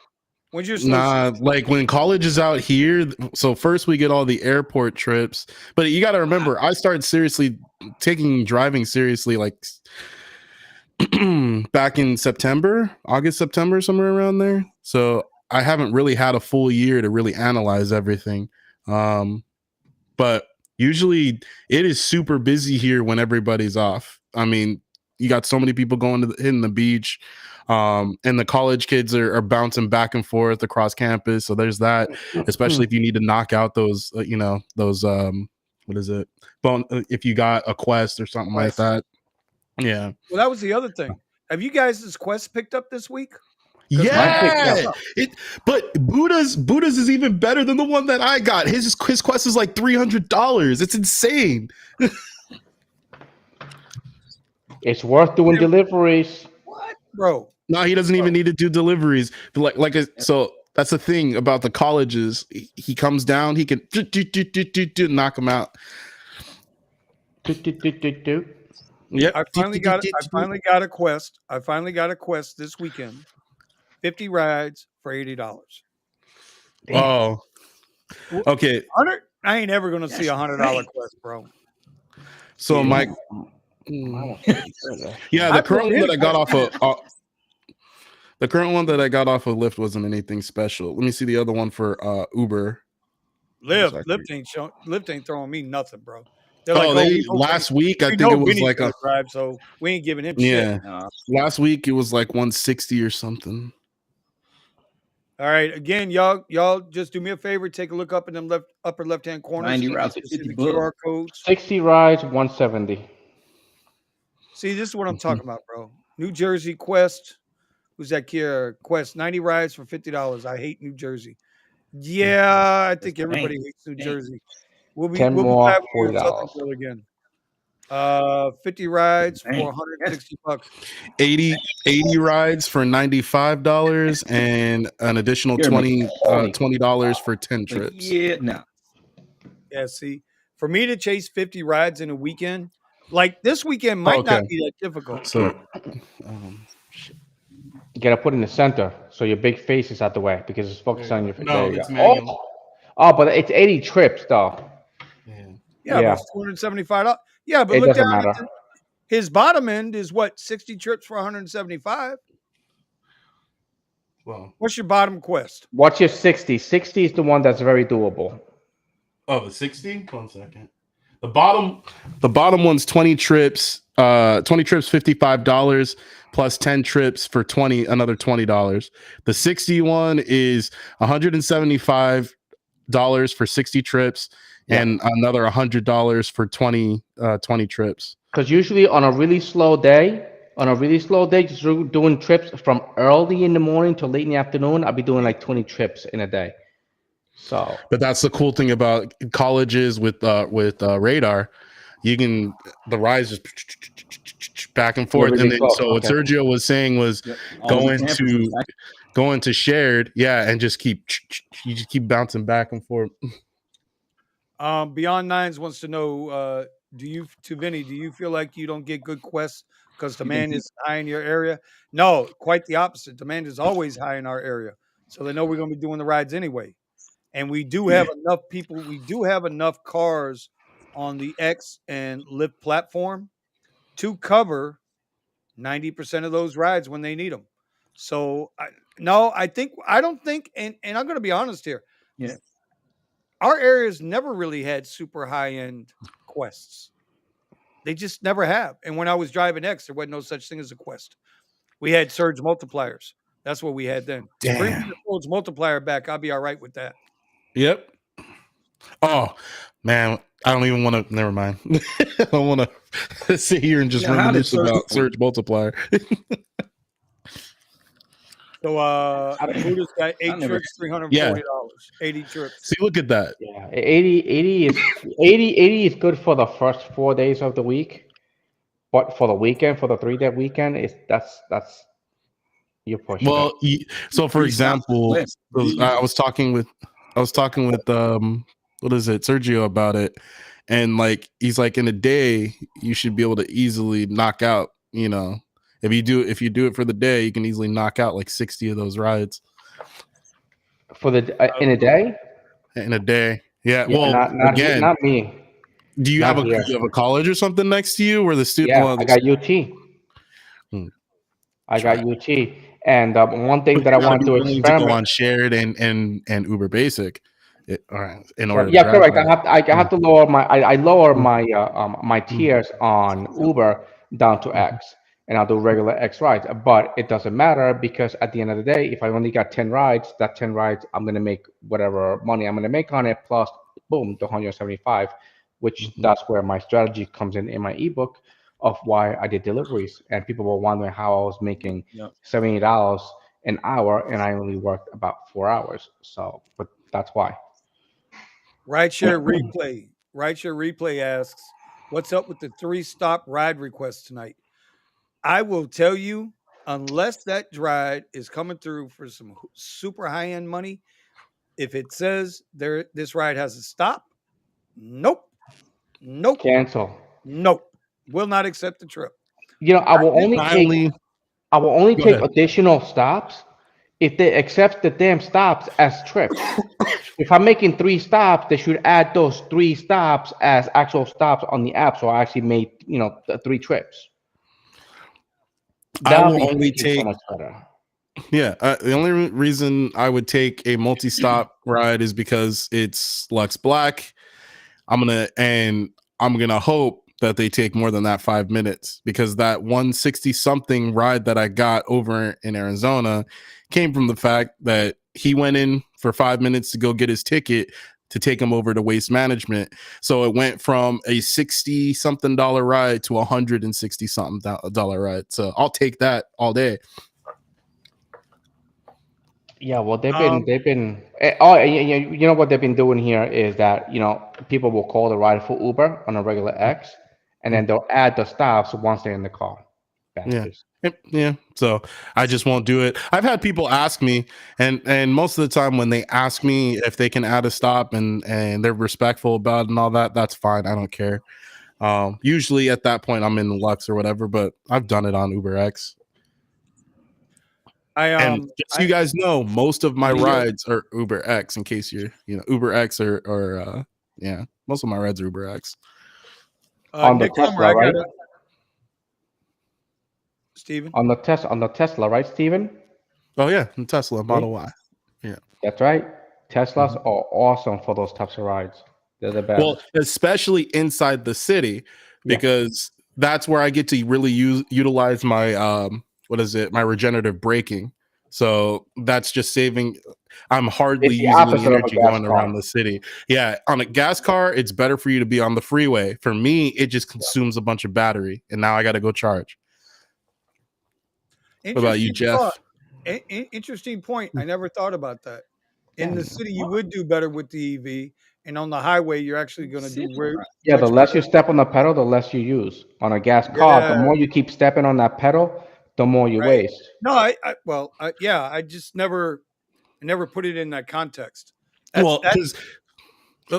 When's your slow Nah, season? like when college is out here, so first we get all the airport trips, but you got to remember, I started seriously taking driving seriously like back in September, August, September, somewhere around there. So I haven't really had a full year to really analyze everything. But usually it is super busy here when everybody's off. I mean, you got so many people going to hitting the beach, and the college kids are bouncing back and forth across campus. So there's that, especially if you need to knock out those, those what is it? If you got a quest or something like that. Yeah. Well, that was the other thing. Have you guys' quest picked up this week? Mine picked Yeah, up. but Buddha's is even better than the one that I got. His quest is like $300. It's insane. It's worth doing deliveries. What, bro? No, he doesn't even need to do deliveries. So that's the thing about the colleges. He comes down, he can knock him out. Yep. I finally got a quest. I finally got a quest this weekend. 50 rides for $80. Oh, okay. 100. I ain't ever gonna see $100 quest, bro. So Mike, yeah, the current one that I got off of Lyft wasn't anything special. Let me see the other one for Uber. Lyft ain't throwing me nothing, bro. They're last week I think it was like a drive, so we ain't giving him yeah. shit. Last week it was like 160 or something. All right, again, y'all just do me a favor, take a look up in the upper left-hand corner. 90 routes at see 50 the bucks. QR codes. 60 rides, 170. See, this is what I'm talking about, bro. New Jersey Quest. Who's that kid? Quest 90 rides for $50. I hate New Jersey. Yeah, I think everybody hates New Jersey. We'll be 10 glad more, we're in $40. Southern Bill again. 50 rides for $160. 80 rides for $95 and an additional $20 for 10 trips. Yeah, no. Yeah, see, for me to chase 50 rides in a weekend, like this weekend might not be that difficult. So you gotta put it in the center so your big face is out the way because it's focused on your face. No, it's manual. Oh, but it's 80 trips though. Yeah, but it's $275. Yeah, but it look doesn't down matter. at his bottom end is what, 60 trips for 175. Well, what's your bottom quest? What's your 60? 60 is the one that's very doable. Oh, the 60? 1 second. The bottom one's 20 trips, $55 plus 10 trips for another $20. The 60 one is $175 for 60 trips and another $100 for 20 trips. Because usually on a really slow day, just doing trips from early in the morning to late in the afternoon, I'll be doing like 20 trips in a day. So, but that's the cool thing about colleges with radar. You can the rides just back and forth, and then what Sergio was saying was going to shared, and just keep bouncing back and forth. Beyond Nines wants to know, Vinny, do you feel like you don't get good quests because demand is high in your area? No, quite the opposite. Demand is always high in our area, so they know we're going to be doing the rides anyway. And we do have enough people. We do have enough cars on the X and Lyft platform to cover 90% of those rides when they need them. So I don't think, and I'm going to be honest here. Yeah. Our areas never really had super high-end quests. They just never have. And when I was driving X, there wasn't no such thing as a quest. We had surge multipliers. That's what we had then. Bring the surge multiplier back. I'll be all right with that. Yep. Oh, man. I don't even want to. Never mind. I don't want to sit here and just reminisce about surge multiplier. So Buddha's got 8 never trips, $340, 80 trips. See, look at that. Yeah, 80 is good for the first 4 days of the week, but for the weekend, for the 3-day weekend, that's you're pushing it. Well, so for 3 stops example, less. I was talking with what is it, Sergio, about it, and like he's like, in a day you should be able to easily knock out. If you do it for the day, you can easily knock out like 60 of those rides For the in a day? in a day. Yeah. Yeah, Well, not here, again, not me, do you have not here. a college or something next to you, where the student? Yeah, Well, I got UT. Hmm, I got try. UT, and one thing But that I you gotta want be to willing to go experiment. on shared and Uber Basic, all right, in Yeah, order to yeah, correct. graduate. I have to lower I lower Mm, my mm, tiers on Uber down to mhm, X, and I'll do regular X rides. But it doesn't matter because at the end of the day, if I only got 10 rides, that 10 rides I'm gonna make whatever money I'm gonna make on it plus boom the 175, which mhm. that's where my strategy comes in my ebook of why I did deliveries, and people were wondering how I was making Yep. $70 an hour and I only worked about 4 hours. So, but that's why. Rideshare Replay. Rideshare Replay asks, "What's up with the 3-stop ride request tonight?" I will tell you, unless that ride is coming through for some super high end money, if it says this ride has a stop, nope, nope, Cancel. nope, will not accept the trip. You know, I did. I only I will only Go take ahead. additional stops if they accept the damn stops as trips. If I'm making 3 stops, they should add those 3 stops as actual stops on the app. So I actually made, the 3 trips. I That would will be only thinking so take. much better. Yeah, the only reason I would take a multi-stop ride is because it's Lux Black. I'm gonna hope that they take more than that 5 minutes, because that 160 something ride that I got over in Arizona came from the fact that he went in for 5 minutes to go get his ticket to take him over to waste management. So it went from a 60 something dollar ride to $160 something dollar ride. So I'll take that all day. Yeah, well, Um, you know what they've been doing here is that, people will call the ride for Uber on a regular X, and then they'll add the stops once they're in the car. Yeah. Bastards. Yeah. So I just won't do it. I've had people ask me, and most of the time when they ask me if they can add a stop and they're respectful about it and all that, that's fine. I don't care. Usually at that point I'm in Lux or whatever, but I've done it on UberX. And just so you guys know, most of my What do you- rides are UberX, in case you're, UberX or yeah, most of my rides are UberX. On the Nick Summer, Tesla, I right? got it. Steven. On the Tesla, right, Steven? Oh yeah, and Tesla See? Model Y. Yeah. That's right. Teslas Mhm. are awesome for those types of rides. They're the best. Well, especially inside the city, Yeah. because that's where I get to really utilize my my regenerative braking. So that's just saving. I'm hardly It's the using any opposite of a energy gas going around car. the city. Yeah, on a gas car, it's better for you to be on the freeway. For me, it just consumes a bunch of battery, and now I got to go charge. What about you, Interesting thought. Jeff? Interesting point. I never thought about that. In Yeah. the city, you would do better with the EV, and on the highway, you're actually going to do Yeah, the much less better. you step on the pedal, the less you use. On a gas car, the Yeah, more you keep stepping on that pedal, the more you right. waste. No, yeah, I just never put it in that context. Well, That's because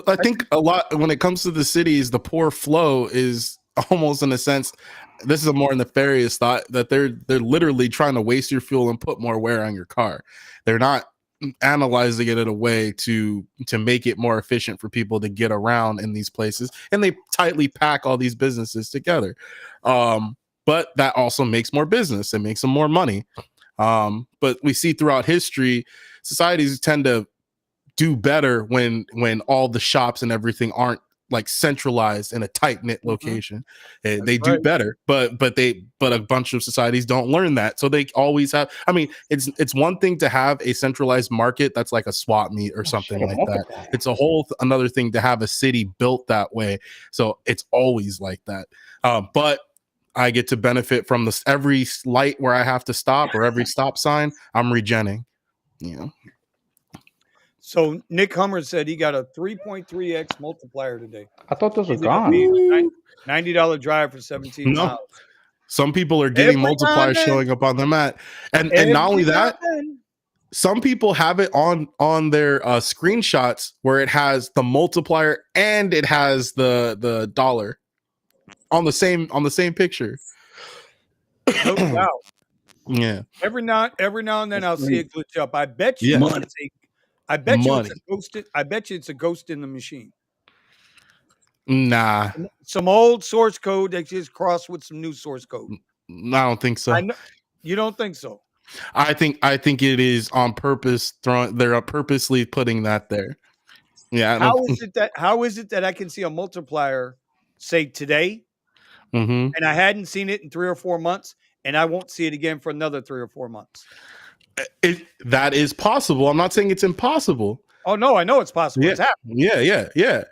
I think a lot when it comes to the cities, the poor flow is almost, in a sense, this is a more nefarious thought, that they're literally trying to waste your fuel and put more wear on your car. They're not analyzing it in a way to make it more efficient for people to get around in these places, and they tightly pack all these businesses together. But that also makes more business. It makes them more money. But we see throughout history, societies tend to do better when all the shops and everything aren't like centralized in a tight knit location. They do right. better, but a bunch of societies don't learn that, so they always have. I mean, it's one thing to have a centralized market that's like a swap meet or Oh, shit, something a like that. multiplier. It's a whole another thing to have a city built that way. So it's always like that. But I get to benefit from this every light where I have to stop or every stop sign. I'm regenning. Yeah. So Nick Hummer said he got a 3.3x multiplier today. I thought those were Ended up gone. being a $90 drive for 17 No. miles. Some people are getting Every now and multipliers then. showing up on the mat, and Every not only now that, and then. some people have it on their screenshots where it has the multiplier and it has the dollar on the same picture. No doubt. Yeah. Every now and then I'll see it glitch up. I bet you. Yeah. I bet you it's Money. a ghost. I bet you it's a ghost in the machine. Nah, Some old source code that just crossed with some new source code. I don't think so. I know you don't think so. I think it is on purpose. They're purposely putting that there. Yeah. How is it that I can see a multiplier say today, Mm-hmm. and I hadn't seen it in 3 or 4 months, and I won't see it again for another 3 or 4 months? That is possible. I'm not saying it's impossible. Oh no, I know it's possible. Yeah. It's happening. Yeah.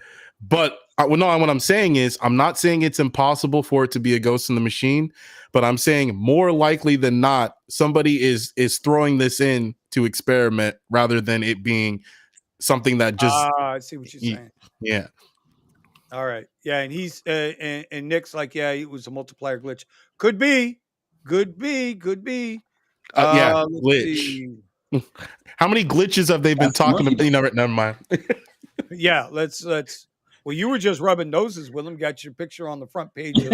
But what I'm saying is, I'm not saying it's impossible for it to be a ghost in the machine, but I'm saying more likely than not, somebody is throwing this in to experiment rather than it being something that just. I see what you're saying. Yeah. All right. Yeah, and he's and Nick's like, yeah, it was a multiplier glitch. Could be. Yeah, Let's glitch. see. How many glitches have they been talking about? Never mind. Yeah, let's. Well, you were just rubbing noses with him. Got your picture on the front page of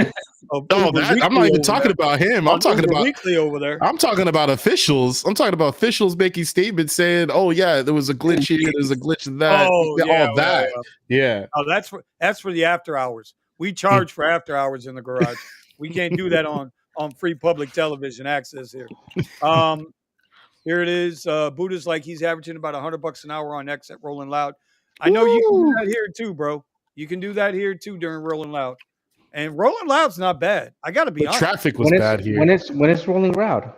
No, Uber I'm not Weekly even over talking there. about him. I'm On talking Uber about Weekly over there. I'm talking about officials. I'm talking about officials making statements saying, "Oh yeah, there was a glitch here. There's a glitch in that. Oh, Yeah, yeah, all that." Yeah. Oh, that's for the after hours. We charge for after hours in the garage. We can't do that on free public television access here. Here it is. Buddha's like he's averaging about $100 an hour on X at Rolling Loud. I know you can do that here too, bro. You can do that here too during Rolling Loud. And Rolling Loud's not bad. I got to be The honest. traffic was bad here. When it's Rolling Loud.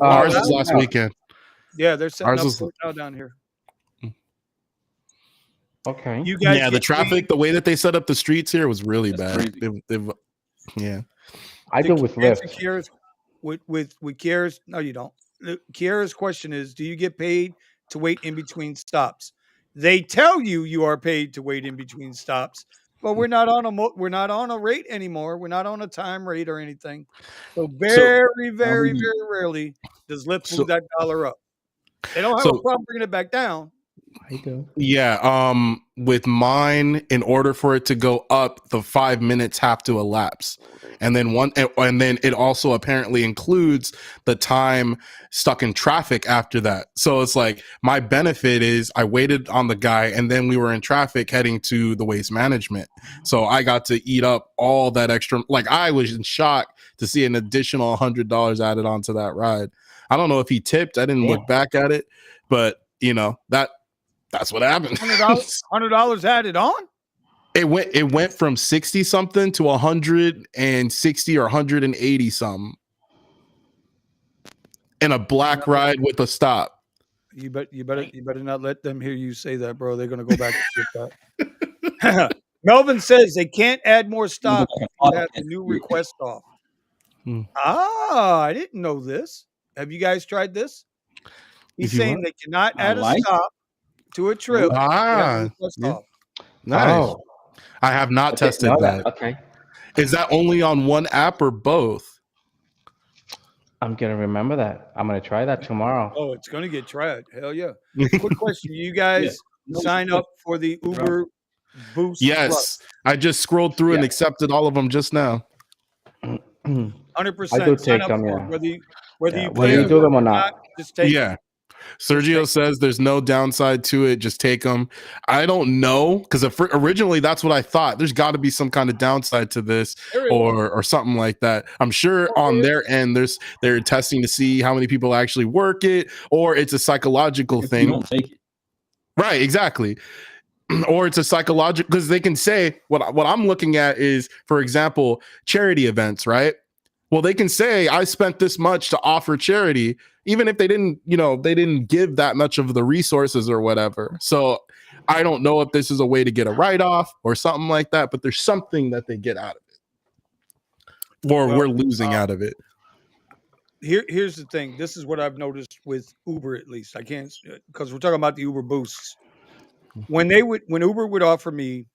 Ours was last weekend. Yeah, they're setting Ours up was- for it now down here. Okay. You guys, Yeah, the traffic, the way that they set up the streets here was really bad. Yeah. I do with Lyft. With Kiara's, no, you don't. Kiara's question is, do you get paid to wait in between stops? They tell you are paid to wait in between stops, but we're not on a rate anymore. We're not on a time rate or anything. So very rarely does Lyft move that dollar up. They don't have a problem bringing it back down. I do. Yeah. With mine, in order for it to go up, the 5 minutes have to elapse. And then it also apparently includes the time stuck in traffic after that. So it's like my benefit is I waited on the guy and then we were in traffic heading to the waste management. So I got to eat up all that extra. Like I was in shock to see an additional $100 added onto that ride. I don't know if he tipped. I didn't look back at it, but that's what happened. $100 added on? It went from 60 something to 160 or 180 something in a black ride with a stop. You better not let them hear you say that, bro. They're gonna go back and get that. Melvin says they can't add more stops. You have the new request off. I didn't know this. Have you guys tried this? He's saying they cannot add a stop to a trip. Nice. Oh. I have not tested that. Okay. Is that only on one app or both? I'm gonna remember that. I'm gonna try that tomorrow. Oh, it's gonna get tried. Hell yeah. Quick question. You guys sign up for the Uber Boost? Yes. Plus? I just scrolled through and accepted all of them just now. 100%. I do take them, Whether you do them or not. just take Yeah. Sergio says there's no downside to it. Just take them. I don't know, because originally that's what I thought. There's got to be some kind of downside to this or something like that. I'm sure on their end they're testing to see how many people actually work it, or it's a psychological thing. You don't take it. Right, exactly. Or it's a psychological, because they can say what I'm looking at is, for example, charity events, right? Well, they can say I spent this much to offer charity, even if they didn't give that much of the resources or whatever. So I don't know if this is a way to get a write-off or something like that, but there's something that they get out of it. or Well, we're losing out of it. Here's the thing. This is what I've noticed with Uber, at least. I can't, because we're talking about the Uber boosts. When Uber would offer me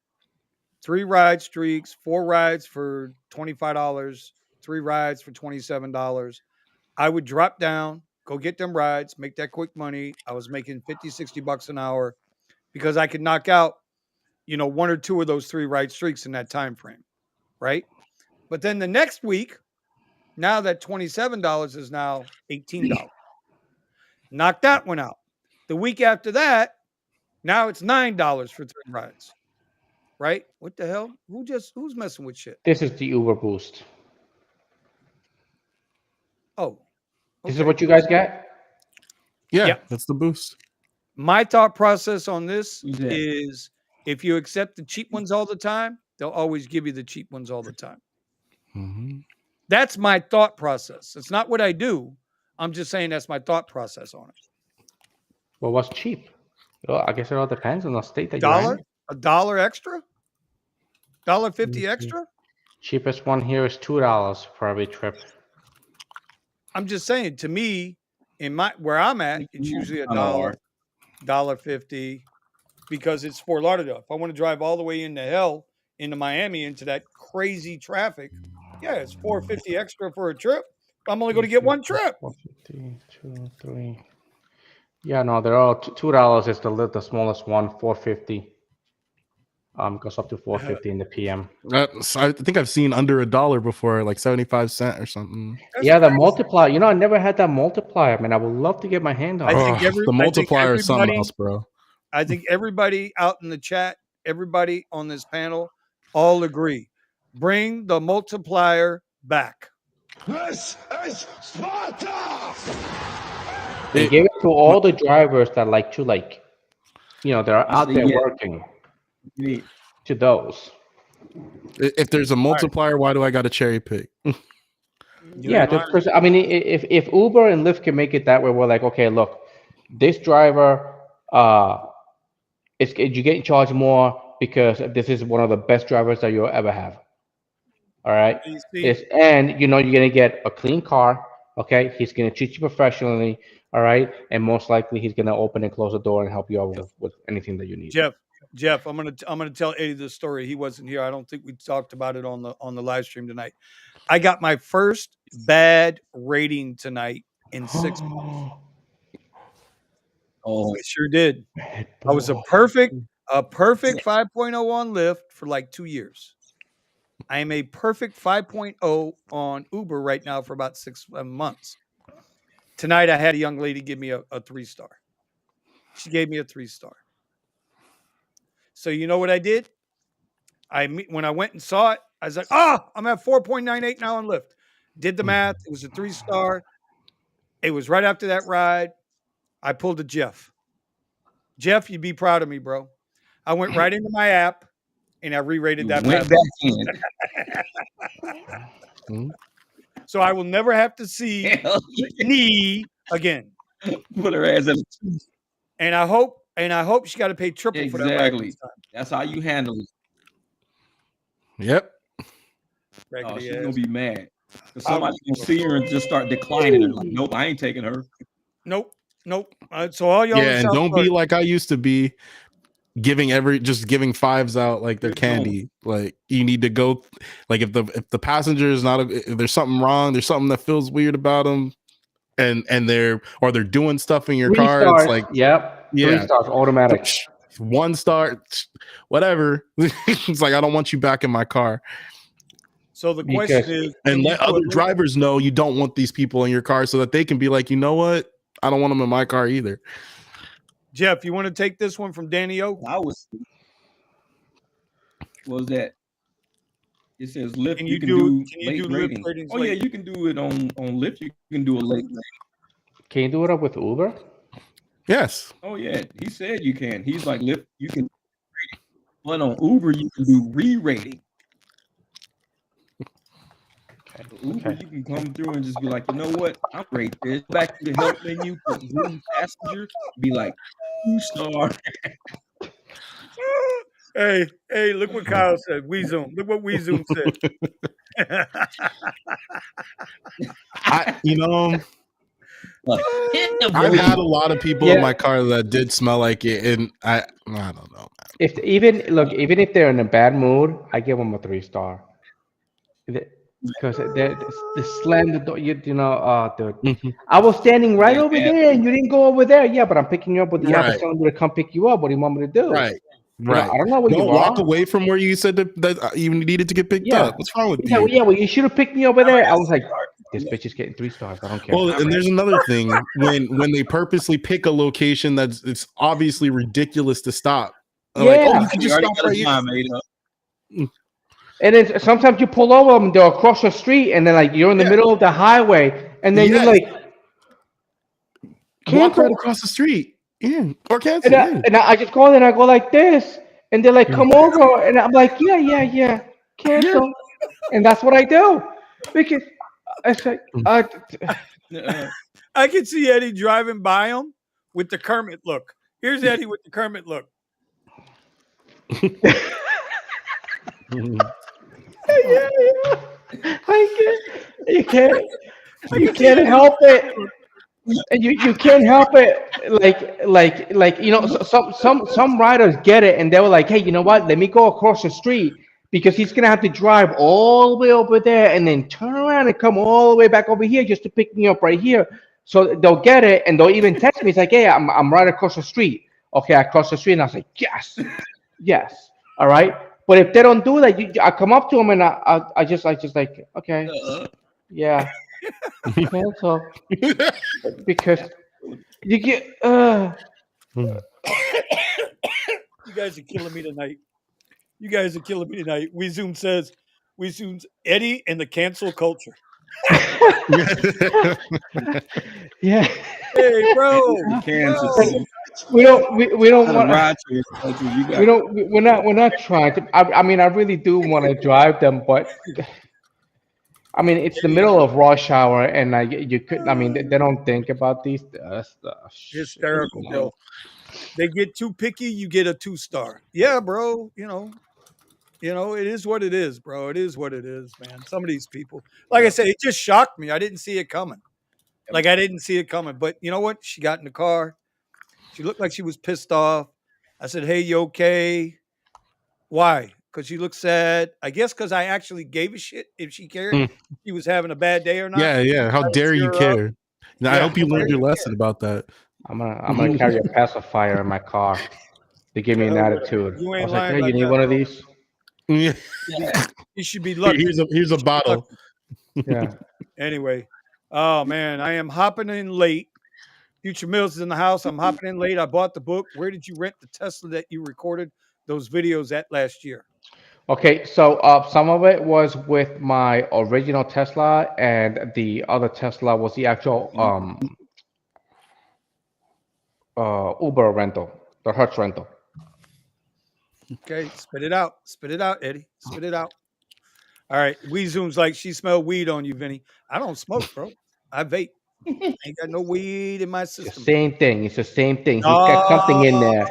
3 ride streaks, 4 rides for $25, 3 rides for $27, I would drop down, go get them rides, make that quick money. I was making 50, $60 an hour because I could knock out, 1 or 2 of those 3 ride streaks in that time frame, right? But then the next week, now that $27 is now $18. Knock that one out. The week after that, now it's $9 for 3 rides, right? What the hell? Who's messing with shit? This is the Uber Boost. Oh, This is okay. what you guys get? Yeah, Yeah. that's the boost. My thought process on this Who's that? is if you accept the cheap ones all the time, they'll always give you the cheap ones all the time. Mhm. That's my thought process. It's not what I do. I'm just saying that's my thought process on it. Well, what's cheap? Well, I guess it all depends on the state that you're Dollar? in. $1 extra? $1.50 Let me see. extra? Cheapest one here is $2 for every trip. I'm just saying, to me, where I'm at, it's usually $1, $1.50, because it's Fort Lauderdale. If I want to drive all the way into hell, into Miami, into that crazy traffic, yeah, it's $4.50 extra for a trip. I'm only going to get one trip. 450, 2, 3. Yeah, no, they're all $2 is the smallest one. 450. Goes up to 450 in the PM. So I think I've seen under $1 before, like 75 cents or something. That's Yeah, the crazy. multiplier. I never had that multiplier. I mean, I would love to get my hand on I it. think The multiplier is something else, bro. I think everybody out in the chat, everybody on this panel, all agree. Bring the multiplier back. This is Sparta! And give it to all the drivers that they're out there Yeah. working. Yeah. To those. If there's a multiplier, why do I got to cherry pick? Yeah, because I mean, if Uber and Lyft can make it that way, we're like, okay, look, this driver, you get charged more because this is one of the best drivers that you'll ever have. All right, You see? and you're gonna get a clean car. Okay, he's gonna treat you professionally. All right, and most likely he's gonna open and close the door and help you out with anything that you need. Jeff, I'm gonna tell Eddie this story. He wasn't here. I don't think we talked about it on the live stream tonight. I got my first bad rating tonight in 6 months. Oh, I sure did. I was a perfect 5.0 on Lyft for like 2 years. I am a perfect 5.0 on Uber right now for about 6 months. Tonight I had a young lady give me a 3-star. She gave me a 3-star. So you know what I did? When I went and saw it, I was like, I'm at 4.98 now on Lyft. Did the math. It was a 3-star. It was right after that ride. I pulled a Jeff. Jeff, you'd be proud of me, bro. I went right into my app and I re-rated that. Went back in. So I will never have to see Whitney again. Put her ass in. And I hope she got to pay triple for that ride Exactly. this time. That's how you handle it. Yep. Oh, she's gonna be mad. Somebody's gonna see her and just start declining her. Like, nope, I ain't taking her. Nope. So all y'all, Yeah, and don't be like I used to be, giving fives out like they're candy. Like you need to go. Like if the passenger is not, if there's something wrong, there's something that feels weird about them, and they're doing stuff in your 3 car. stars. It's like, Yep. 3 stars automatic. 1 star, whatever. It's like I don't want you back in my car. So the question is, and let other drivers know you don't want these people in your car so that they can be like, you know what? I don't want them in my car either. Jeff, you want to take this one from Danny O? What was that? It says Lyft. Can you you can do Lyft ratings. ratings? Oh yeah, you can do it on Lyft. You can do a late rating. Can you do it up with Uber? Yes. Oh yeah, he said you can. He's like Lyft. You can rating, but on Uber you can do re-rating. Uber, you can come through and just be like, you know what? I'm great. This back to the help menu, put room passenger, be like 2-star. Hey, look what Kyle said. We Zoom. Look what We Zoom said. You know, Damn, I've boy. had a lot of people in Yeah. my car that did smell like it, and I don't know. If even look, even if they're in a bad mood, I give them a 3-star. Because the slam the door, you know, dude. Mhm. I was standing right Yeah, over yeah. there, and you didn't go over there. Yeah, but I'm picking you up with the app. Right, Telling you to come pick you up. What do you want me to do? right, You know, right. I don't know where you Don't walk are. away from where you said that you needed to get picked Yeah, up. What's wrong with yeah, well, you? yeah. Well, you should have picked me over there. I was like, this Yeah. bitch is getting 3 stars. I don't care. Well, and there's another thing when they purposely pick a location that's it's obviously ridiculous to stop. I'm like, oh, Yeah, you can You just already stop got right a here. time made up. and then sometimes you pull over them, they're across the street, and then like you're in the Yeah. middle of the highway, and then you're Yes, like, walk right cancel. across the street. Yeah, or And cancel. Yeah. I just go in and I go like this, and they're like, come over, and I'm like, yeah, Yeah. cancel, and that's what I do, because I say, I can see Eddie driving by him with the Kermit look. Here's Eddie with the Kermit look. yeah, I can't, you can see can't Eddie help with it. And you can't help it, like you know, some riders get it, and they were like, hey, you know what? Let me go across the street because he's gonna have to drive all the way over there and then turn around and come all the way back over here just to pick me up right here. So they'll get it, and they'll even text me. It's like, hey, I'm right across the street. Okay, I cross the street, and I was like, yes, all right. But if they don't do that, I come up to them and I just like, okay, yeah, cancel because. You get You guys are killing me tonight. You guys are killing me tonight. We Zoom's Eddie and the cancel culture. yeah. Hey, bro. The Kansas Bro. City. We don't Not a want ride to your country. You got we're not trying to. I mean, I really do want to drive them, but I mean, it's the middle of rush hour, and you couldn't. I mean, they don't think about these shit, Hysterical, you know. bro. They get too picky, you get a 2-star. Yeah, bro. It is what it is, bro. It is what it is, man. Some of these people, like I said, it just shocked me. I didn't see it coming. Like I didn't see it coming. But you know what? She got in the car. She looked like she was pissed off. I said, "Hey, you okay?" Why? Because she looked sad. I guess because I actually gave a shit if she cared Mm. if she was having a bad day or not. Yeah. How I would dare you cheer her up. care? Now, I Yeah, hope you how dare learned your you lesson care? about that. I'm gonna carry a pacifier in my car. They give me an Well, attitude. you I ain't was like, lying hey, you about need that, one of bro. these? Yeah. You should be lucky. Here's a You should be bottle. lucky. Yeah. Anyway, oh man, I am hopping in late. Future Mills is in the house. I'm hopping in late. I bought the book. Where did you rent the Tesla that you recorded those videos at last year? Okay, so some of it was with my original Tesla, and the other Tesla was the actual Uber rental, the Hertz rental. Okay, spit it out. Spit it out, Eddie. Spit it out. All right. Zoom's like she smelled weed on you, Vinny. I don't smoke, bro. I vape. Ain't got no weed in my It's the system, bro. same thing. It's the same thing. He's got something No, in there.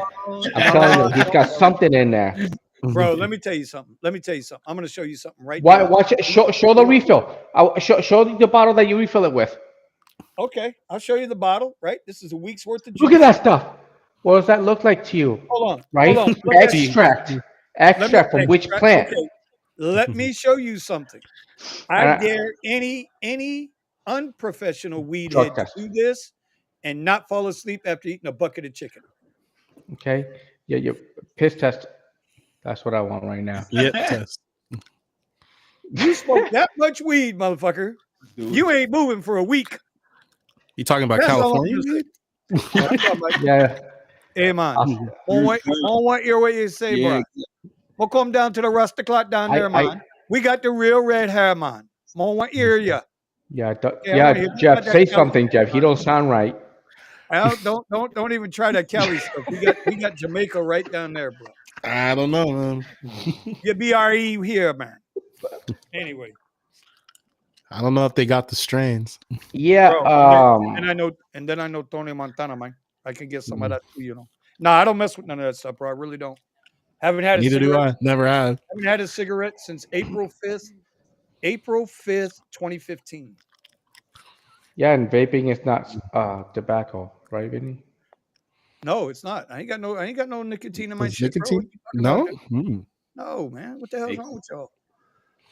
I'm telling no, you, he's got no. something in there. Bro, let me tell you something. Let me tell you something. I'm gonna show you something right Why? now. Watch it. Show the refill. Show the bottle that you refill it with. Okay, I'll show you the bottle, right? This is a week's worth of Look at juice. that stuff. What does that look like to you? Hold Right? on. Look at See, Extract. let me Extract from which extract. plant? Okay, let me show you something. I Uh, dare any unprofessional weed drug head to test. do this and not fall asleep after eating a bucket of chicken. Okay. Yeah, your piss test. That's what I want right now. yep, test. You smoke that much weed, motherfucker. Dude. You ain't moving for a week. You talking about That's all I'm California? gonna say. Weed? I'm talking about, Yeah. hey man, I'll- on what ear what you say, Yeah, bro? We'll come down to the Rasta clock down there, I man. We got the real red hair, man. On what ear ya? Yeah, Yeah, I want to hear Jeff, about that say Cali something, stuff, Jeff. He man. don't sound right. Don't even try that Cali stuff. We got Jamaica right down there, bro. I don't know, man. You BRE here, man. Anyway, I don't know if they got the strains. Yeah, bro. And then I know Tony Montana, man. I can get some of that too, you know. Nah, I don't mess with none of that stuff, bro. I really don't. Haven't had a Neither do cigarette. I. Never have. Haven't had a cigarette since April 5th, 2015. Yeah, and vaping is not tobacco, right, Vinny? No, it's not. I ain't got no nicotine in my Is shit, bro. What nicotine? you talking about, No. nigga? No, man. What the hell's wrong with y'all?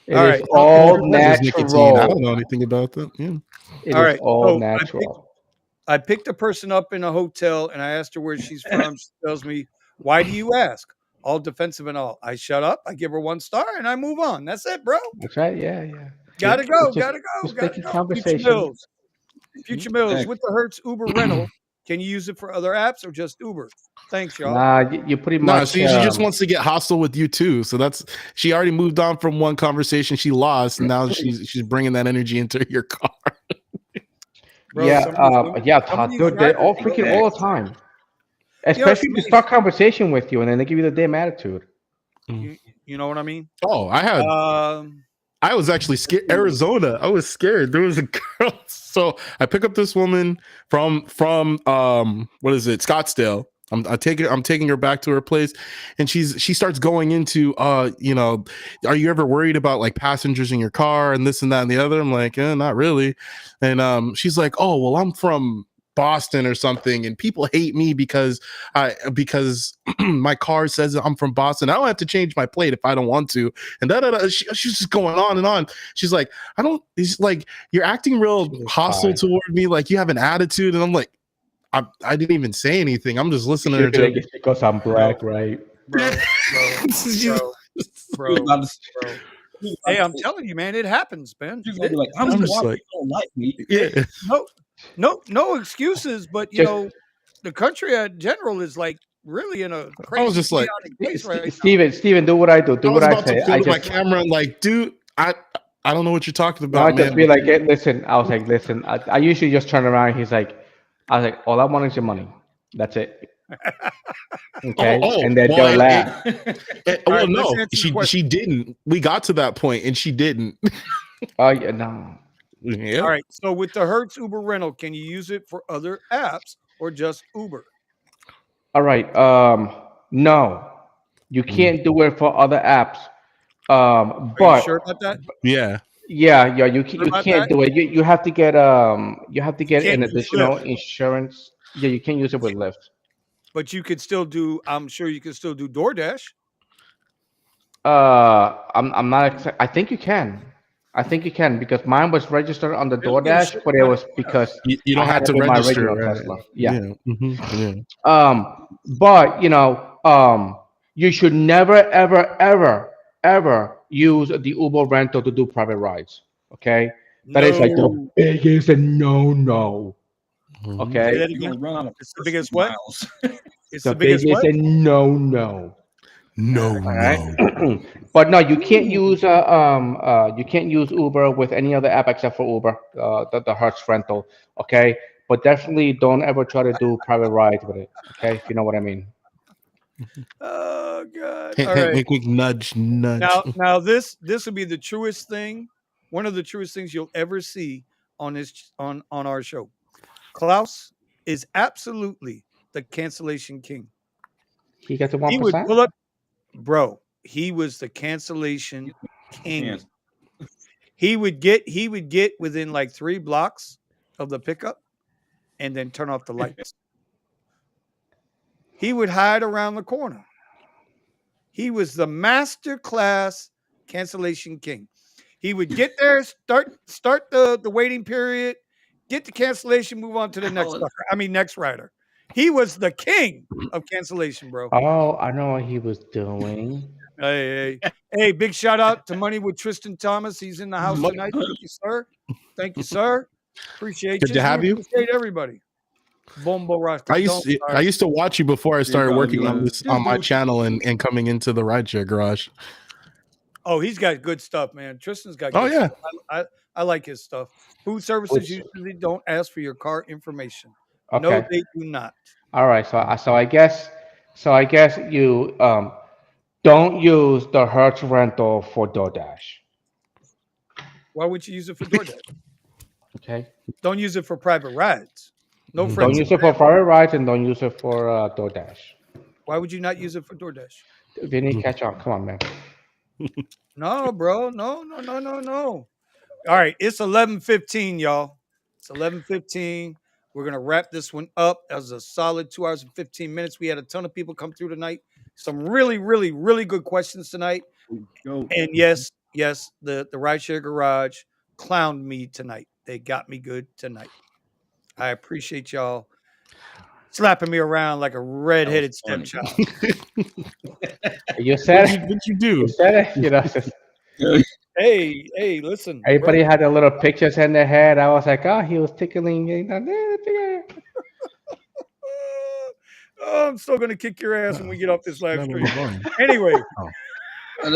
It All is right. So, I never all heard there's nicotine. I don't natural. know anything about that. Yeah. It all is right. all So natural. I picked a person up in a hotel and I asked her where she's from. She tells me, "Why do you ask?" All defensive and all. I shut up. I give her 1 star and I move on. That's it, bro. That's right. Yeah, yeah. Gotta Yeah. go. It's Gotta go. just Gotta making go. conversation. Future Mills Exactly. with the Hertz Uber rental. Can you use it for other apps or just Uber? Thanks, y'all. Nah, you pretty No, much. see, she just wants to get hostile with you too. So that's she already moved on from one conversation she lost, and now she's bringing that energy into your car. Bro, Yeah, some of these dude, they all drivers, bro, freaking all the time. you know, Especially if they start conversation with you and then they give you the damn attitude. you know what I mean? Oh, I was actually scared. Arizona. I was scared. There was a girl. So I pick up this woman from what is it? Scottsdale. I'm taking her back to her place, and she starts going into are you ever worried about like passengers in your car and this and that and the other? I'm like, not really. And she's like, oh well, I'm from Boston or something, and people hate me because my car says I'm from Boston. I don't have to change my plate if I don't want to. And she's just going on and on. She's like, it's like you're acting real hostile toward me, like you have an attitude. And I'm like, I didn't even say anything. I'm just listening to her. It's because I'm black, right? bro. Hey, I'm telling you, man, it happens, man. She's gonna be like, I'm just like, don't like me. Yeah. No excuses, but you know, the country in general is like really in a crazy I was just like, place right now. Steven, do what I do. Do what I say. I my camera and like, dude, I don't know what you're talking about. I just be like, hey, listen. I was like, listen. I usually just turn around. I was like, all I want is your money. That's it. Okay, and then they'll laugh. Well, no, she didn't. We got to that point, and she didn't. Oh yeah, no. Yeah. All right. So with the Hertz Uber rental, can you use it for other apps or just Uber? All right. No, you can't do it for other apps. But are you sure about that? Yeah. Yeah. You can't do it. You have to get an additional insurance. Yeah, you can't use it with Lyft. But you could still do. I'm sure you can still do DoorDash. I'm not. I think you can. I think you can because mine was registered on the DoorDash, but it was because you don't have to register. My original Tesla. Yeah. Mm-hmm. But you should never, ever use the Uber rental to do private rides. Okay, that is like the biggest no. Okay, it's the biggest what? It's the biggest no. No. But no, you can't use Uber with any other app except for Uber, the Hertz rental. Okay, but definitely don't ever try to do private rides with it. Okay, if you know what I mean. Oh God! All right. Make nudge. Now this will be the truest thing, one of the truest things you'll ever see on our show. Klaus is absolutely the cancellation king. He got the 1%. He would pull up, bro. He was the cancellation king. He would get within like 3 blocks of the pickup, and then turn off the lights. He would hide around the corner. He was the master class cancellation king. He would get there, start the waiting period, get the cancellation, move on to the next rider. He was the king of cancellation, bro. Oh, I know what he was doing. Hey, big shout out to Money with Tristan Thomas. He's in the house tonight. Thank you, sir. Appreciate Good to have you. Appreciate everybody. Bombo Rock. I used to watch you before I started working on my channel and coming into the Rideshare garage. Oh, he's got good stuff, man. Tristan's got good stuff. I like his stuff. Food services usually don't ask for your car information. Okay. No, they do not. All right. So I guess you don't use the Hertz rental for DoorDash. Why would you use it for DoorDash? Okay. Don't use it for private rides. No friends. Don't use it for private rides and don't use it for DoorDash. Why would you not use it for DoorDash? Vinny, catch on. Come on, man. No, bro. No. All right, it's 11:15, y'all. It's 11:15. We're gonna wrap this one up. That was a solid 2 hours and 15 minutes. We had a ton of people come through tonight. Some really, really, really good questions tonight. Go. And yes, the Rideshare Garage clowned me tonight. They got me good tonight. I appreciate y'all slapping me around like a redheaded funny. stepchild. You said it. What'd you do? You said it. You know, Hey, listen. everybody bro. had their little pictures in their head. I was like, oh, he was tickling. Oh, I'm still gonna kick your ass when we get off this live Now stream. we're going. Anyway, What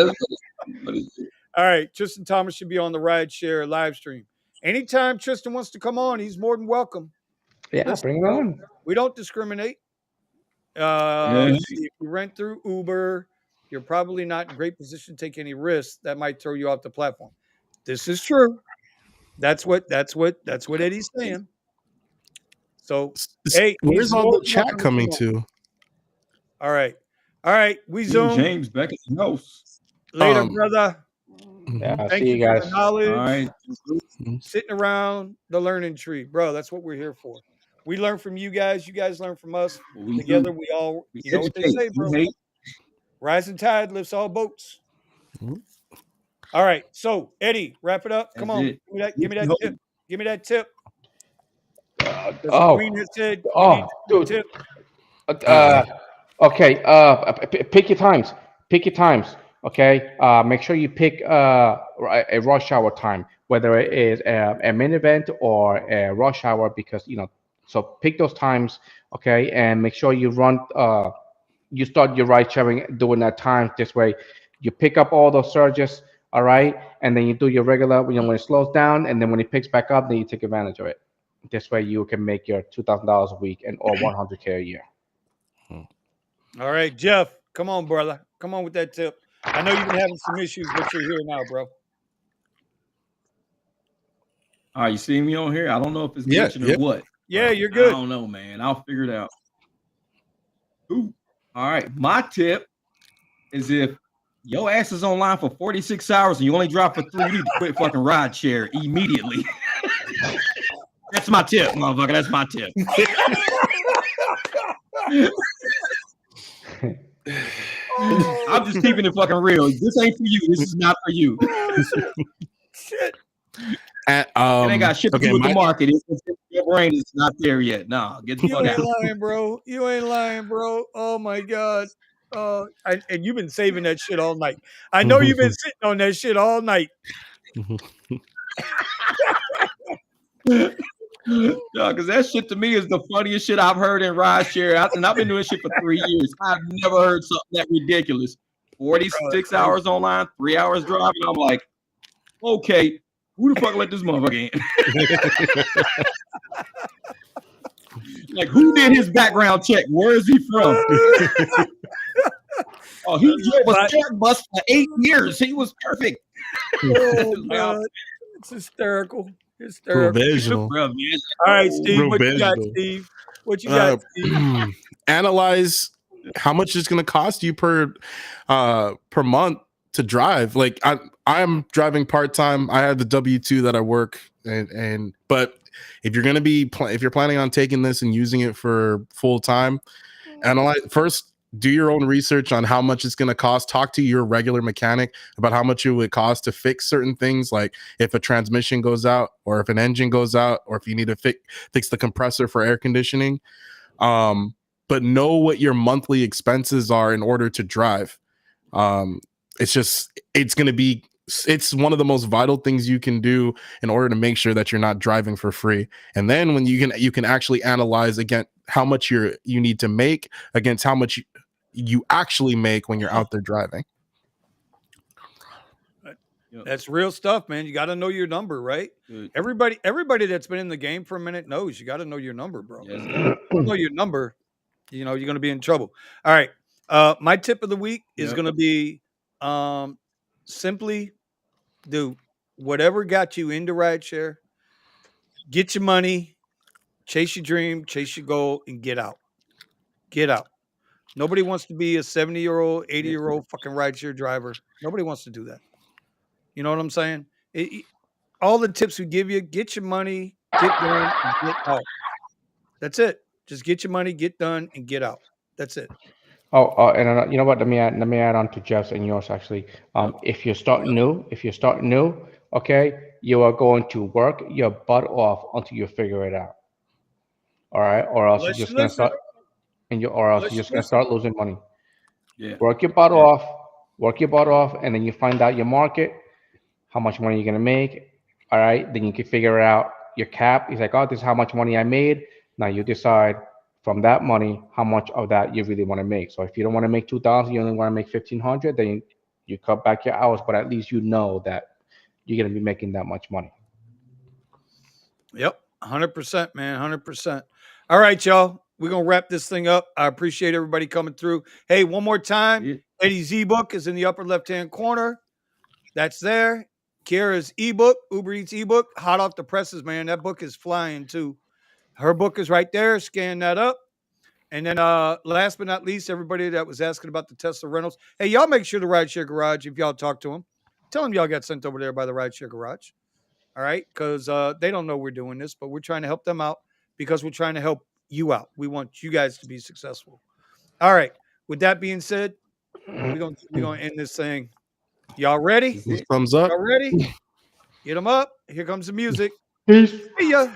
is it? all right. Tristan Thomas should be on the Rideshare live stream. Anytime Tristan wants to come on, he's more than welcome. Yeah, Listen, bring it bro, on. we don't discriminate. Yeah. If you rent through Uber, you're probably not in great position to take any risks that might throw you off the platform. This is true. That's what Eddie's saying. So, hey, Where's he's all more the than chat welcome to coming come on. to? All right. We King Zoom James back at the house. later, Um, brother. Yeah, Thank see you you for guys. the knowledge. All right. Sitting around the learning tree, bro. That's what we're here for. We learn from you guys. You guys learn from us. What we Together, do, we all, we you know what they educate. say, bro. We hate. Rising tide lifts all boats. Mhm. All right. So, Eddie, wrap it up. Come That's on. it. Give me that Nope. tip. Give me that tip. Because the Oh, queen has said you oh, need the dude. tip. Okay. Pick your times. Pick your times. Okay. Make sure you pick a rush hour time, whether it is a main event or a rush hour, because So pick those times. Okay, and make sure you run. You start your ride sharing during that time. This way, you pick up all those surges. All right, and then you do your regular. When it slows down, and then when it picks back up, then you take advantage of it. This way, you can make your $2,000 a week and or 100K a year. All right, Jeff. Come on, brother. Come on with that tip. I know you've been having some issues, but you're here now, bro. All right, you see me on here? I don't know if it's Yeah, glitching yeah. or what. Yeah, you're I good. don't know, man. I'll figure it out. Ooh. All right. My tip is if your ass is online for 46 hours and you only drop for 3, you need to quit fucking Rideshare immediately. That's my tip, motherfucker. That's my tip. I'm just keeping it fucking real. This ain't for you. This is not for you. Shit. It ain't got shit to do with the market. Your brain is not there yet. Nah, get the You fuck ain't out. lying, bro. You ain't lying, bro. Oh my god. And you've been saving that shit all night. I know you've been sitting on that shit all night. No, because that shit to me is the funniest shit I've heard in Rideshare. And I've been doing shit for 3 years. I've never heard something that ridiculous. 46 hours online, 3 hours driving. I'm like, okay, who the fuck let this motherfucker in? Like, who did his background check? Where is he from? Oh, he drove a short bus for 8 years. He was perfect. Oh god, it's hysterical. Provisional. All right, Steve. What you got, Steve? What you got, Steve? Analyze how much it's going to cost you per month to drive. Like I'm driving part-time. I have the W-2 that I work but if you're going to be if you're planning on taking this and using it for full time, analyze first. Do your own research on how much it's going to cost. Talk to your regular mechanic about how much it would cost to fix certain things, like if a transmission goes out or if an engine goes out or if you need to fix the compressor for air conditioning. But know what your monthly expenses are in order to drive. It's one of the most vital things you can do in order to make sure that you're not driving for free. And then when you can actually analyze again how much you need to make against how much you actually make when you're out there driving. That's real stuff, man. You got to know your number, right? Everybody that's been in the game for a minute knows you got to know your number, bro. If you don't know your number, you're going to be in trouble. All right. My tip of the week is going to be simply do whatever got you into rideshare, get your money, chase your dream, chase your goal, and get out. Get out. Nobody wants to be a 70-year-old, 80-year-old fucking rideshare driver. Nobody wants to do that. You know what I'm saying? All the tips we give you, get your money, get done, and get out. That's it. Just get your money, get done, and get out. That's it. Oh, and you know what? Let me add on to Jeff's and yours actually. Yep. If you start new, okay, you are going to work your butt off until you figure it out. All right, or else you're Unless just you gonna listen. start, or else Unless you're you just gonna listen. start losing money. Yeah. Work your butt Yeah. off, and then you find out your market, how much money you're gonna make. All right, then you can figure out your cap. It's like, oh, this is how much money I made. Now you decide from that money how much of that you really want to make. So if you don't want to make 2,000, you only want to make 1,500, then you cut back your hours, but at least you know that you're gonna be making that much money. Yep. 100%, man. 100%. All right, y'all. We're going to wrap this thing up. I appreciate everybody coming through. Hey, one more time. Yeah. Eddie's ebook is in the upper left-hand corner. That's there. Kira's ebook, Uber Eats ebook, hot off the presses, man. That book is flying too. Her book is right there. Scan that up. And then last but not least, everybody that was asking about the Tesla rentals. Hey, y'all make sure the Rideshare Garage, if y'all talk to them, tell them y'all got sent over there by the Rideshare Garage. All right. Because they don't know we're doing this, but we're trying to help them out because we're trying to help you out. We want you guys to be successful. All right. With that being said, we're gonna end this thing. Y'all ready? Thumbs up. Y'all ready? Get them up. Here comes the music. Peace. See ya.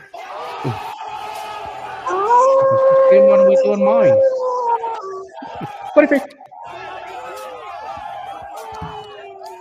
Same one we doing mine. 45.